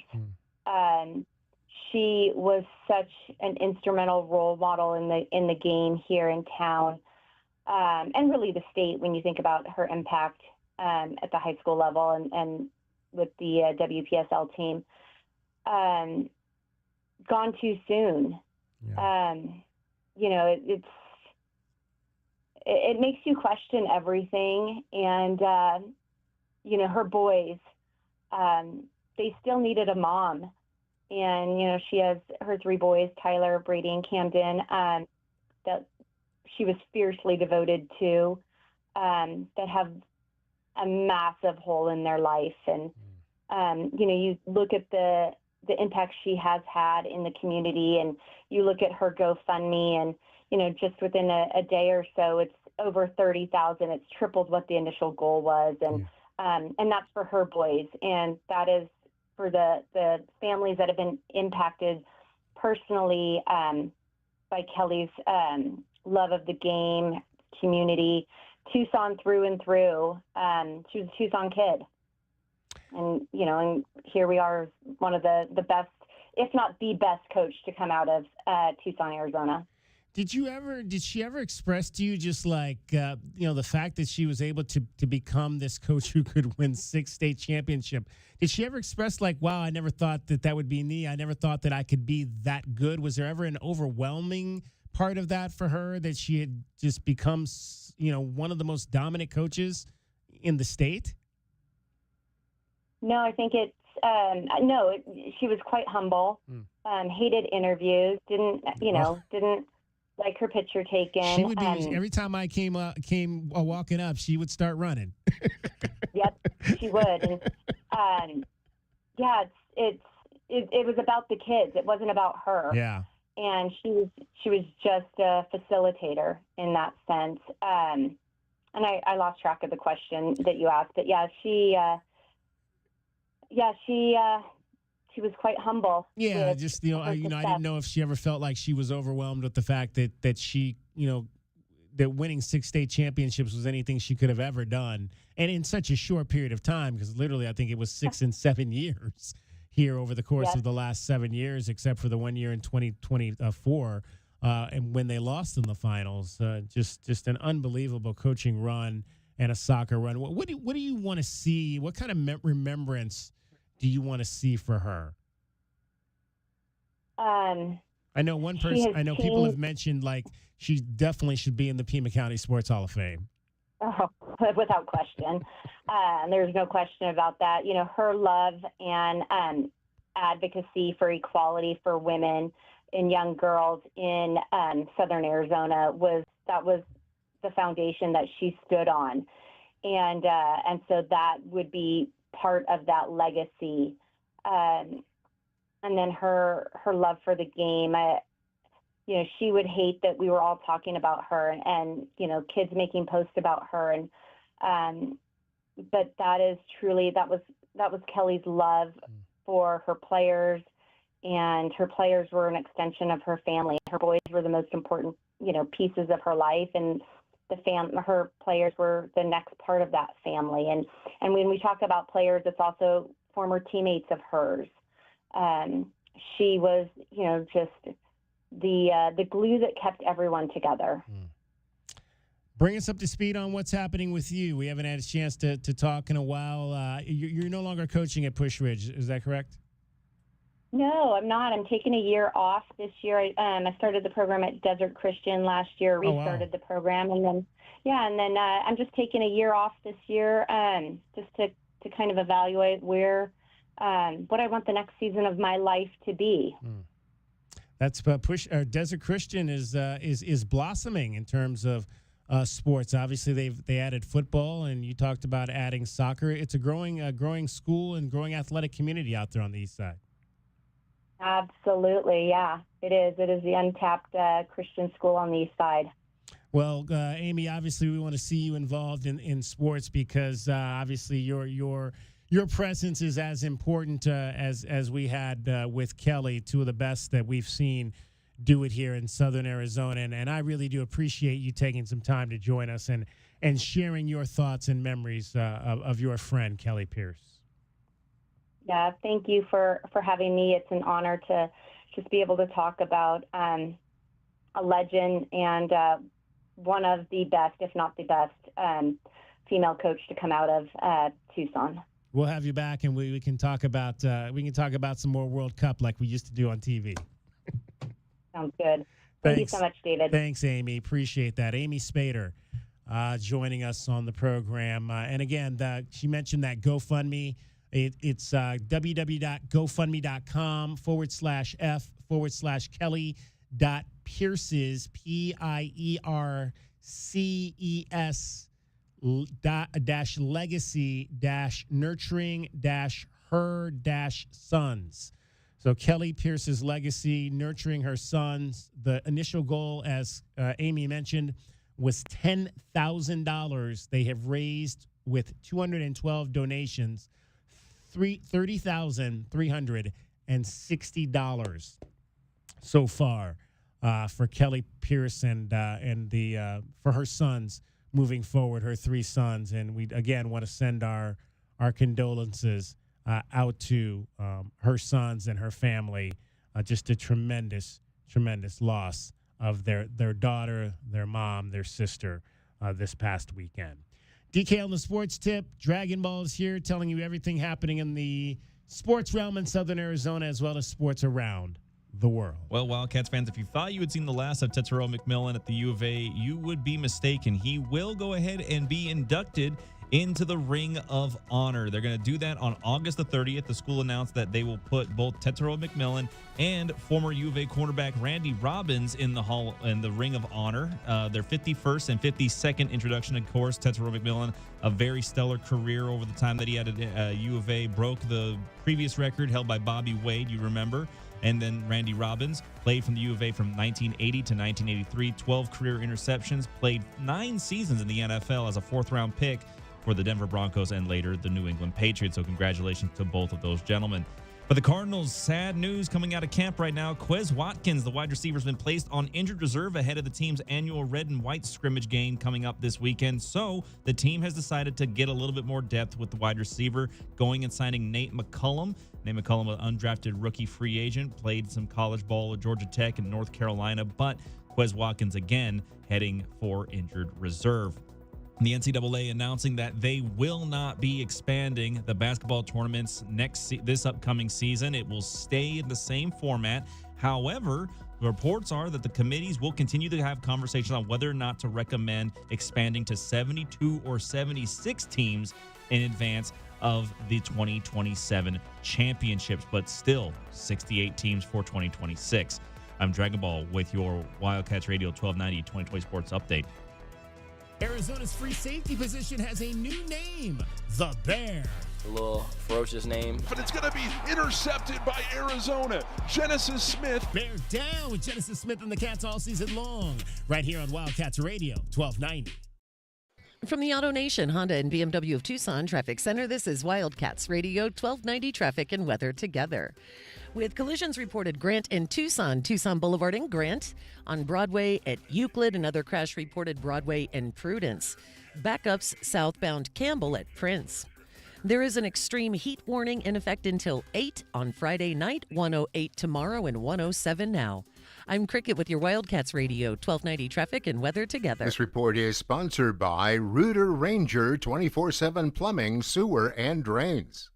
She was such an instrumental role model in the game here in town, and really the state when you think about her impact at the high school level and with the WPSL team. Gone too soon. Yeah. It makes you question everything. And, her boys, they still needed a mom. And, she has her 3 boys, Tyler, Brady, and Camden, that she was fiercely devoted to, that have a massive hole in their life. And, you look at the impact she has had in the community, and you look at her GoFundMe, and, just within a day or so, it's over 30,000. It's tripled what the initial goal was. And that's for her boys. And that is for the families that have been impacted personally by Kelly's love of the game, community, Tucson through and through. She was a Tucson kid. And, and here we are, one of the best, if not the best coach to come out of Tucson, Arizona. Did she ever express to you just like, the fact that she was able to become this coach who could win 6 state championship? Did she ever express like, wow, I never thought that would be me. I never thought that I could be that good. Was there ever an overwhelming part of that for her, that she had just become, one of the most dominant coaches in the state? No, I think she was quite humble, hated interviews, didn't like her picture taken. She would be, every time I came walking up, she would start running. Yep, she would. And it was about the kids. It wasn't about her. Yeah. And she was just a facilitator in that sense. And I lost track of the question that you asked, but she was quite humble. Yeah, just I didn't know if she ever felt like she was overwhelmed with the fact that she, that winning 6 state championships was anything she could have ever done, and in such a short period of time, because literally I think it was 6 and 7 years here over the course of the last 7 years, except for the 1 year in 2024, and when they lost in the finals. Just an unbelievable coaching run and a soccer run. What do you want to see? What kind of remembrance do you want to see for her? I know one person. I know people have mentioned like she definitely should be in the Pima County Sports Hall of Fame. Oh, without question. There's no question about that. You know, her love and advocacy for equality for women and young girls in Southern Arizona was the foundation that she stood on, and so that would be part of that legacy. And then her love for the game. You know, she would hate that we were all talking about her and you know, kids making posts about her. And but that was Kelly's love for her players, and her players were an extension of her family. Her boys were the most important, you know, pieces of her life, and her players were the next part of that family. And when we talk about players, it's also former teammates of hers. She was, you know, just the glue that kept everyone together. Bring us up to speed on what's happening with you. We haven't had a chance to talk in a while. You're no longer coaching at Push Ridge, is that correct? No, I'm not. I'm taking a year off this year. I started the program at Desert Christian last year, restarted the program, and then I'm just taking a year off this year, just to kind of evaluate what I want the next season of my life to be. That's Desert Christian is blossoming in terms of sports. Obviously, they added football, and you talked about adding soccer. It's a growing school and growing athletic community out there on the east side. Absolutely, yeah, it is. It is the untapped Christian school on the east side. Well, Amy, obviously, we want to see you involved in sports because obviously your presence is as important as we had with Kelly, two of the best that we've seen do it here in Southern Arizona. And I really do appreciate you taking some time to join us and sharing your thoughts and memories of your friend, Kelly Pierce. Yeah, thank you for having me. It's an honor to just be able to talk about a legend and one of the best, if not the best, female coach to come out of Tucson. We'll have you back, and we can talk about some more World Cup like we used to do on TV. Sounds good. Thank you so much, David. Thanks, Amy. Appreciate that. Amy Spader joining us on the program. And again, she mentioned that GoFundMe. It's www.gofundme.com/F/Kelly.Pierces, PIERCES -legacy -nurturing -her -sons. So Kelly Pierce's legacy, nurturing her sons. The initial goal, as Amy mentioned, was $10,000. They have raised with 212 donations, $30,360 so far for Kelly Pierce and for her sons moving forward, her three sons. And we again want to send our condolences out to her sons and her family. Just a tremendous loss of their daughter, their mom, their sister this past weekend. DK on the Sports Tip. Dragon Ball is here telling you everything happening in the sports realm in Southern Arizona as well as sports around the world. Well, Wildcats fans, if you thought you had seen the last of Tetsuo McMillan at the U of A, you would be mistaken. He will go ahead and be inducted into the Ring of Honor. They're going to do that on August the 30th. The school announced that they will put both Tetsuo McMillan and former U of A cornerback Randy Robbins in the Ring of Honor. Their 51st and 52nd introduction, of course. Tetsuo McMillan, a very stellar career over the time that he had at U of A, broke the previous record held by Bobby Wade, you remember. And then Randy Robbins played from the U of A from 1980 to 1983, 12 career interceptions, played 9 seasons in the NFL as a 4th-round pick for the Denver Broncos and later the New England Patriots. So congratulations to both of those gentlemen. For the Cardinals, sad news coming out of camp right now. Quez Watkins, the wide receiver, has been placed on injured reserve ahead of the team's annual red and white scrimmage game coming up this weekend. So the team has decided to get a little bit more depth with the wide receiver, going and signing Nate McCullum. Nate McCullum, an undrafted rookie free agent, played some college ball at Georgia Tech and North Carolina, but Quez Watkins again heading for injured reserve. The NCAA announcing that they will not be expanding the basketball tournaments this upcoming season. It will stay in the same format. However, the reports are that the committees will continue to have conversations on whether or not to recommend expanding to 72 or 76 teams in advance of the 2027 championships, but still 68 teams for 2026. I'm Dragon Ball with your Wildcats Radio 1290 2020 Sports Update. Arizona's free safety position has a new name, the Bear. A little ferocious name. But it's going to be intercepted by Arizona. Genesis Smith. Bear down with Genesis Smith and the Cats all season long. Right here on Wildcats Radio 1290. From the Auto Nation Honda and BMW of Tucson Traffic Center, this is Wildcats Radio 1290 Traffic and Weather Together. With collisions reported Grant and Tucson Boulevard in Grant, on Broadway at Euclid, another crash reported Broadway and Prudence. Backups southbound Campbell at Prince. There is an extreme heat warning in effect until 8 on Friday night, 108 tomorrow, and 107 now. I'm Cricket with your Wildcats Radio 1290 Traffic and Weather Together. This report is sponsored by Rooter Ranger 24/7 Plumbing, Sewer, and Drains.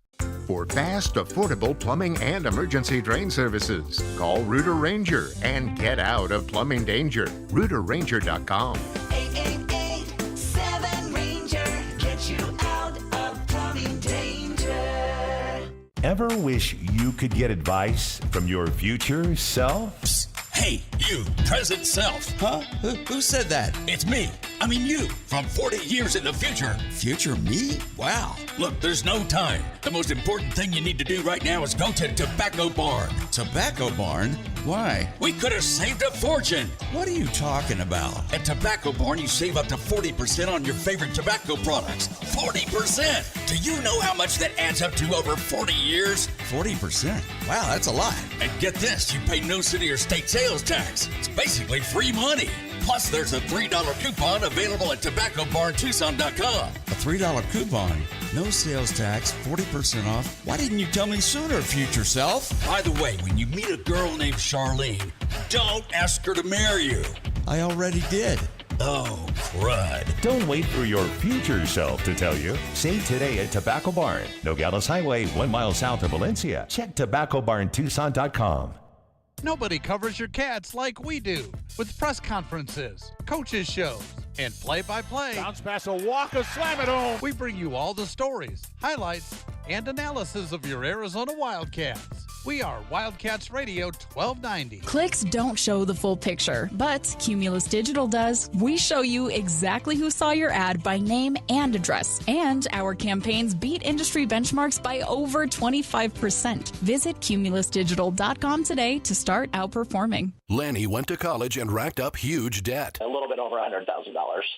For fast, affordable plumbing and emergency drain services, call Rooter Ranger and get out of plumbing danger. RooterRanger.com. 888-7-RANGER. Get you out of plumbing danger. Ever wish you could get advice from your future self? Psst. Hey, you, present self. Huh? Who said that? It's me. I mean you, from 40 years in the future. Future me? Wow. Look, there's no time. The most important thing you need to do right now is go to Tobacco Barn. Tobacco Barn? Why? We could have saved a fortune. What are you talking about? At Tobacco Barn, you save up to 40% on your favorite tobacco products. 40%! Do you know how much that adds up to over 40 years? 40%? Wow, that's a lot. And get this, you pay no city or state sales tax. It's basically free money. Plus, there's a $3 coupon available at tobaccobarntucson.com. A $3 coupon? No sales tax, 40% off. Why didn't you tell me sooner, future self? By the way, when you meet a girl named Charlene, don't ask her to marry you. I already did. Oh, crud. Don't wait for your future self to tell you. Save today at Tobacco Barn, Nogales Highway, 1 mile south of Valencia. Check tobaccobarntucson.com. Nobody covers your Cats like we do, with press conferences, coaches shows, and play-by-play. Bounce pass, a walk, a slam it home. We bring you all the stories, highlights, and analysis of your Arizona Wildcats. We are Wildcats Radio 1290. Clicks don't show the full picture, but Cumulus Digital does. We show you exactly who saw your ad by name and address, and our campaigns beat industry benchmarks by over 25%. Visit cumulusdigital.com today to start outperforming. Lanny went to college and racked up huge debt. A little bit over $100,000.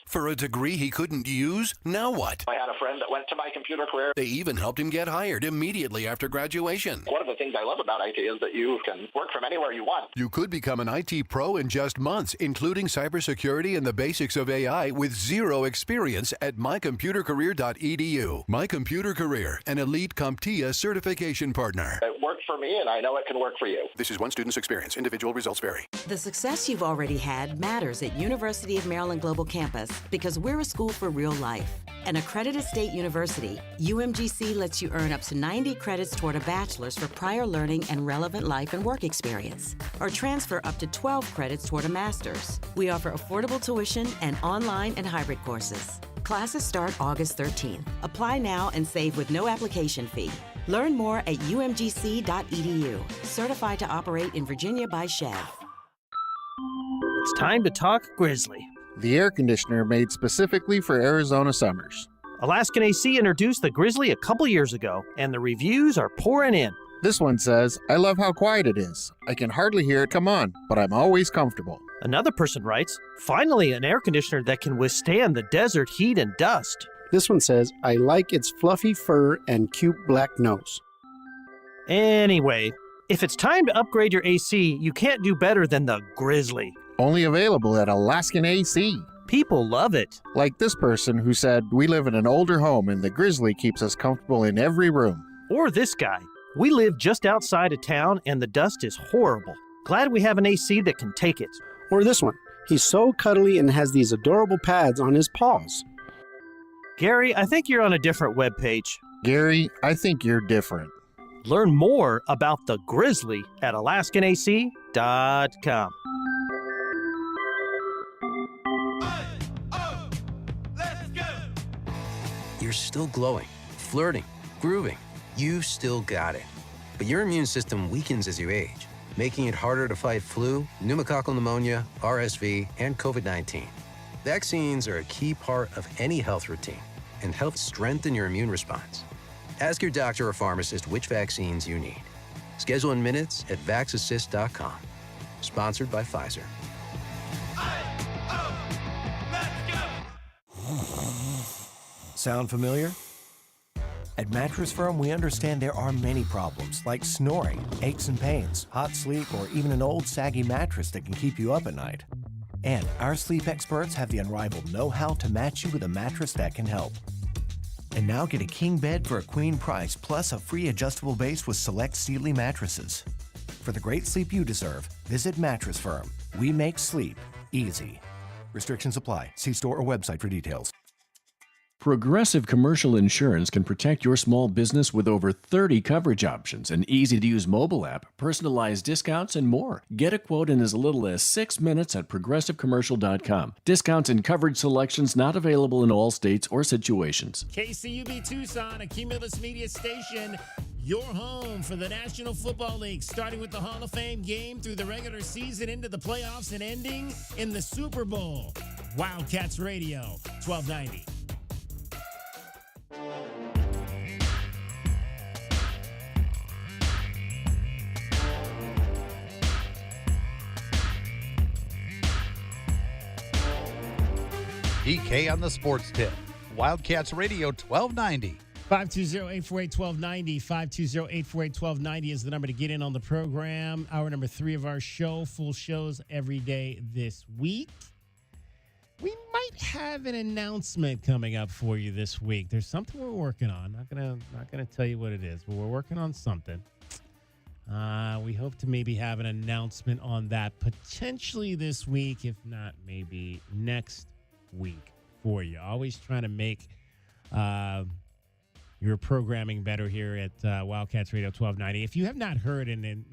For a degree he couldn't use? Now what? I had a friend that went to My Computer Career. They even helped him get hired immediately after graduation. One of the things I love about IT is that you can work from anywhere you want. You could become an IT pro in just months, including cybersecurity and the basics of AI with zero experience at mycomputercareer.edu. My Computer Career, an elite CompTIA certification partner. It worked for me, and I know it can work for you. This is one student's experience. Individual results vary. The success you've already had matters at University of Maryland Global Campus because we're a school for real life. An accredited state university, UMGC lets you earn up to 90 credits toward a bachelor's for prior learning and relevant life and work experience, or transfer up to 12 credits toward a master's. We offer affordable tuition and online and hybrid courses. Classes start August 13th. Apply now and save with no application fee. Learn more at umgc.edu. Certified to operate in Virginia by Chev. It's time to talk Grizzly. The air conditioner made specifically for Arizona summers. Alaskan AC introduced the Grizzly a couple years ago, and the reviews are pouring in. This one says, I love how quiet it is. I can hardly hear it come on, but I'm always comfortable. Another person writes, finally an air conditioner that can withstand the desert heat and dust. This one says, I like its fluffy fur and cute black nose. Anyway, if it's time to upgrade your AC, you can't do better than the Grizzly. Only available at Alaskan AC. People love it. Like this person who said, we live in an older home and the Grizzly keeps us comfortable in every room. Or this guy, we live just outside of town and the dust is horrible. Glad we have an AC that can take it. Or this one, he's so cuddly and has these adorable pads on his paws. Gary, I think you're on a different webpage. Gary, I think you're different. Learn more about the Grizzly at AlaskanAC.com. You're still glowing, flirting, grooving. You still got it. But your immune system weakens as you age, making it harder to fight flu, pneumococcal pneumonia, RSV, and COVID-19. Vaccines are a key part of any health routine and help strengthen your immune response. Ask your doctor or pharmacist which vaccines you need. Schedule in minutes at vaxassist.com. Sponsored by Pfizer. Sound familiar? At Mattress Firm, we understand there are many problems like snoring, aches and pains, hot sleep, or even an old saggy mattress that can keep you up at night. And our sleep experts have the unrivaled know-how to match you with a mattress that can help. And now get a king bed for a queen price, plus a free adjustable base with select Sealy mattresses. For the great sleep you deserve, visit Mattress Firm. We make sleep easy. Restrictions apply. See store or website for details. Progressive Commercial Insurance can protect your small business with over 30 coverage options, an easy-to-use mobile app, personalized discounts, and more. Get a quote in as little as 6 minutes at progressivecommercial.com. Discounts and coverage selections not available in all states or situations. KCUB Tucson, a Cumulus Media station, your home for the National Football League, starting with the Hall of Fame game through the regular season into the playoffs and ending in the Super Bowl. Wildcats Radio, 1290. DK on the Sports Tip. Wildcats Radio 1290. 520-848-1290. 520-848-1290 is the number to get in on the program. Hour number 3 of our show. Full shows every day this week. We might have an announcement coming up for you this week. There's something we're working on. Not gonna tell you what it is, but we're working on something. We hope to maybe have an announcement on that potentially this week, if not maybe next week for you. Always trying to make your programming better here at Wildcats Radio 1290. If you have not heard, and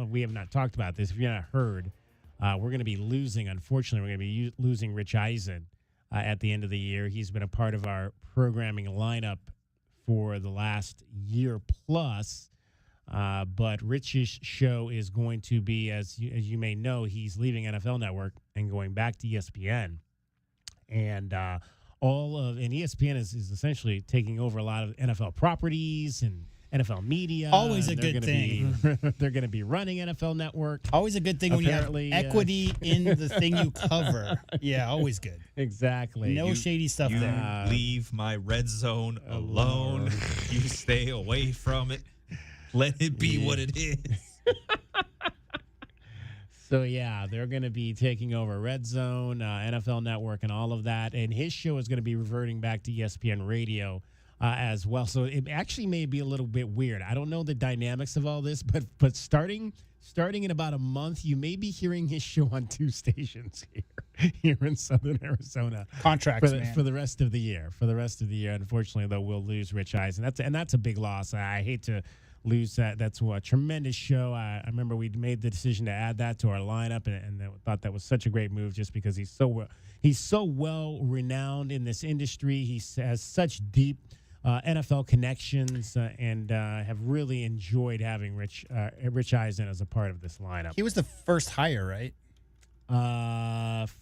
we have not talked about this, if you've not heard, we're going to be losing, unfortunately, we're going to be losing Rich Eisen at the end of the year. He's been a part of our programming lineup for the last year plus. But Rich's show is going to be, as you may know, he's leaving NFL Network and going back to ESPN. And ESPN is essentially taking over a lot of NFL properties and NFL media. Always a good thing. They're going to be running NFL Network. Always a good thing when you have equity in the thing you cover. Yeah, always good. Exactly. No shady stuff there. Leave my red zone alone. You stay away from it. Let it be what it is. So, yeah, they're going to be taking over Red Zone, NFL Network, and all of that. And his show is going to be reverting back to ESPN Radio as well. So it actually may be a little bit weird. I don't know the dynamics of all this, but starting in about a month, you may be hearing his show on 2 stations here in Southern Arizona. Contracts, for the rest of the year. For the rest of the year, unfortunately, though, we'll lose Rich Eisen. That's a big loss. I hate to lose that. That's a tremendous show. I remember we made the decision to add that to our lineup, and thought that was such a great move just because he's so well renowned in this industry. He has such deep NFL connections, and have really enjoyed having Rich Eisen as a part of this lineup. He was the first hire, right?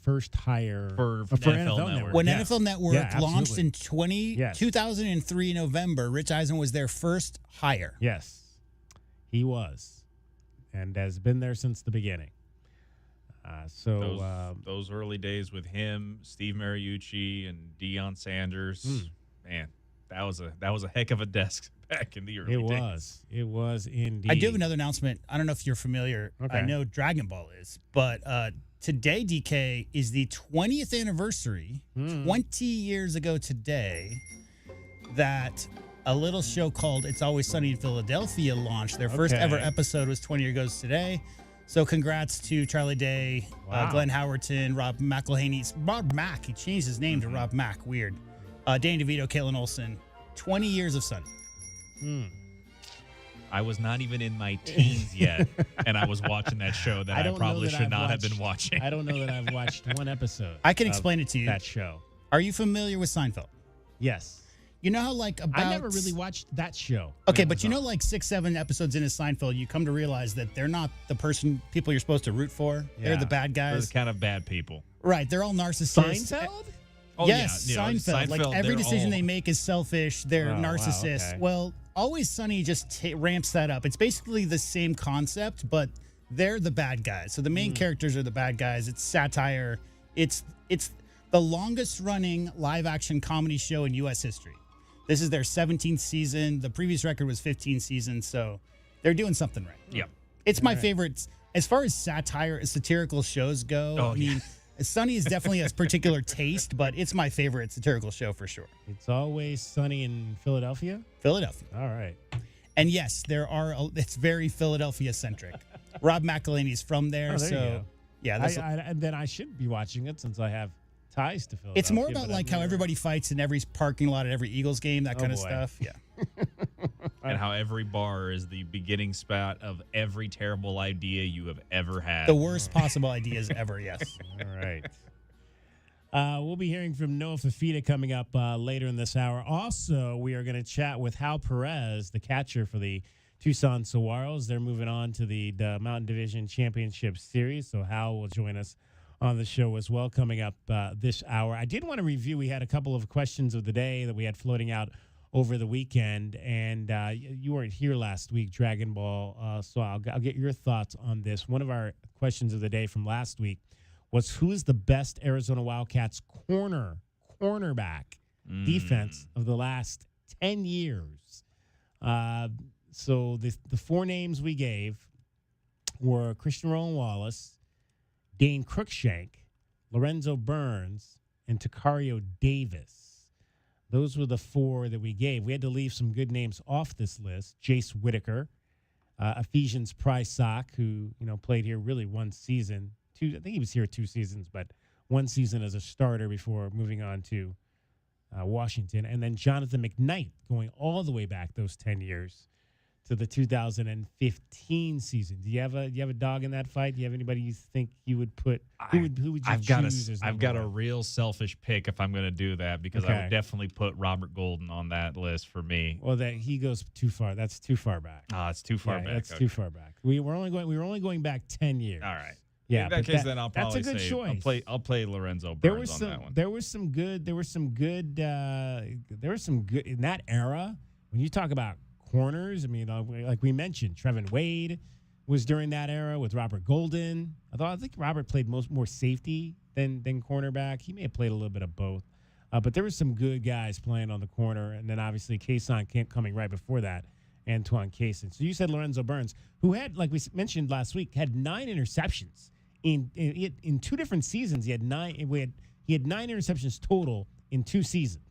First hire for NFL Network. When NFL Network launched in 2003 November, Rich Eisen was their first hire. Yes, he was, and has been there since the beginning. Those early days with him, Steve Mariucci, and Deion Sanders, man, that was a heck of a desk back in the early days. It was indeed. I do have another announcement. I don't know if you're familiar. Okay. I know Dragon Ball is, but today, DK, is the 20th anniversary, 20 years ago today, that a little show called It's Always Sunny in Philadelphia launched. Their first ever episode was 20 years ago today. So congrats to Charlie Day, Glenn Howerton, Rob McElhaney. Rob Mack. He changed his name to Rob Mack. Weird. Danny DeVito, Kalen Olsen. 20 years of Sunny. I was not even in my teens yet, and I was watching that show that I probably should not have been watching. I don't know that I've watched one episode. I can explain it to you. That show. Are you familiar with Seinfeld? Yes. You know how I never really watched that show. Okay, but you know, like 6-7 episodes into Seinfeld, you come to realize that they're not the people you're supposed to root for. Yeah. They're the bad guys. They're kind of bad people. Right. They're all narcissists. Seinfeld? Oh, yes, yeah. Seinfeld. Like every decision they make is selfish. They're narcissists. okay. Well, Always Sunny just ramps that up. It's basically the same concept, but they're the bad guys. So the main characters are the bad guys. It's satire. It's the longest running live action comedy show in U.S. history. This is their 17th season. The previous record was 15 seasons, so they're doing something right. Yep. It's my favorite. As far as satirical shows go, I mean, Sunny is definitely a particular taste, but it's my favorite satirical show for sure. It's Always Sunny in Philadelphia? Philadelphia. All right. And yes, it's very Philadelphia-centric. Rob McElhaney's from there, Oh, there you so go. yeah. Then I should be watching it since I have ties to Philadelphia. It's more about but like I've how never- everybody fights in every parking lot at every Eagles game, that kind of boy. stuff. Yeah. And how every bar is the beginning spot of every terrible idea you have ever had. The worst possible ideas ever, yes. All right. We'll be hearing from Noah Fifita coming up later in this hour. Also, we are going to chat with Hal Perez, the catcher for the Tucson Saguaros. They're moving on to the Mountain Division Championship Series, so Hal will join us on the show as well coming up this hour. I did want to review, we had a couple of questions of the day that we had floating out over the weekend, and you weren't here last week, Dragon Ball, so I'll get your thoughts on this. One of our questions of the day from last week was, who is the best Arizona Wildcats cornerback defense of the last 10 years? So the four names we gave were Christian Rowan Wallace, Dane Cruikshank, Lorenzo Burns, and Takario Davis. Those were the four that we gave. We had to leave some good names off this list. Jace Whitaker, Ephesians Prysock, who played here really one season. I think he was here 2 seasons, but one season as a starter before moving on to Washington. And then Jonathan McKnight, going all the way back those 10 years to the 2015 season. Do you have a dog in that fight? Do you have anybody you think you would put? Who would you choose as I've number got one? a real selfish pick if I'm going to do that, because I Okay. would definitely put Robert Golden on that list for me. Well, that he goes too far. That's too far back. It's too far Yeah, back. That's Okay. too far back. We were only going back 10 years. All right. Yeah, In that but case, then I'll that's probably a good say choice. I'll play Lorenzo There Burns was on that one. There was some good in that era. When you talk about corners, I mean, like we mentioned, Trevin Wade was during that era with Robert Golden. I think Robert played more safety than cornerback. He may have played a little bit of both, but there were some good guys playing on the corner, and then obviously Kason coming right before that, Antoine Kaysen. So you said Lorenzo Burns, who had, like we mentioned last week, had 9 interceptions in 2 different seasons. He had 9 interceptions total in 2 seasons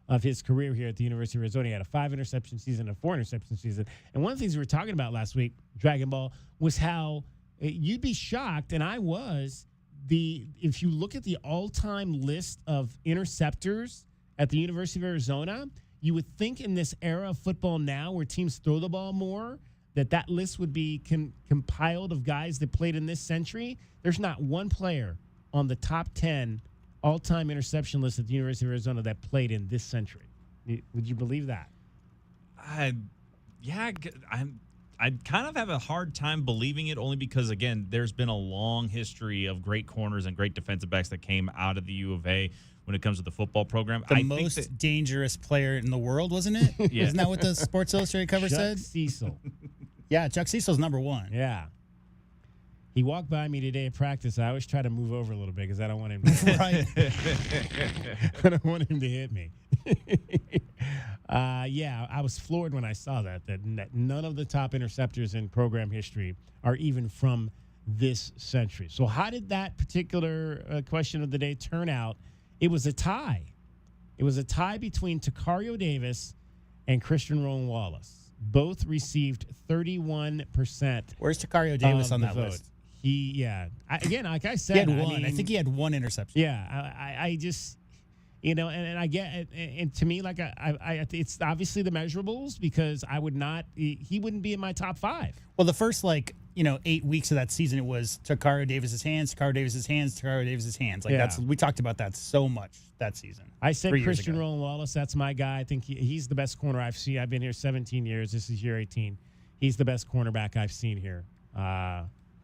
of his career here at the University of Arizona. He had a 5 interception season, a 4 interception season. And one of the things we were talking about last week, Dragon Ball, was how you'd be shocked, and I was, if you look at the all-time list of interceptors at the University of Arizona, you would think in this era of football now where teams throw the ball more, that list would be compiled of guys that played in this century. There's not one player on the top 10 all-time interception list at the University of Arizona that played in this century. Would you believe that? I kind of have a hard time believing it, only because, again, there's been a long history of great corners and great defensive backs that came out of the U of A when it comes to the football program. The most dangerous player in the world, wasn't it? Yeah. Isn't that what the Sports Illustrated cover Chuck said? Cecil. Yeah, Chuck Cecil's number 1. Yeah. He walked by me today at practice. I always try to move over a little bit because I don't want him to Right. I don't want him to hit me. Yeah, I was floored when I saw that none of the top interceptors in program history are even from this century. So how did that particular question of the day turn out? It was a tie. It was a tie between Takario Davis and Christian Rowan Wallace. Both received 31%. Where's Takario Davis on that vote. list? Again, like I said, He had one. I think he had 1 interception. Yeah, I just, And I get, and to me, like it's obviously the measurables because I would not, he wouldn't be in my top 5. Well, the first 8 weeks of that season, it was Takario Davis's hands, Takario Davis's hands, Takario Davis's hands. We talked about that so much that season. I said Christian Roland Wallace. That's my guy. I think he's the best corner I've seen. I've been here 17 years. This is year 18. He's the best cornerback I've seen here.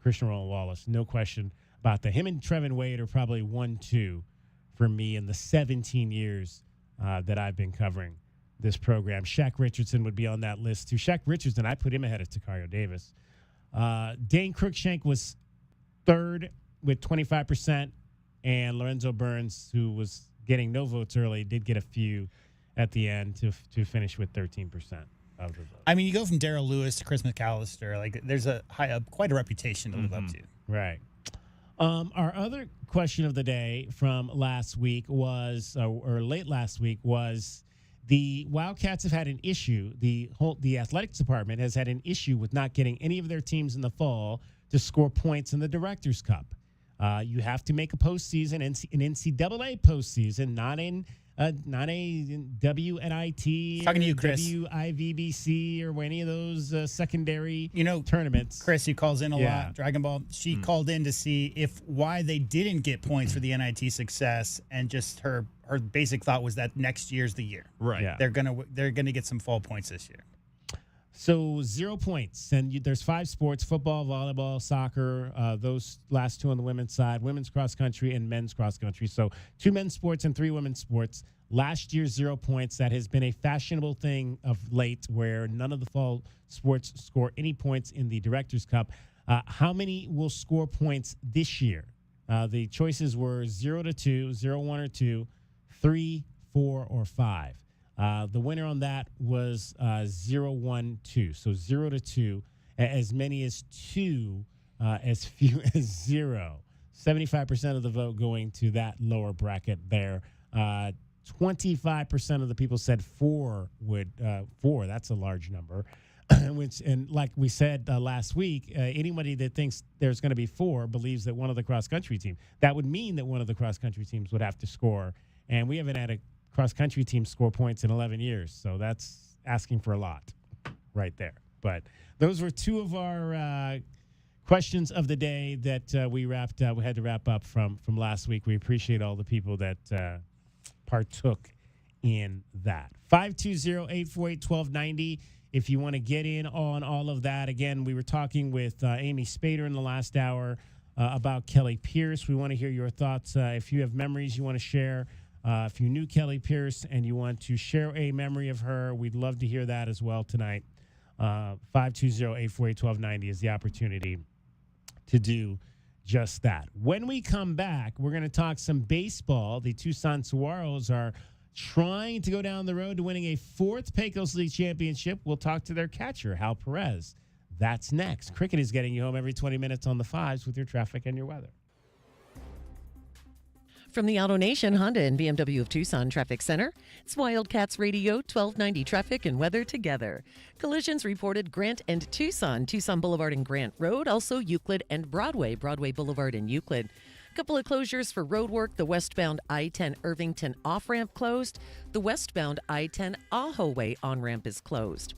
Christian Roland Wallace, no question about that. Him and Trevin Wade are probably 1-2 for me in the 17 years that I've been covering this program. Shaq Richardson would be on that list too. Shaq Richardson, I put him ahead of Takario Davis. Dane Cruikshank was 3rd with 25%, and Lorenzo Burns, who was getting no votes early, did get a few at the end to finish with 13% of the vote. I mean, you go from Darrell Lewis to Chris McAllister. There's quite a reputation to live up to. Right. Our other question of the day from last week was, or late last week, was the Wildcats have had an issue. The athletics department has had an issue with not getting any of their teams in the fall to score points in the Directors' Cup. You have to make a postseason, an NCAA postseason, not a WNIT, Talking to you, Chris. WIVBC, or any of those secondary tournaments. Chris, who calls in a lot, Dragon Ball, she called in to see why they didn't get points for the NIT success, and just her basic thought was that next year's the year. Right. Yeah. They're gonna get some fall points this year. So 0 points, and there's 5 sports: football, volleyball, soccer. Those last 2 on the women's side: women's cross country and men's cross country. So 2 men's sports and 3 women's sports. Last year, 0 points. That has been a fashionable thing of late, where none of the fall sports score any points in the Directors' Cup. How many will score points this year? The choices were 0-2, 0-1 or 2, 3, 4, or 5. The winner on that was 0-1-2. So 0-2, as many as 2, as few as 0. 75% of the vote going to that lower bracket there. 25% of the people said 4 would 4. That's a large number. And like we said last week, anybody that thinks there's going to be 4 believes that one of the cross-country teams. That would mean that one of the cross-country teams would have to score. And we haven't had a cross-country team score points in 11 years. So that's asking for a lot right there. But those were 2 of our questions of the day that we had to wrap up from last week. We appreciate all the people that partook in that. 520-848-1290 if you want to get in on all of that. Again, we were talking with Amy Spader in the last hour about Kelly Pierce. We want to hear your thoughts. If you have memories you want to share, if you knew Kelly Pierce and you want to share a memory of her, we'd love to hear that as well tonight. 520-848-1290 is the opportunity to do just that. When we come back, we're going to talk some baseball. The Tucson Saguaros are trying to go down the road to winning a 4th Pecos League championship. We'll talk to their catcher, Hal Perez. That's next. Cricket is getting you home every 20 minutes on the 5s with your traffic and your weather. From the Auto Nation Honda and BMW of Tucson Traffic Center, it's Wildcats Radio 1290 Traffic and Weather together. Collisions reported Grant and Tucson, Tucson Boulevard and Grant Road, also Euclid and Broadway, Broadway Boulevard and Euclid. A couple of closures for road work. The westbound I-10 Irvington off-ramp closed. The westbound I-10 Ajo Way on-ramp is closed.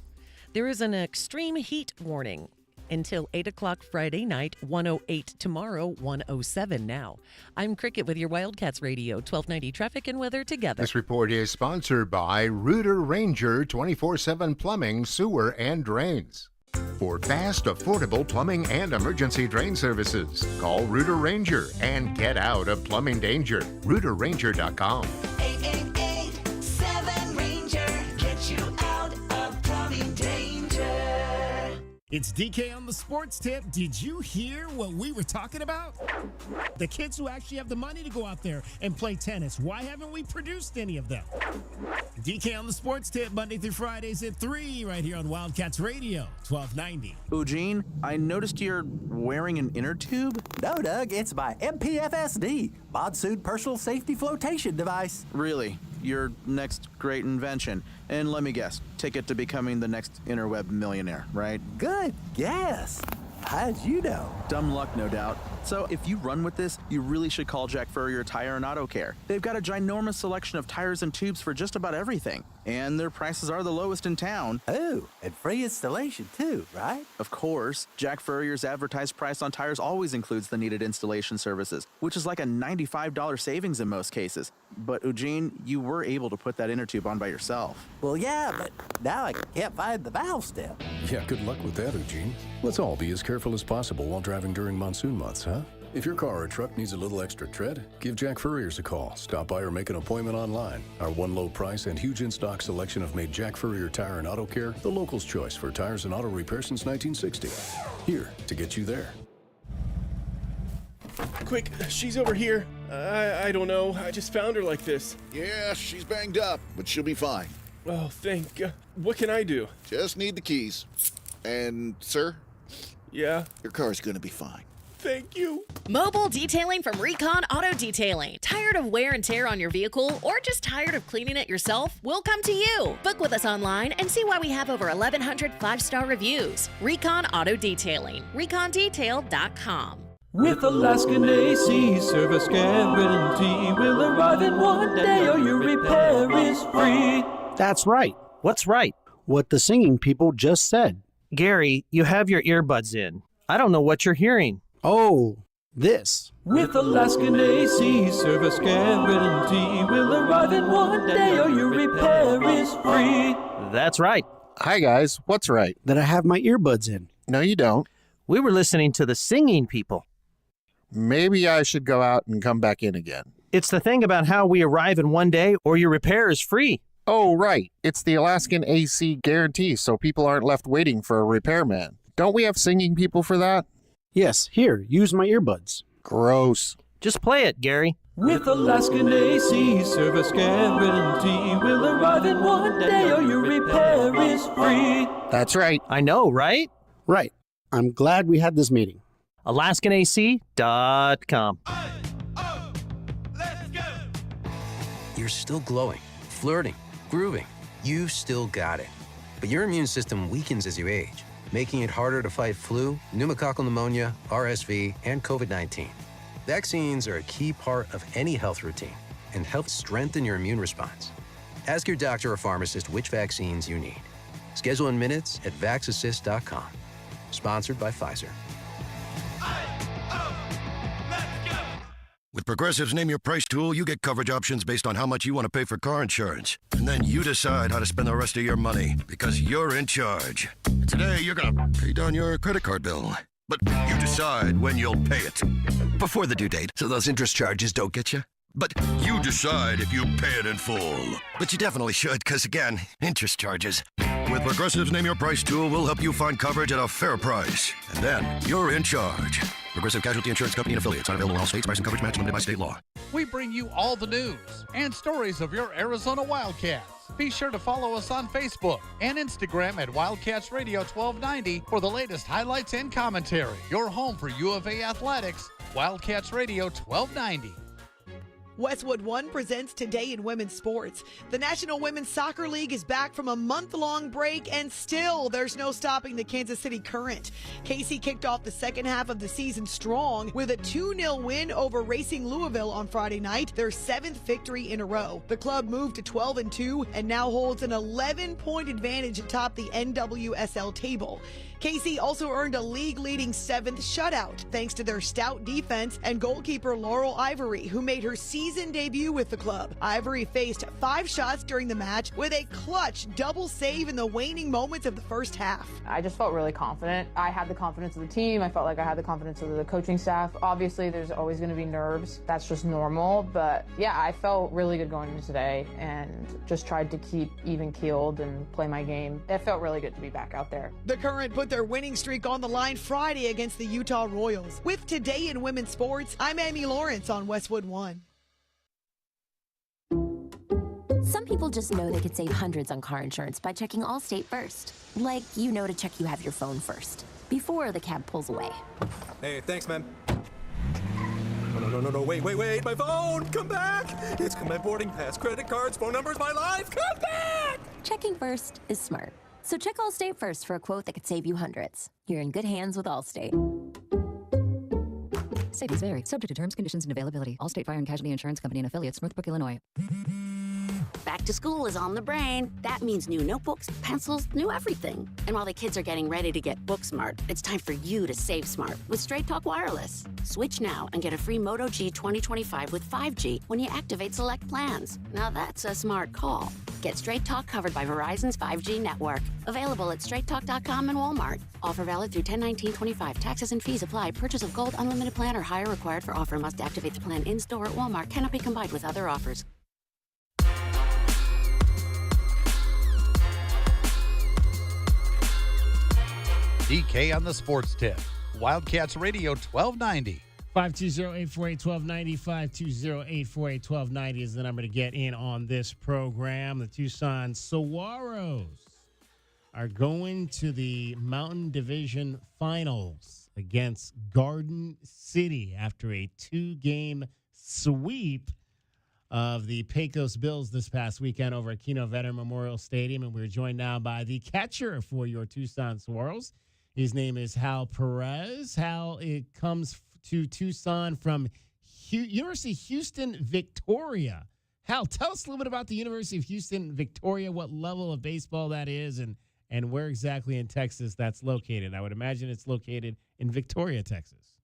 There is an extreme heat warning until 8 o'clock Friday night, 108 tomorrow, 107 now. I'm Cricket with your Wildcats Radio, 1290 Traffic and Weather together. This report is sponsored by Rooter Ranger 24/7 Plumbing, Sewer, and Drains. For fast, affordable plumbing and emergency drain services, call Rooter Ranger and get out of plumbing danger. RooterRanger.com. 888-7-RANGER. Get you out of plumbing danger. It's DK on the Sports Tip. Did you hear what we were talking about? The kids who actually have the money to go out there and play tennis. Why haven't we produced any of them? DK on the Sports Tip, Monday through Fridays at 3, right here on Wildcats Radio, 1290. Eugene, I noticed you're wearing an inner tube. No, Doug, it's my MPFSD, Mod Suit Personal Safety Flotation Device. Really? Your next great invention. And let me guess, ticket to becoming the next interweb millionaire, right? Good guess. how'd you know? Dumb luck, no doubt. So if you run with this, you really should call Jack Furrier Tire and Auto Care. They've got a ginormous selection of tires and tubes for just about everything. And their prices are the lowest in town. Oh, and free installation too, right? Of course. Jack Furrier's advertised price on tires always includes the needed installation services, which is like a $95 savings in most cases. But Eugene, you were able to put that inner tube on by yourself. Well, yeah, but now I can't find the valve stem. Yeah, good luck with that, Eugene. Let's all be as careful as possible while driving during monsoon months, huh? If your car or truck needs a little extra tread, give Jack Furrier's a call. Stop by or make an appointment online. Our one low price and huge in-stock selection have made Jack Furrier Tire and Auto Care the local's choice for tires and auto repair since 1960. Here to get you there. Quick, she's over here. I don't know. I just found her like this. Yeah, she's banged up, but she'll be fine. Oh, thank God. What can I do? Just need the keys. And, sir? Yeah? Your car's gonna be fine. Thank you. Mobile detailing from Recon Auto Detailing. Tired of wear and tear on your vehicle or just tired of cleaning it yourself? We'll come to you. Book with us online and see why we have over 1,100 5-star reviews. Recon Auto Detailing. ReconDetail.com. With Alaskan AC service guarantee, we'll arrive in one day or your repair is free. That's right. What's right? What the singing people just said. Gary, you have your earbuds in. I don't know what you're hearing. Oh, this. With Alaskan AC service guarantee, we'll arrive in one day or your repair is free. That's right. Hi, guys. What's right? That I have my earbuds in. No, you don't. We were listening to the singing people. Maybe I should go out and come back in again. It's the thing about how we arrive in one day or your repair is free. Oh, right. It's the Alaskan AC guarantee, so people aren't left waiting for a repairman. Don't we have singing people for that? Yes, here, use my earbuds. Gross. Just play it, Gary. With Alaskan AC service guarantee, we'll arrive in one day or your repair is free. That's right. I know, right? Right. I'm glad we had this meeting. AlaskanAC.com. You're still glowing, flirting, grooving. You still got it. But your immune system weakens as you age, making it harder to fight flu, pneumococcal pneumonia, RSV, and COVID-19. Vaccines are a key part of any health routine and help strengthen your immune response. Ask your doctor or pharmacist which vaccines you need. Schedule in minutes at vaxassist.com. Sponsored by Pfizer. With Progressive's Name Your Price tool, you get coverage options based on how much you want to pay for car insurance. And then you decide how to spend the rest of your money, because you're in charge. And today, you're going to pay down your credit card bill. But you decide when you'll pay it. Before the due date, so those interest charges don't get you. But you decide if you pay it in full. But you definitely should, because again, interest charges. With Progressive's Name Your Price tool, we'll help you find coverage at a fair price. And then you're in charge. Progressive Casualty Insurance Company and affiliates. Not available in all states. Price and coverage match limited by state law. We bring you all the news and stories of your Arizona Wildcats. Be sure to follow us on Facebook and Instagram at Wildcats Radio 1290 for the latest highlights and commentary. Your home for U of A athletics, Wildcats Radio 1290. Westwood One presents Today in Women's Sports. The National Women's Soccer League is back from a month-long break, and still there's no stopping the Kansas City Current. KC kicked off the second half of the season strong with a 2-0 win over Racing Louisville on Friday night, their 7th victory in a row. The club moved to 12-2 and now holds an 11-point advantage atop the NWSL table. KC also earned a league-leading 7th shutout thanks to their stout defense and goalkeeper Laurel Ivory, who made her season debut with the club. Ivory faced 5 shots during the match with a clutch double save in the waning moments of the first half. I just felt really confident. I had the confidence of the team. I felt like I had the confidence of the coaching staff. Obviously, there's always going to be nerves. That's just normal. But yeah, I felt really good going into today and just tried to keep even-keeled and play my game. It felt really good to be back out there. The Current put their winning streak on the line Friday against the Utah Royals. With Today in Women's Sports, I'm Amy Lawrence on Westwood One. Some people just know they could save hundreds on car insurance by checking Allstate first. Like, you know, to check you have your phone first, before the cab pulls away. Hey, thanks, man. No, wait, my phone, come back! It's my boarding pass, credit cards, phone numbers, my life, come back! Checking first is smart. So check Allstate first for a quote that could save you hundreds. You're in good hands with Allstate. Savings vary, subject to terms, conditions, and availability. Allstate Fire and Casualty Insurance Company and affiliates, Northbrook, Illinois. Back to school is on the brain. That means new notebooks, pencils, new everything. And while the kids are getting ready to get book smart, it's time for you to save smart with Straight Talk Wireless. Switch now and get a free Moto G 2025 with 5G when you activate select plans. Now that's a smart call. Get Straight Talk covered by Verizon's 5G network. Available at straighttalk.com and Walmart. Offer valid through 10/19/25. Taxes and fees apply. Purchase of Gold Unlimited plan or higher required for offer. Must activate the plan in-store at Walmart. Cannot be combined with other offers. DK on the sports tip. Wildcats Radio 1290. 520-848-1290, 520-848-1290 is the number to get in on this program. The Tucson Saguaros are going to the Mountain Division Finals against Garden City after a 2-game sweep of the Pecos Bills this past weekend over at Keno Veteran Memorial Stadium. And we're joined now by the catcher for your Tucson Saguaros. His name is Hal Perez. Hal, it comes to Tucson from University of Houston, Victoria. Hal, tell us a little bit about the University of Houston, Victoria, what level of baseball that is, and where exactly in Texas that's located. I would imagine it's located in Victoria, Texas.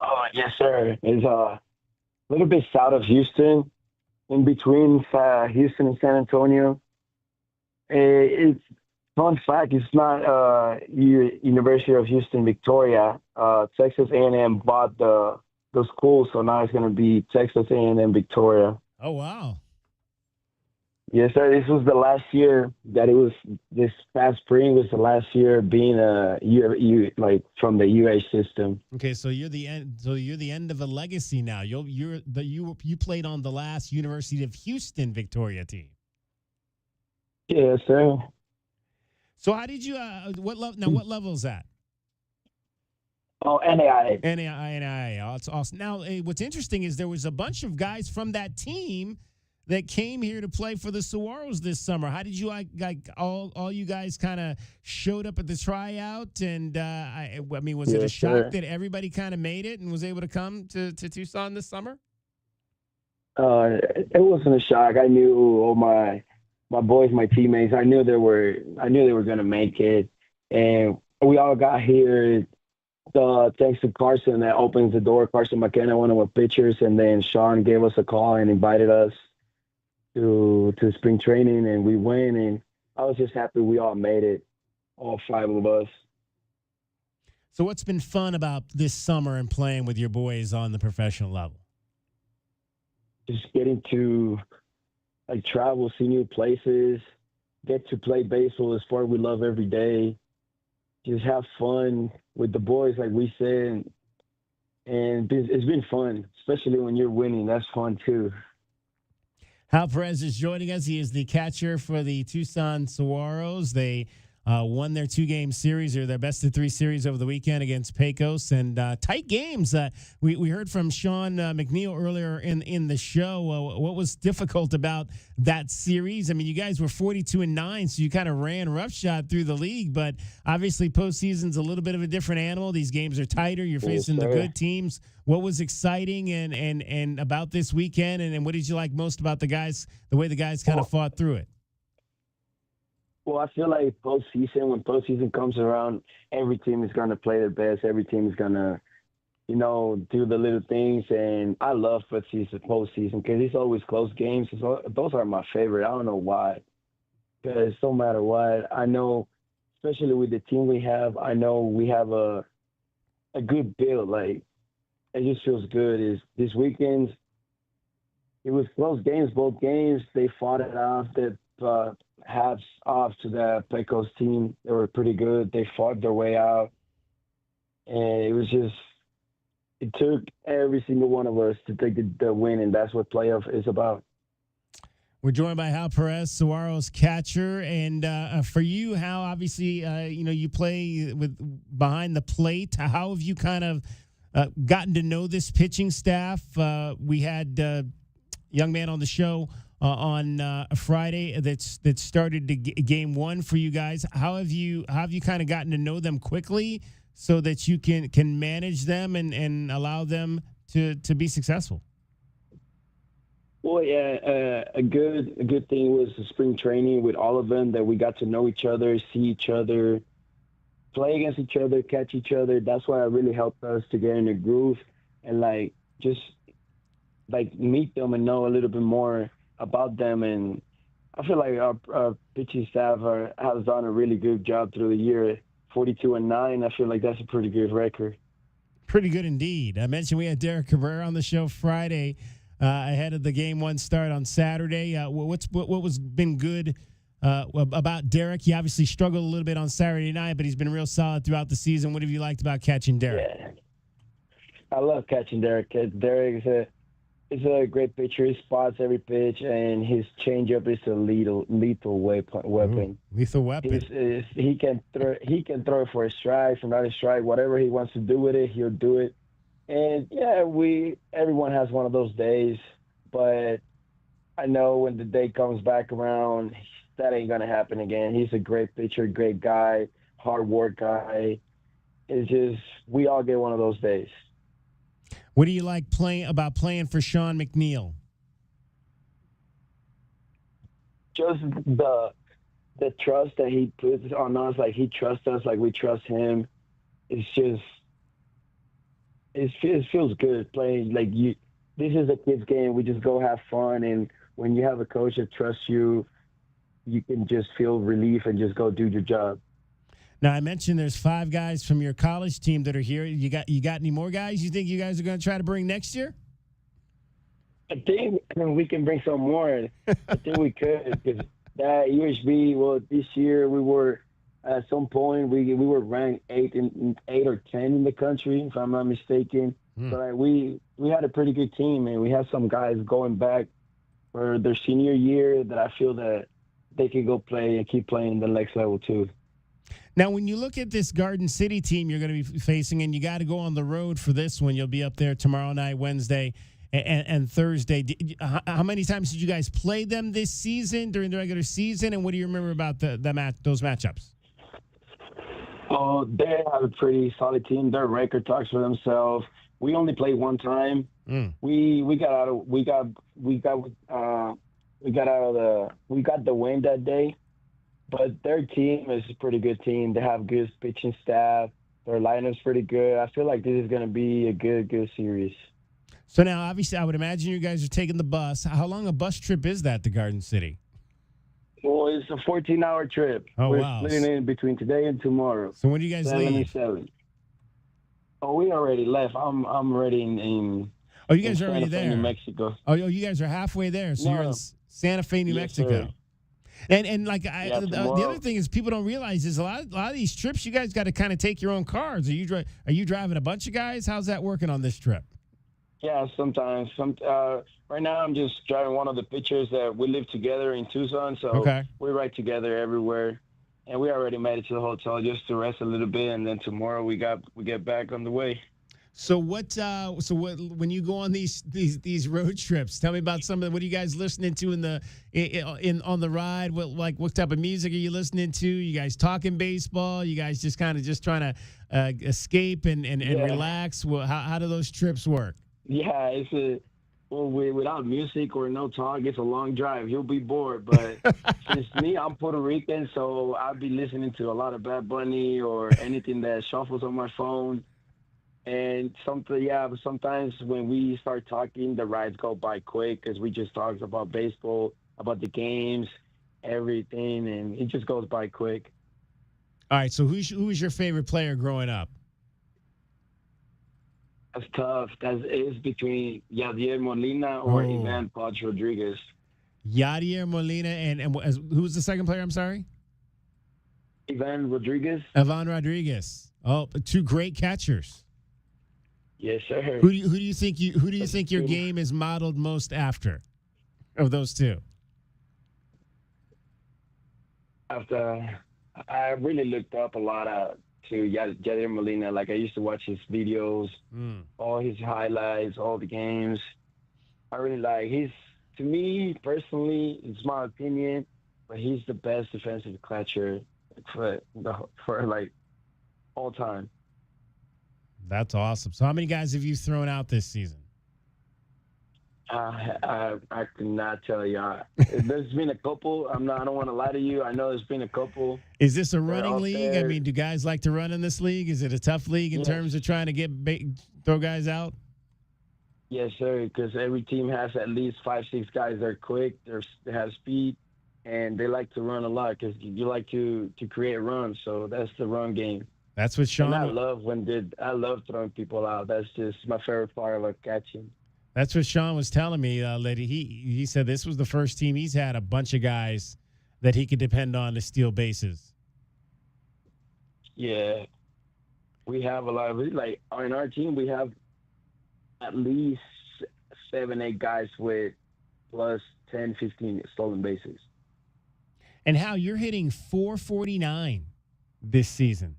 Oh, yes, sir. It's a little bit south of Houston, in between Houston and San Antonio. It's fun fact, it's not University of Houston, Victoria. Texas A&M bought the school, so now it's going to be Texas A&M Victoria. Oh, wow. Yes, sir. This was the last year that it was. This past spring was the last year being from the UH system. Okay, so you're the end. So you're the end of a legacy now. You played on the last University of Houston Victoria team. Yes, sir. So how did you? What level is that? Oh, NAIA. NAIA. Oh, that's awesome. Now, what's interesting is there was a bunch of guys from that team that came here to play for the Saguaros this summer. How did you all you guys kind of showed up at the tryout? And I mean, was it a shock that everybody kind of made it and was able to come to Tucson this summer? It wasn't a shock. I knew all my boys, my teammates. I knew they were going to make it, and we all got here. Thanks to Carson that opens the door. Carson McKenna, one of our pitchers, and then Sean gave us a call and invited us to spring training, and we went. And I was just happy we all made it, all 5 of us. So, what's been fun about this summer and playing with your boys on the professional level? Just getting to travel, see new places, get to play baseball, the sport we love every day. Just have fun with the boys, like we said, and it's been fun, especially when you're winning. That's fun too. Hal Perez is joining us. He is the catcher for the Tucson Saguaros. They won their 2-game series, or their best-of-3 series over the weekend against Pecos, and tight games. We heard from Sean McNeil earlier in the show. What was difficult about that series? I mean, you guys were 42-9, so you kind of ran roughshod through the league, but obviously postseason's a little bit of a different animal. These games are tighter. You're facing the good teams. What was exciting and about this weekend, and what did you like most about the way the guys kind of fought through it? Well, I feel like when postseason comes around, every team is going to play their best. Every team is going to, do the little things. And I love postseason because it's always close games. Those are my favorite. I don't know why. Because no matter what, I know, especially with the team we have, I know we have a good build. Like, it just feels good. This weekend, it was close games, both games. They fought it out. Hats off to the Pecos team. They were pretty good. They fought their way out. And it took every single one of us to take the win, and that's what playoff is about. We're joined by Hal Perez, Saguaros catcher. And for you, Hal, obviously, you play behind the plate. How have you kind of gotten to know this pitching staff? We had a young man on the show on Friday that started game one for you guys. How have you kind of gotten to know them quickly so that you can manage them and allow them to be successful? Well, yeah, a good thing was the spring training with all of them, that we got to know each other, see each other, play against each other, catch each other. That's why it really helped us to get in a groove and just meet them and know a little bit more about them. And I feel like our pitching staff has done a really good job through the year. 42-9. I feel like that's a pretty good record. Pretty good indeed. I mentioned we had Derek Cabrera on the show Friday ahead of the game one start on Saturday. What was been good about Derek? He obviously struggled a little bit on Saturday night, but he's been real solid throughout the season. What have you liked about catching Derek? Yeah, I love catching Derek. Derek is a great pitcher. He spots every pitch, and his changeup is a lethal weapon. Ooh, lethal weapon. He can throw it for a strike, for not a strike, whatever he wants to do with it, he'll do it. And yeah, everyone has one of those days, but I know when the day comes back around, that ain't gonna happen again. He's a great pitcher, great guy, hard work guy. It's just we all get one of those days. What do you like playing for Sean McNeil? Just the trust that he puts on us, like he trusts us, like we trust him. It's just it feels good playing. Like this is a kids' game. We just go have fun, and when you have a coach that trusts you, you can just feel relief and just go do your job. Now, I mentioned there's 5 guys from your college team that are here. You got any more guys you think you guys are going to try to bring next year? I think we can bring some more. I think we could, because that UHB, well, this year we were, at some point, we were ranked 8 or 10 in the country, if I'm not mistaken. So we had a pretty good team, and we have some guys going back for their senior year that I feel that they can go play and keep playing the next level too. Now, when you look at this Garden City team you're going to be facing, and you got to go on the road for this one, you'll be up there tomorrow night, Wednesday, and Thursday. How many times did you guys play them this season during the regular season, and what do you remember about those matchups? Oh, they have a pretty solid team. Their record talks for themselves. We only played one time. We got the win that day. But their team is a pretty good team. They have good pitching staff. Their lineup's pretty good. I feel like this is going to be a good series. So now, obviously, I would imagine you guys are taking the bus. How long a bus trip is that to Garden City? Well, it's a 14-hour trip. Oh, We're wow. splitting in between today and tomorrow. So when do you guys 7 leave? and 7. Oh, we already left. I'm already in Oh, you guys are Santa already Fe, there. New Mexico. Oh, you guys are halfway there. So you're in Santa Fe, New Mexico. Sir. And the other thing is people don't realize is a lot of these trips you guys got to kind of take your own cars. Are you driving a bunch of guys? How's that working on this trip? Yeah, sometimes. Right now I'm just driving one of the pitchers that we live together in Tucson, so we ride together everywhere. And we already made it to the hotel just to rest a little bit, and then tomorrow we get back on the way. So what when you go on these road trips, tell me about what are you guys listening to on the ride? What type of music are you listening to? You guys talking baseball? You guys just trying to escape and relax? Well, how do those trips work? Yeah, without music or no talk, it's a long drive. You'll be bored. But since I'm Puerto Rican, so I'll be listening to a lot of Bad Bunny or anything that shuffles on my phone. And sometimes when we start talking, the rides go by quick because we just talk about baseball, about the games, everything, and it just goes by quick. All right, so who was your favorite player growing up? That's tough. It's between Yadier Molina or Ivan Podge Rodriguez. Yadier Molina and who was the second player? I'm sorry. Ivan Rodriguez. Ivan Rodriguez. Oh, 2 great catchers. Yes, sir. Who do you think your game is modeled most after, of those 2? I really looked up a lot to Yadier Molina. Like I used to watch his videos, all his highlights, all the games. I really like. He's to me personally, it's my opinion, but he's the best defensive catcher for like all time. That's awesome. So how many guys have you thrown out this season? I cannot tell you. There's been a couple. I don't want to lie to you. I know there's been a couple. Is this a running league? There. I mean, do guys like to run in this league? Is it a tough league in terms of trying to throw guys out? Yes, sir, because every team has at least 5-6 guys. They're quick, they have speed, and they like to run a lot because you like to create runs. So that's the run game. That's what Sean. And I love throwing people out. That's just my favorite part of catching. That's what Sean was telling me, lady. He said this was the first team he's had a bunch of guys that he could depend on to steal bases. Yeah, we have a lot of like on our team. We have at least 7-8 guys with plus 10, 15 stolen bases. And how you're hitting 449 this season.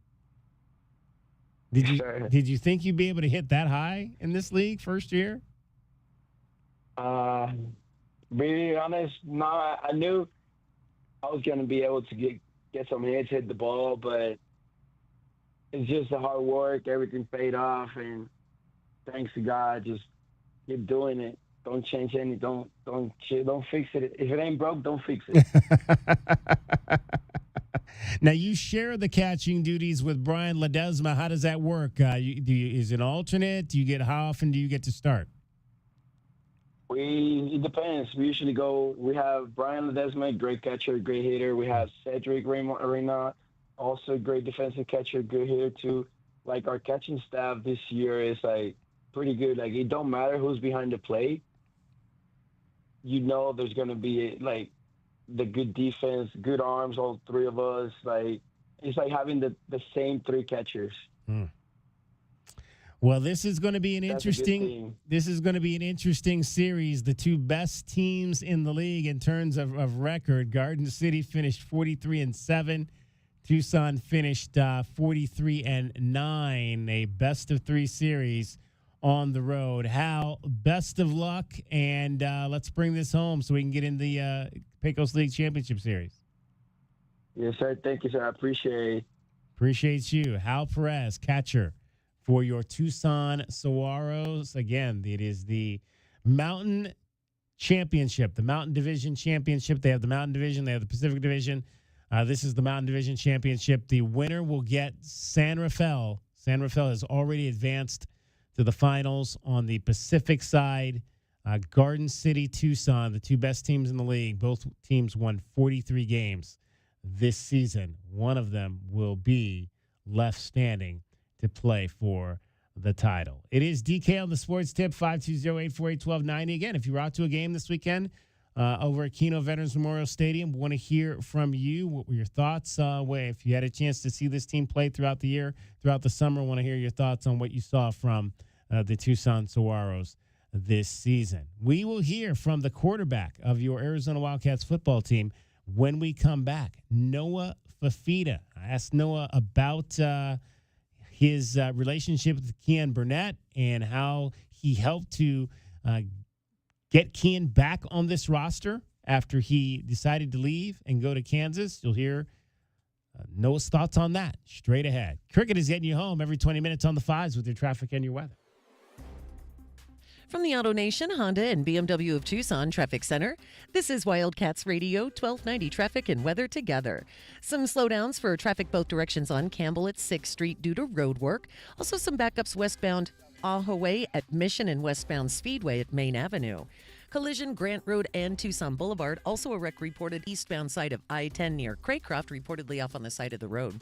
Did you think you'd be able to hit that high in this league first year? Being honest, no. I knew I was going to be able to get some hits, hit the ball, but it's just the hard work. Everything paid off, and thanks to God, just keep doing it. Don't change any. Don't fix it. If it ain't broke, don't fix it. Now you share the catching duties with Brian Ledesma. How does that work? Is it an alternate? How often do you get to start? It depends. We usually we have Brian Ledesma, great catcher, great hitter. We have Cedric Reynard, also great defensive catcher, good hitter too. Like our catching staff this year is like pretty good. Like it don't matter who's behind the plate. There's going to be like the good defense, good arms, all three of us. Like it's like having the same three catchers. Well, this is going to be an interesting series. The two best teams in the league in terms of record. Garden City finished 43-7. Tucson finished 43-9. A best of 3 series on the road. Hal, best of luck, and let's bring this home so we can get in the Pecos League Championship Series. Yes, sir. Thank you, sir. I appreciate it. Appreciate you. Hal Perez, catcher for your Tucson Saguaros. Again, it is the Mountain Championship, the Mountain Division Championship. They have the Mountain Division. They have the Pacific Division. This is the Mountain Division Championship. The winner will get San Rafael. San Rafael has already advanced to the finals on the Pacific side. Garden City, Tucson, the two best teams in the league. Both teams won 43 games this season. One of them will be left standing to play for the title. It is DK on the Sports Tip, 520-848-1290. Again, if you're out to a game this weekend over at Keno Veterans Memorial Stadium, want to hear from you. What were your thoughts? If you had a chance to see this team play throughout the year, throughout the summer, want to hear your thoughts on what you saw from the Tucson Saguaros this season. We will hear from the quarterback of your Arizona Wildcats football team when we come back, Noah Fifita. I asked Noah about his relationship with Kean Burnett and how he helped to get Kean back on this roster after he decided to leave and go to Kansas. You'll hear Noah's thoughts on that straight ahead. Cricket is getting you home every 20 minutes on the 5s with your traffic and your weather. From the Auto Nation, Honda, and BMW of Tucson Traffic Center, this is Wildcats Radio 1290 Traffic and Weather together. Some slowdowns for traffic both directions on Campbell at 6th Street due to road work. Also some backups westbound Ahaway at Mission and westbound Speedway at Main Avenue. Collision Grant Road and Tucson Boulevard. Also a wreck reported eastbound side of I-10 near Craycroft, reportedly off on the side of the road.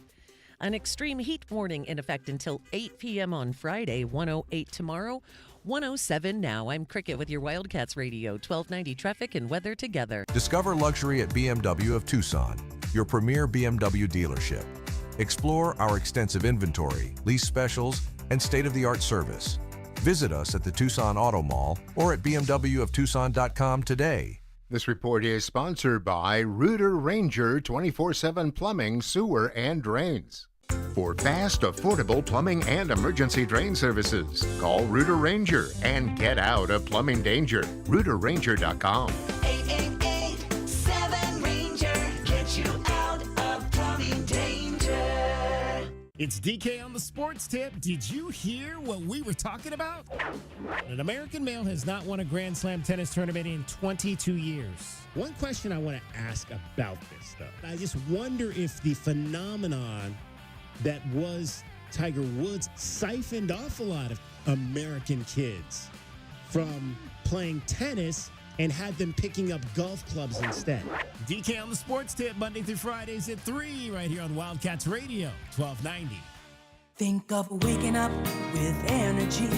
An extreme heat warning in effect until 8 p.m. on Friday, 108 tomorrow, 107 now. I'm Cricket with your Wildcats Radio, 1290 Traffic and Weather together. Discover luxury at BMW of Tucson, your premier BMW dealership. Explore our extensive inventory, lease specials, and state-of-the-art service. Visit us at the Tucson Auto Mall or at bmwoftucson.com today. This report is sponsored by Rooter Ranger 24/7 Plumbing, Sewer, and Drains. For fast, affordable plumbing and emergency drain services, call Rooter Ranger and get out of plumbing danger. RooterRanger.com. 888-7-RANGER. Get you out of plumbing danger. It's DK on the sports tip. Did you hear what we were talking about? An American male has not won a Grand Slam tennis tournament in 22 years. One question I want to ask about this, though, I just wonder if the phenomenon that was Tiger Woods siphoned off a lot of American kids from playing tennis and had them picking up golf clubs instead. DK on the sports tip, Monday through Fridays at 3, right here on Wildcats Radio, 1290. Think of waking up with energy,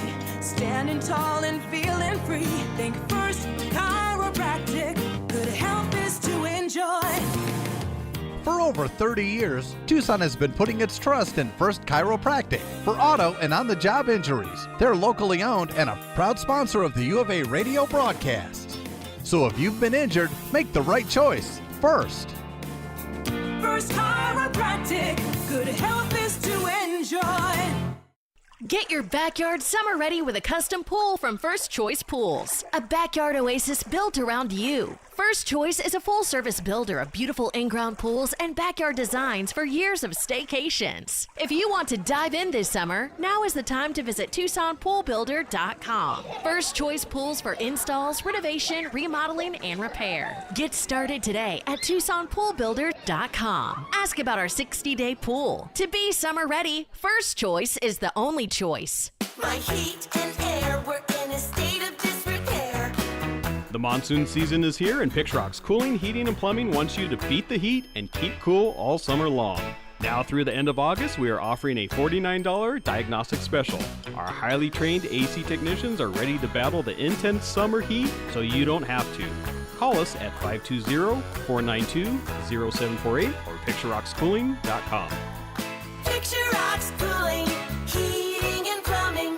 standing tall and feeling free. Think First Chiropractic, good health is to enjoy. For over 30 years, Tucson has been putting its trust in First Chiropractic for auto and on-the-job injuries. They're locally owned and a proud sponsor of the U of A radio broadcast. So if you've been injured, make the right choice first. First Chiropractic, good health is to enjoy. Get your backyard summer ready with a custom pool from First Choice Pools. A backyard oasis built around you. First Choice is a full-service builder of beautiful in-ground pools and backyard designs for years of staycations. If you want to dive in this summer, now is the time to visit TucsonPoolBuilder.com. First Choice Pools for installs, renovation, remodeling, and repair. Get started today at TucsonPoolBuilder.com. Ask about our 60-day pool. To be summer ready, First Choice is the only choice. My heat and air were in a state of disrepair. The monsoon season is here, and Pixrock's Cooling, Heating, and Plumbing wants you to beat the heat and keep cool all summer long. Now through the end of August, we are offering a $49 diagnostic special. Our highly trained AC technicians are ready to battle the intense summer heat so you don't have to. Call us at 520-492-0748 or PixeRocksCooling.com. Picture Rocks Cooling, Heating, and Plumbing.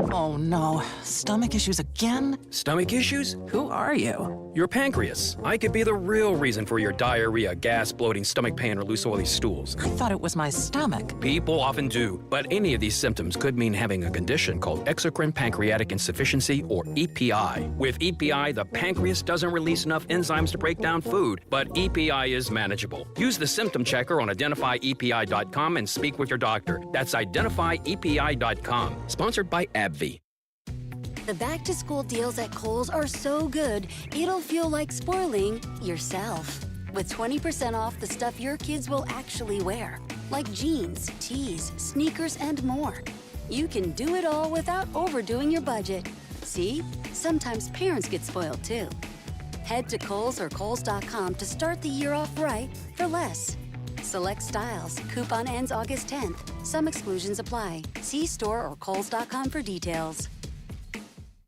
Oh no, stomach issues again? Stomach issues? Who are you? Your pancreas. I could be the real reason for your diarrhea, gas, bloating, stomach pain, or loose oily stools. I thought it was my stomach. People often do, but any of these symptoms could mean having a condition called exocrine pancreatic insufficiency, or EPI. With EPI, the pancreas doesn't release enough enzymes to break down food, but EPI is manageable. Use the symptom checker on identifyepi.com and speak with your doctor. That's identifyepi.com. Sponsored by AbbVie. The back-to-school deals at Kohl's are so good, it'll feel like spoiling yourself. With 20% off the stuff your kids will actually wear, like jeans, tees, sneakers, and more. You can do it all without overdoing your budget. See? Sometimes parents get spoiled too. Head to Kohl's or Kohls.com to start the year off right for less. Select styles. Coupon ends August 10th. Some exclusions apply. See store or Kohls.com for details.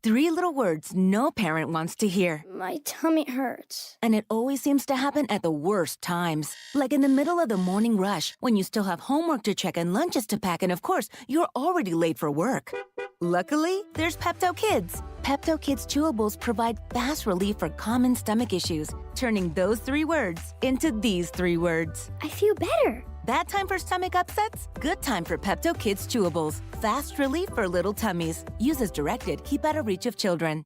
3 little words no parent wants to hear. My tummy hurts. And it always seems to happen at the worst times. Like in the middle of the morning rush, when you still have homework to check and lunches to pack, and of course, you're already late for work. Luckily, there's Pepto Kids. Pepto Kids chewables provide fast relief for common stomach issues, turning those 3 words into these 3 words. I feel better. Bad time for stomach upsets? Good time for Pepto Kids chewables. Fast relief for little tummies. Use as directed. Keep out of reach of children.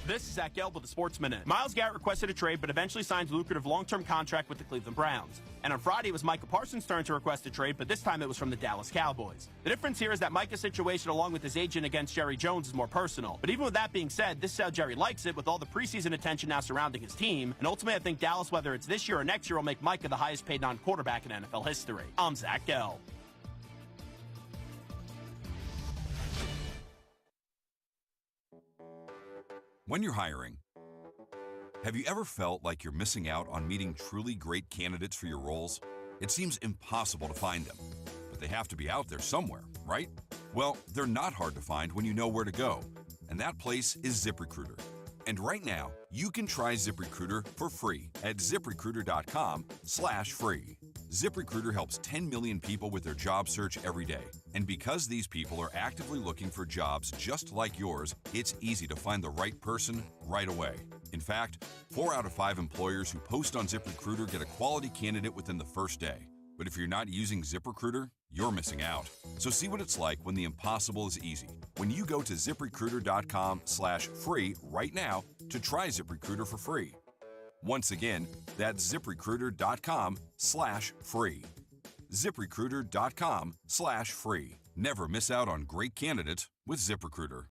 This is Zach Gelb with the Sports Minute. Myles Garrett requested a trade, but eventually signed a lucrative long-term contract with the Cleveland Browns. And on Friday, it was Micah Parsons' turn to request a trade, but this time it was from the Dallas Cowboys. The difference here is that Micah's situation, along with his agent against Jerry Jones, is more personal. But even with that being said, this is how Jerry likes it, with all the preseason attention now surrounding his team. And ultimately, I think Dallas, whether it's this year or next year, will make Micah the highest-paid non-quarterback in NFL history. I'm Zach Gelb. When you're hiring, have you ever felt like you're missing out on meeting truly great candidates for your roles? It seems impossible to find them, but they have to be out there somewhere, right? Well, they're not hard to find when you know where to go, and that place is ZipRecruiter. And right now, you can try ZipRecruiter for free at ZipRecruiter.com/free. ZipRecruiter helps 10 million people with their job search every day. And because these people are actively looking for jobs just like yours, it's easy to find the right person right away. In fact, 4 out of 5 employers who post on ZipRecruiter get a quality candidate within the first day. But if you're not using ZipRecruiter, you're missing out. So see what it's like when the impossible is easy. When you go to ZipRecruiter.com/free right now to try ZipRecruiter for free. Once again, that's ZipRecruiter.com/free. ZipRecruiter.com/free. Never miss out on great candidates with ZipRecruiter.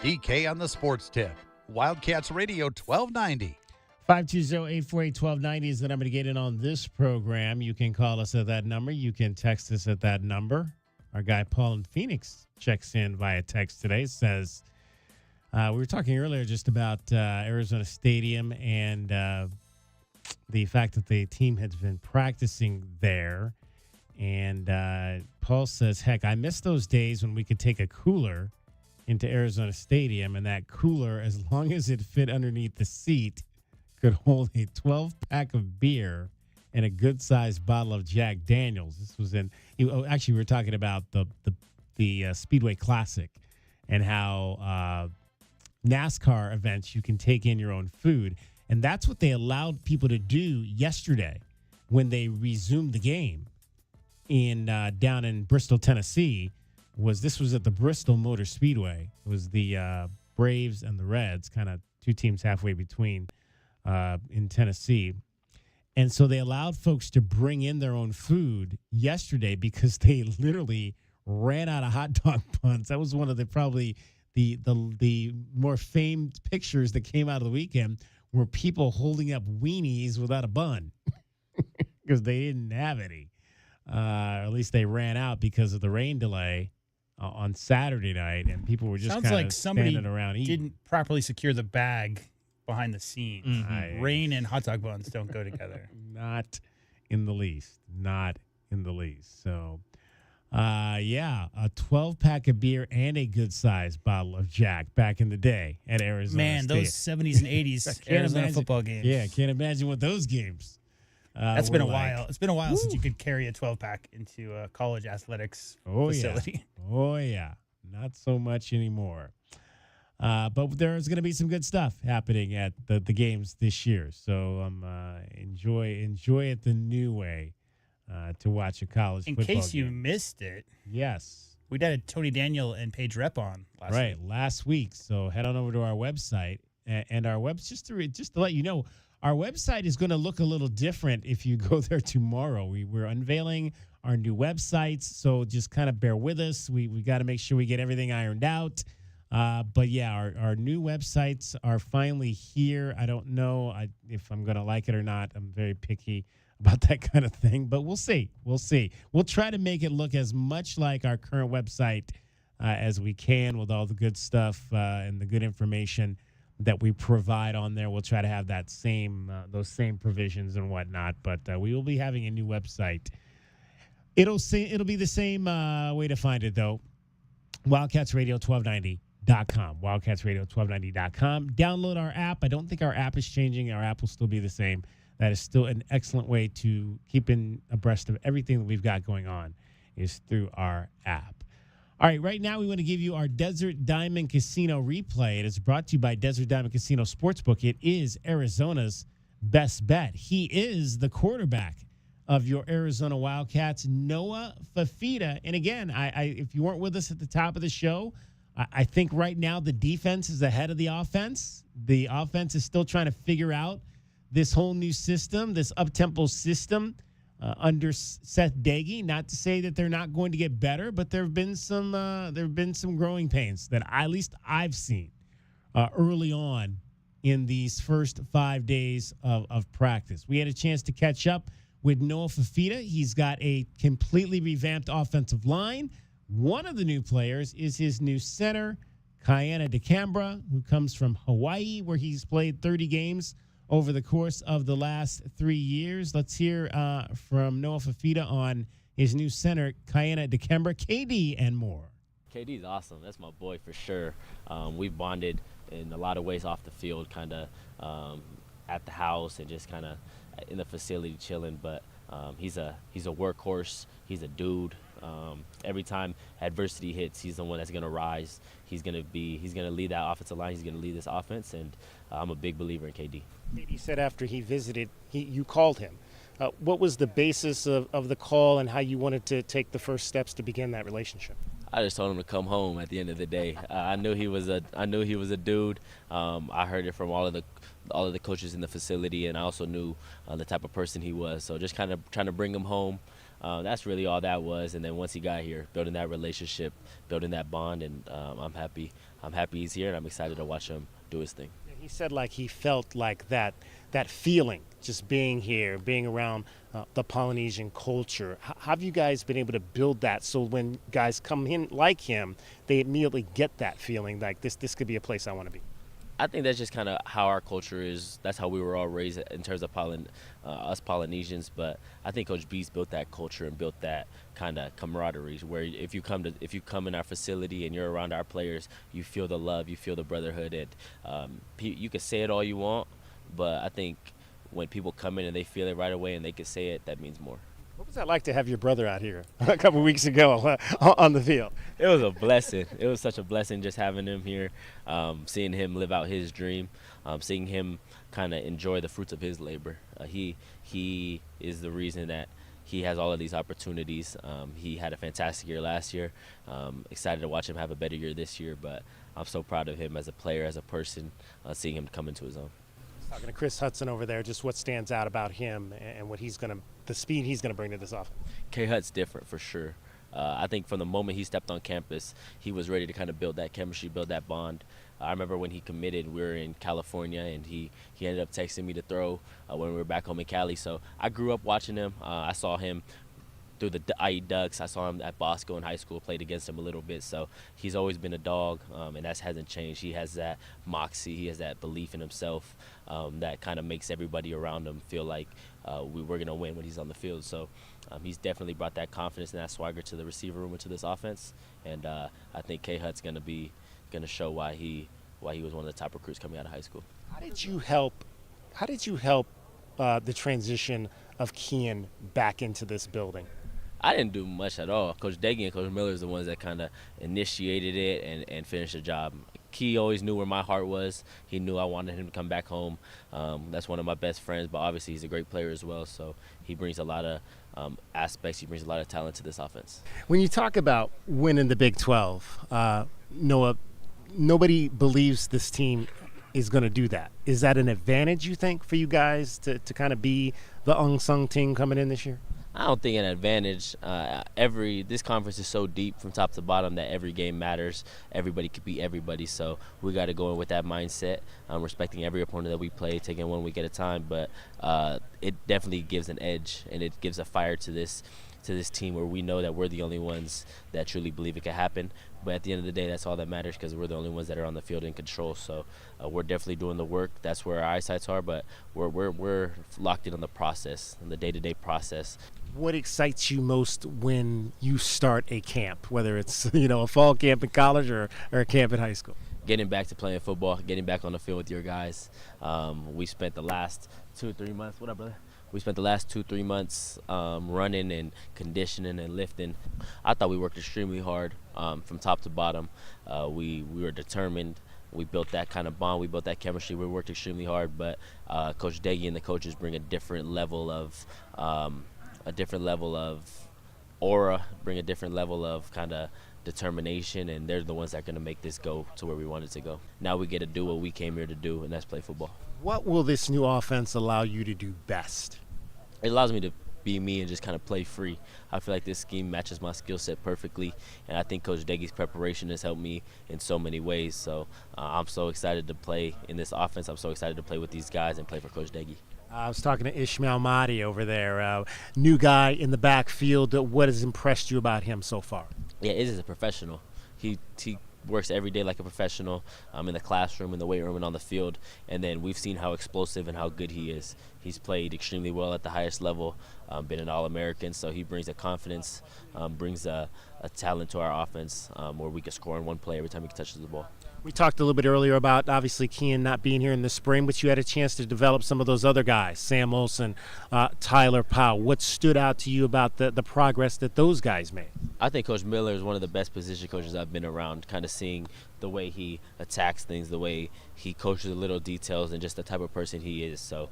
DK on the sports tip. Wildcats Radio 1290. 520-848-1290 is the number to get in on this program. You can call us at that number. You can text us at that number. Our guy Paul in Phoenix checks in via text today. Says, we were talking earlier just about Arizona Stadium and the fact that the team has been practicing there. And Paul says, heck, I miss those days when we could take a cooler into Arizona Stadium, and that cooler, as long as it fit underneath the seat, could hold a 12-pack of beer and a good-sized bottle of Jack Daniels. This was actually, we were talking about the Speedway Classic and how NASCAR events, you can take in your own food. And that's what they allowed people to do yesterday when they resumed the game down in Bristol, Tennessee. This was at the Bristol Motor Speedway. It was the Braves and the Reds, kind of two teams halfway between in Tennessee. And so they allowed folks to bring in their own food yesterday because they literally ran out of hot dog buns. That was one of the more famed pictures that came out of the weekend, were people holding up weenies without a bun because they didn't have any. Or at least they ran out because of the rain delay on Saturday night, and people were just kind of standing around eating. Didn't properly secure the bag behind the scenes. Mm-hmm. Rain and hot dog buns don't go together. Not in the least. Not in the least. So, a 12-pack of beer and a good-sized bottle of Jack back in the day at Arizona Man, State. those 70s and 80s Arizona football games. Yeah, can't imagine what those games That's been a were like. while. It's been a while since you could carry a 12-pack into a college athletics facility. Oh, yeah. Not so much anymore. But there's going to be some good stuff happening at the games this year. So enjoy it the new way to watch a college football game. In case you missed it. Yes. We had Tony Daniel and Paige Rep on last week. So head on over to our website. And our website, just to let you know, our website is going to look a little different if you go there tomorrow. We're unveiling our new websites, so just kind of bear with us. We got to make sure we get everything ironed out. But yeah, our new websites are finally here. I don't know if I'm going to like it or not. I'm very picky about that kind of thing, but we'll see. We'll try to make it look as much like our current website as we can, with all the good stuff and the good information that we provide on there. We'll try to have that those same provisions and whatnot, but we will be having a new website. It'll be the same way to find it, though. WildcatsRadio1290.com. WildcatsRadio1290.com. Download our app. I don't think our app is changing. Our app will still be the same. That is still an excellent way to keep abreast of everything that we've got going on, is through our app. All right, right now we want to give you our Desert Diamond Casino replay. It is brought to you by Desert Diamond Casino Sportsbook. It is Arizona's best bet. He is the quarterback of your Arizona Wildcats, Noah Fifita. And again, if you weren't with us at the top of the show, I think right now the defense is ahead of the offense. The offense is still trying to figure out this whole new system, this up-tempo system under Seth Doege. Not to say that they're not going to get better, but there have been some growing pains that at least I've seen early on in these first 5 days of practice. We had a chance to catch up with Noah Fifita. He's got a completely revamped offensive line. One of the new players is his new center, Kiana DeCambra, who comes from Hawaii, where he's played 30 games over the course of the last 3 years. Let's hear from Noah Fifita on his new center, Kiana Dikembe, KD, and more. KD's awesome. That's my boy for sure. We've bonded in a lot of ways off the field, kind of at the house and just kind of in the facility chilling. But he's a workhorse. He's a dude. Every time adversity hits, he's the one that's going to rise. He's going to lead that offensive line. He's going to lead this offense, and I'm a big believer in KD. KD said after he visited, you called him. What was the basis of the call and how you wanted to take the first steps to begin that relationship? I just told him to come home at the end of the day. I knew he was a dude. I heard it from all of the coaches in the facility, and I also knew the type of person he was. So just kind of trying to bring him home. That's really all that was. And then once he got here, building that relationship, building that bond, and I'm happy. I'm happy he's here, and I'm excited to watch him do his thing. He said like he felt like that feeling, just being here, being around the Polynesian culture. How have you guys been able to build that so when guys come in like him, they immediately get that feeling like this could be a place I want to be? I think that's just kind of how our culture is. That's how we were all raised in terms of us Polynesians. But I think Coach B's built that culture and built that kind of camaraderie where if you come in our facility and you're around our players, you feel the love, you feel the brotherhood, and you can say it all you want, but I think when people come in and they feel it right away and they can say it, that means more. What was that like to have your brother out here a couple of weeks ago on the field? It was a blessing. It was such a blessing just having him here, seeing him live out his dream, seeing him kind of enjoy the fruits of his labor. He is the reason that he has all of these opportunities. He had a fantastic year last year. Excited to watch him have a better year this year, but I'm so proud of him as a player, as a person, seeing him come into his own. Talking to Chris Hudson over there, just what stands out about him and what the speed he's going to bring to this offense. K. Hut's different for sure. I think from the moment he stepped on campus, he was ready to kind of build that chemistry, build that bond. I remember when he committed, we were in California, and he ended up texting me to throw when we were back home in Cali. So I grew up watching him. I saw him through the IE Ducks. I saw him at Bosco in high school, played against him a little bit. So he's always been a dog, and that hasn't changed. He has that moxie. He has that belief in himself that kind of makes everybody around him feel like we're going to win when he's on the field. So he's definitely brought that confidence and that swagger to the receiver room and to this offense. And I think K. Hut's going to show why he was one of the top recruits coming out of high school. How did you help the transition of Kian back into this building? I didn't do much at all. Coach Doege and Coach Miller is the ones that kind of initiated it and finished the job. Key always knew where my heart was. He knew I wanted him to come back home. That's one of my best friends, but obviously he's a great player as well. So he brings a lot of aspects. He brings a lot of talent to this offense. When you talk about winning the Big 12, Noah, nobody believes this team is going to do that. Is that an advantage, you think, for you guys to kind of be the unsung team coming in this year? I don't think an advantage. This conference is so deep from top to bottom that every game matters. Everybody could beat everybody, so we got to go in with that mindset, respecting every opponent that we play, taking 1 week at a time. But it definitely gives an edge, and it gives a fire to this team where we know that we're the only ones that truly believe it can happen. But at the end of the day, that's all that matters because we're the only ones that are on the field in control. So we're definitely doing the work. That's where our eyesights are, but we're locked in on the process, on the day-to-day process. What excites you most when you start a camp, whether it's a fall camp in college or a camp in high school? Getting back to playing football, getting back on the field with your guys. We spent the last 2 or 3 months. What up, brother? We spent the last 2-3 months running and conditioning and lifting. I thought we worked extremely hard from top to bottom. We were determined. We built that kind of bond. We built that chemistry. We worked extremely hard. But Coach Doege and the coaches bring a different level of aura, bring a different level of kind of determination, and they're the ones that are going to make this go to where we want it to go. Now we get to do what we came here to do, and that's play football. What will this new offense allow you to do best? It allows me to be me and just kind of play free. I feel like this scheme matches my skill set perfectly, and I think Coach Doege's preparation has helped me in so many ways. So I'm so excited to play in this offense. I'm so excited to play with these guys and play for Coach Doege. I was talking to Ishmael Mahdi over there, new guy in the backfield. What has impressed you about him so far? Yeah, Iz is a professional. He works every day like a professional in the classroom, in the weight room, and on the field. And then we've seen how explosive and how good he is. He's played extremely well at the highest level, been an All-American, so he brings a confidence, brings a talent to our offense where we can score in one play every time he touches the ball. We talked a little bit earlier about, obviously, Kean not being here in the spring, but you had a chance to develop some of those other guys, Sam Olson, Tyler Powell. What stood out to you about the progress that those guys made? I think Coach Miller is one of the best position coaches I've been around, kind of seeing the way he attacks things, the way he coaches the little details, and just the type of person he is. So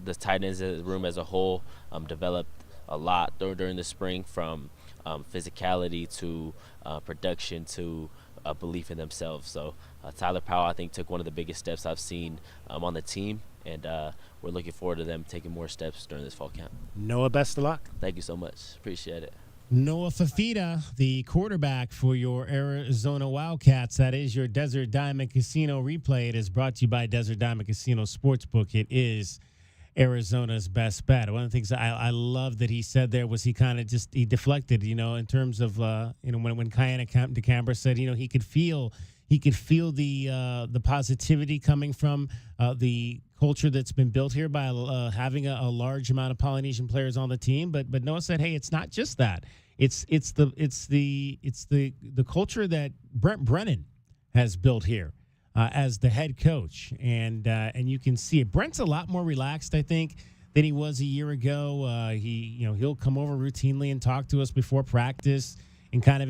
the tight ends room as a whole developed a lot during the spring, from physicality to production to belief in themselves. So Tyler Powell, I think, took one of the biggest steps I've seen on the team, and we're looking forward to them taking more steps during this fall camp. Noah, best of luck. Thank you so much. Appreciate it. Noah Fifita, the quarterback for your Arizona Wildcats. That is your Desert Diamond Casino replay. It is brought to you by Desert Diamond Casino Sportsbook. It is Arizona's best bet. One of the things I love that he said there was he deflected, in terms of, when Kayana DeCambra said, he could feel the positivity coming from the culture that's been built here by having a large amount of Polynesian players on the team. But Noah said, hey, it's not just that. It's the culture that Brent Brennan has built here as the head coach, and you can see it. Brent's a lot more relaxed, I think, than he was a year ago. He'll come over routinely and talk to us before practice, and kind of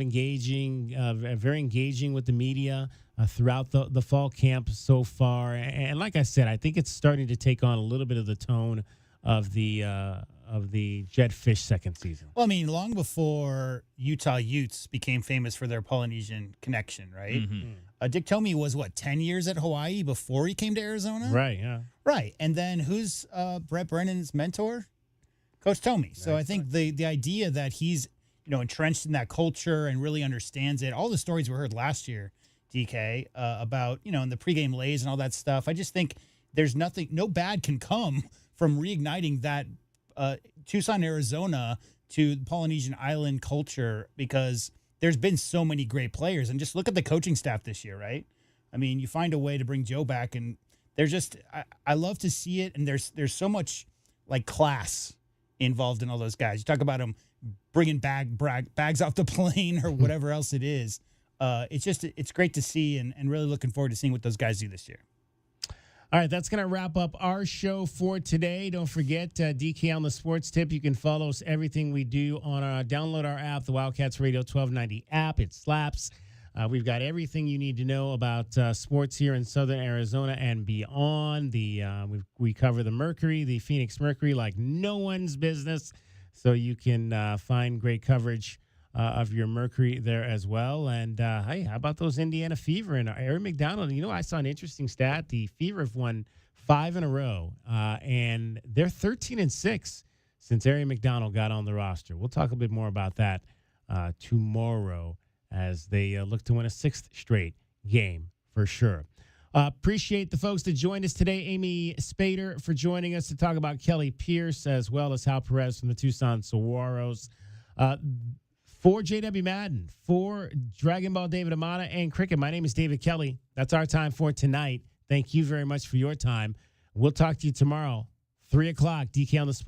very engaging with the media throughout the fall camp so far. And like I said, I think it's starting to take on a little bit of the tone of the Jetfish second season. Well, I mean, long before Utah Utes became famous for their Polynesian connection, right? Mm-hmm. Dick Tomey was, 10 years at Hawaii before he came to Arizona? Right, yeah. Right. And then who's Brett Brennan's mentor? Coach Tomey. So I think the idea that he's, entrenched in that culture and really understands it, all the stories we heard last year, DK, about, in the pregame lays and all that stuff, I just think there's no bad can come from reigniting that Tucson, Arizona to Polynesian island culture, because there's been so many great players. And just look at the coaching staff this year, right? I mean, you find a way to bring Joe back, and there's just I love to see it, and there's so much class involved in all those guys. You talk about them bringing bags off the plane or whatever else it is. It's great to see, and really looking forward to seeing what those guys do this year. All right, that's going to wrap up our show for today. Don't forget, DK on the Sports Tip. You can follow us, everything we do on download our app, the Wildcats Radio 1290 app. It slaps. We've got everything you need to know about sports here in Southern Arizona and beyond. We cover the Mercury, the Phoenix Mercury, like no one's business. So you can find great coverage of your Mercury there as well. And, hey, how about those Indiana Fever and Aaron McDonald? I saw an interesting stat. The Fever have won 5 in a row, and they're 13-6 since Aaron McDonald got on the roster. We'll talk a bit more about that tomorrow as they look to win a 6th straight game for sure. Appreciate the folks that joined us today. Amy Spader for joining us to talk about Kelly Pierce, as well as Hal Perez from the Tucson Saguaros. For JW Madden, for Dragon Ball David Amata and Cricket, my name is David Kelly. That's our time for tonight. Thank you very much for your time. We'll talk to you tomorrow, 3 o'clock, DK on the Sports.